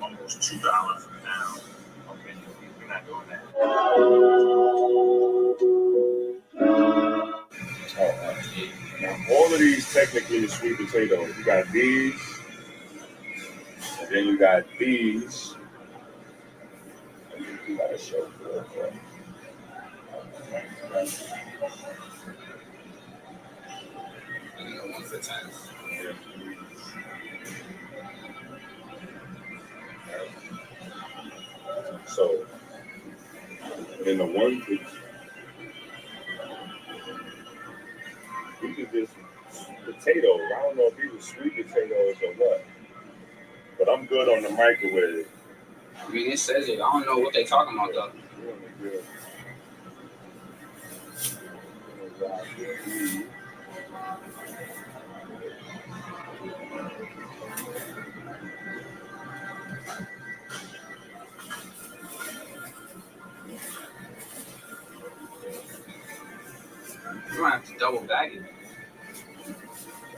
almost $2 from now. Okay, we're not doing that. Now, all of these technically are sweet potatoes. You got these, and then you got these. You got to show for it. One for 10. Yeah. So, in the one, these are just potatoes. I don't know if these are sweet potatoes or what, but I'm good on the microwave. I mean, it says it. I don't know what they talking about though. You might have to double bag it.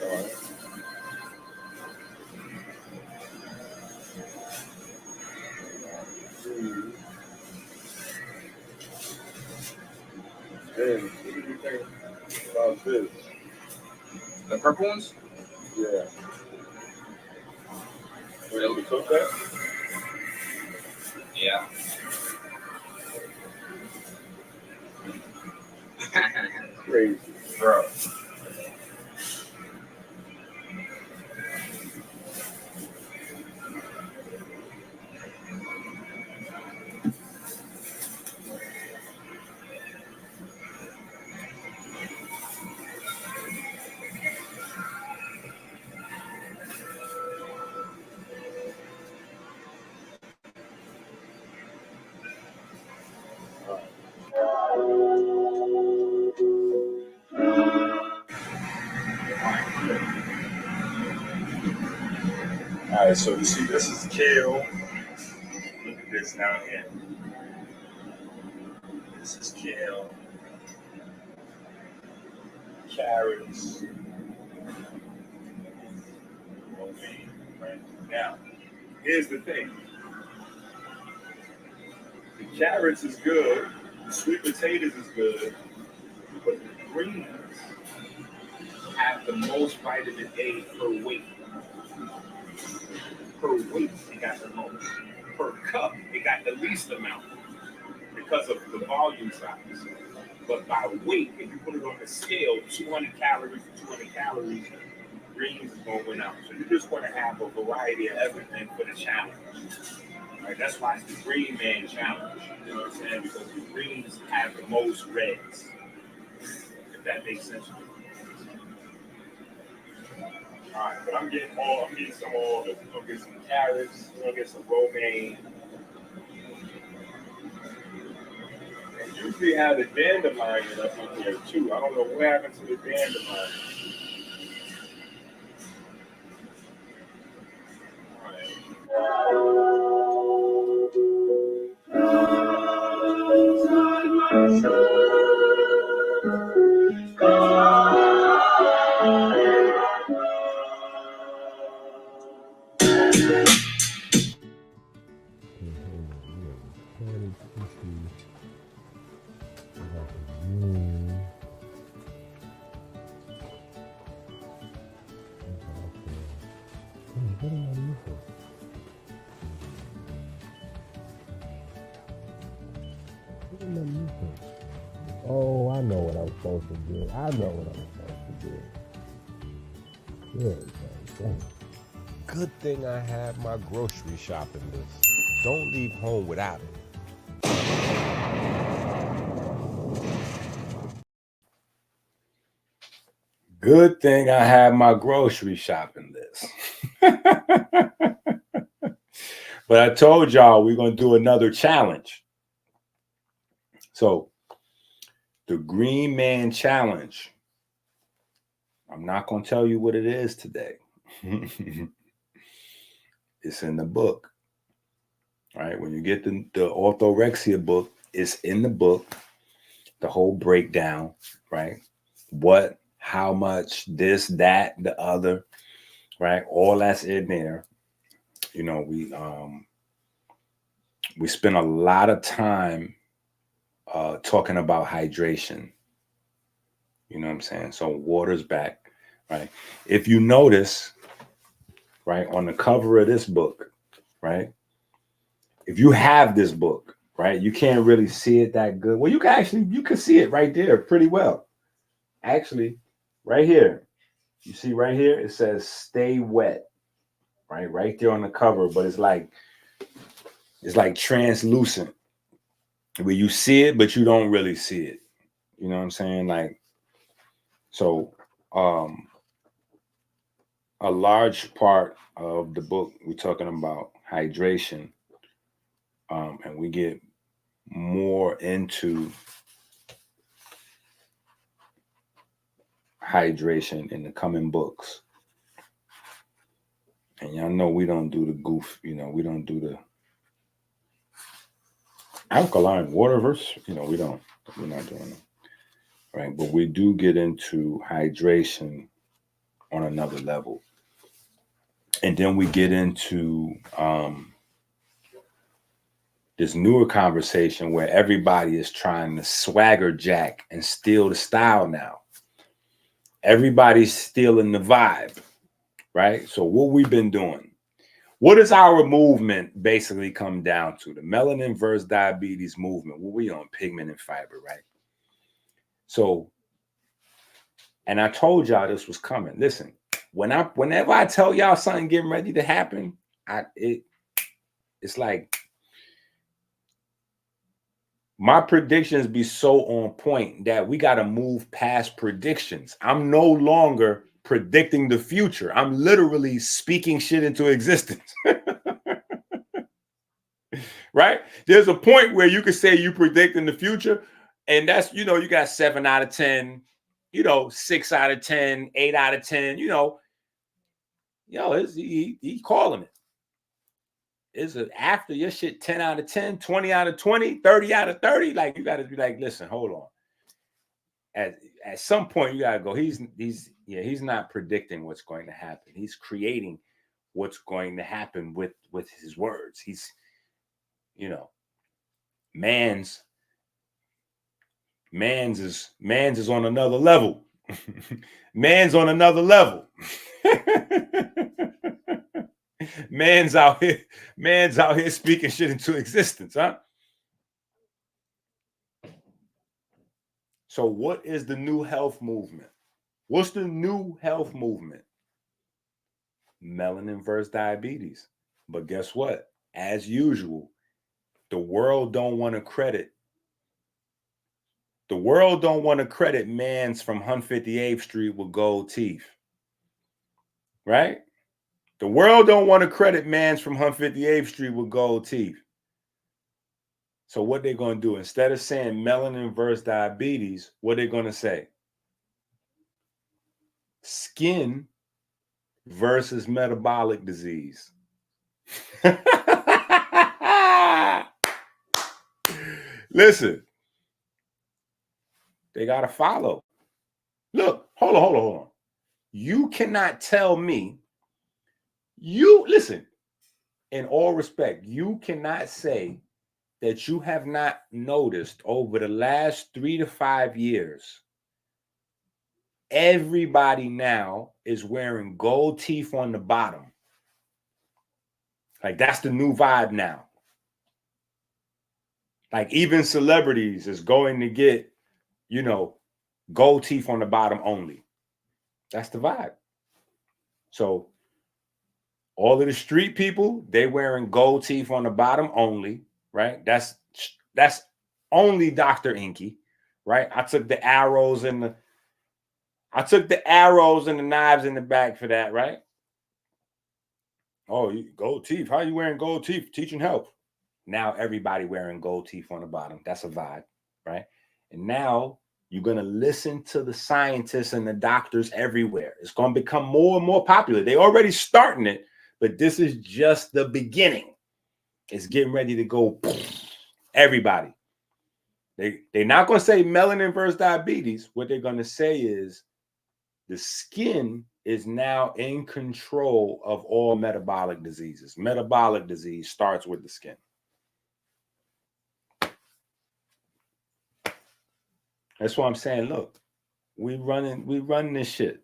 All right. Then, what do you think about this? The purple ones? Yeah. Where we cook that? Yeah. Crazy. Bro. All right, so you see, this is kale. Look at this down here. This is kale, carrots. Okay, right. Now, here's the thing. The carrots is good. The sweet potatoes is good. But the greens have the most vitamin A per weight. Per weight, they got the most. Per cup, they got the least amount because of the volume size. But by weight, if you put it on the scale, 200 calories to 200 calories, greens is going to win out. So you're just going to have a variety of everything for the challenge. Right? That's why it's the Green Man Challenge. You know what I'm saying? Because the greens have the most reds. If that makes sense. All right, but I'm getting some oil. We're gonna get some carrots. We're gonna get some romaine. And usually have the dandelion up in here too. I don't know what happened to the dandelion. Oh, I know what I'm supposed to do. I know what I'm supposed to do. Good, good thing I have my grocery shopping list. Don't leave home without it. Good thing I have my grocery shopping list. But I told y'all we're going to do another challenge. So, the Green Man Challenge. I'm not going to tell you what it is today. It's in the book. Right? When you get the orthorexia book, it's in the book. The whole breakdown, right? What, how much, this, that, the other, right? All that's in there. You know, we spend a lot of time talking about hydration. You know what I'm saying? So water's back, right? If you notice, right, on the cover of this book, right? If you have this book, right, you can't really see it that good. Well, you can see it right there pretty well. Actually, right here, you see right here, it says "Stay Wet," right there on the cover. But it's like translucent, where you see it, but you don't really see it. You know what I'm saying? Like, so, a large part of the book we're talking about hydration, and we get more into hydration in the coming books. And y'all know we don't do the goof, we don't do the alkaline water versus, we're not doing it. Right. But we do get into hydration on another level. And then we get into this newer conversation where everybody is trying to swagger jack and steal the style now. Everybody's stealing the vibe, right? So what we've been doing, What does our movement basically come down to? The melanin versus diabetes movement. Well, we on pigment and fiber, right? So, and I told y'all this was coming. Listen, whenever I tell y'all something getting ready to happen, it's like my predictions be so on point that we got to move past predictions. I'm no longer predicting the future. I'm literally speaking shit into existence. Right? There's a point where you could say you predicting the future, and that's, you got 7 out of 10, 6 out of 10, 8 out of 10, he calling it. Is it after your shit 10 out of 10, 20 out of 20, 30 out of 30? Like, you got to be like, listen, hold on. At some point, you got to go, he's not predicting what's going to happen. He's creating what's going to happen with his words. He's, man's is on another level. Man's on another level. Man's out here speaking shit into existence, huh? So what is the new health movement? What's the new health movement? Melanin versus diabetes. But guess what? As usual, the world don't want to credit. The world don't want to credit mans from 158th Street with gold teeth. Right? The world don't want to credit mans from 158th Street with gold teeth. So what they're going to do, instead of saying melanin versus diabetes, what they're going to say? Skin versus metabolic disease. Listen, they got to follow. Look, hold on. You cannot tell me, listen, in all respect, you cannot say that you have not noticed over the last 3 to 5 years, everybody now is wearing gold teeth on the bottom. Like, that's the new vibe now. Like, even celebrities is going to get, gold teeth on the bottom only. That's the vibe. So all of the street people, they wearing gold teeth on the bottom only, right? That's only Dr. EnQi, right? I took the arrows and the knives in the back for that, right? Oh, gold teeth. How are you wearing gold teeth? Teaching health. Now everybody wearing gold teeth on the bottom. That's a vibe, right? And now you're going to listen to the scientists and the doctors everywhere. It's going to become more and more popular. They're already starting it, but this is just the beginning. It's getting ready to go. Everybody. They're not going to say melanin versus diabetes. What they're going to say is the skin is now in control of all metabolic diseases. Metabolic disease starts with the skin. That's why I'm saying, look, we running this shit.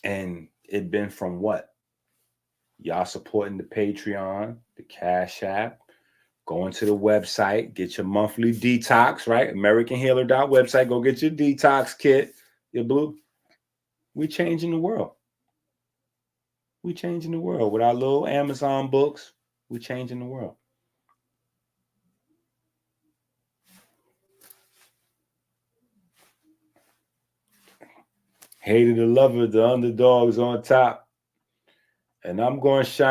And it been from what? Y'all supporting the Patreon, the Cash App, going to the website, get your monthly detox, right? AmericanHealer.website. Go get your detox kit, your blue. We changing the world. We changing the world. With our little Amazon books, we changing the world. Hated the lover, the underdogs on top. And I'm going to shine.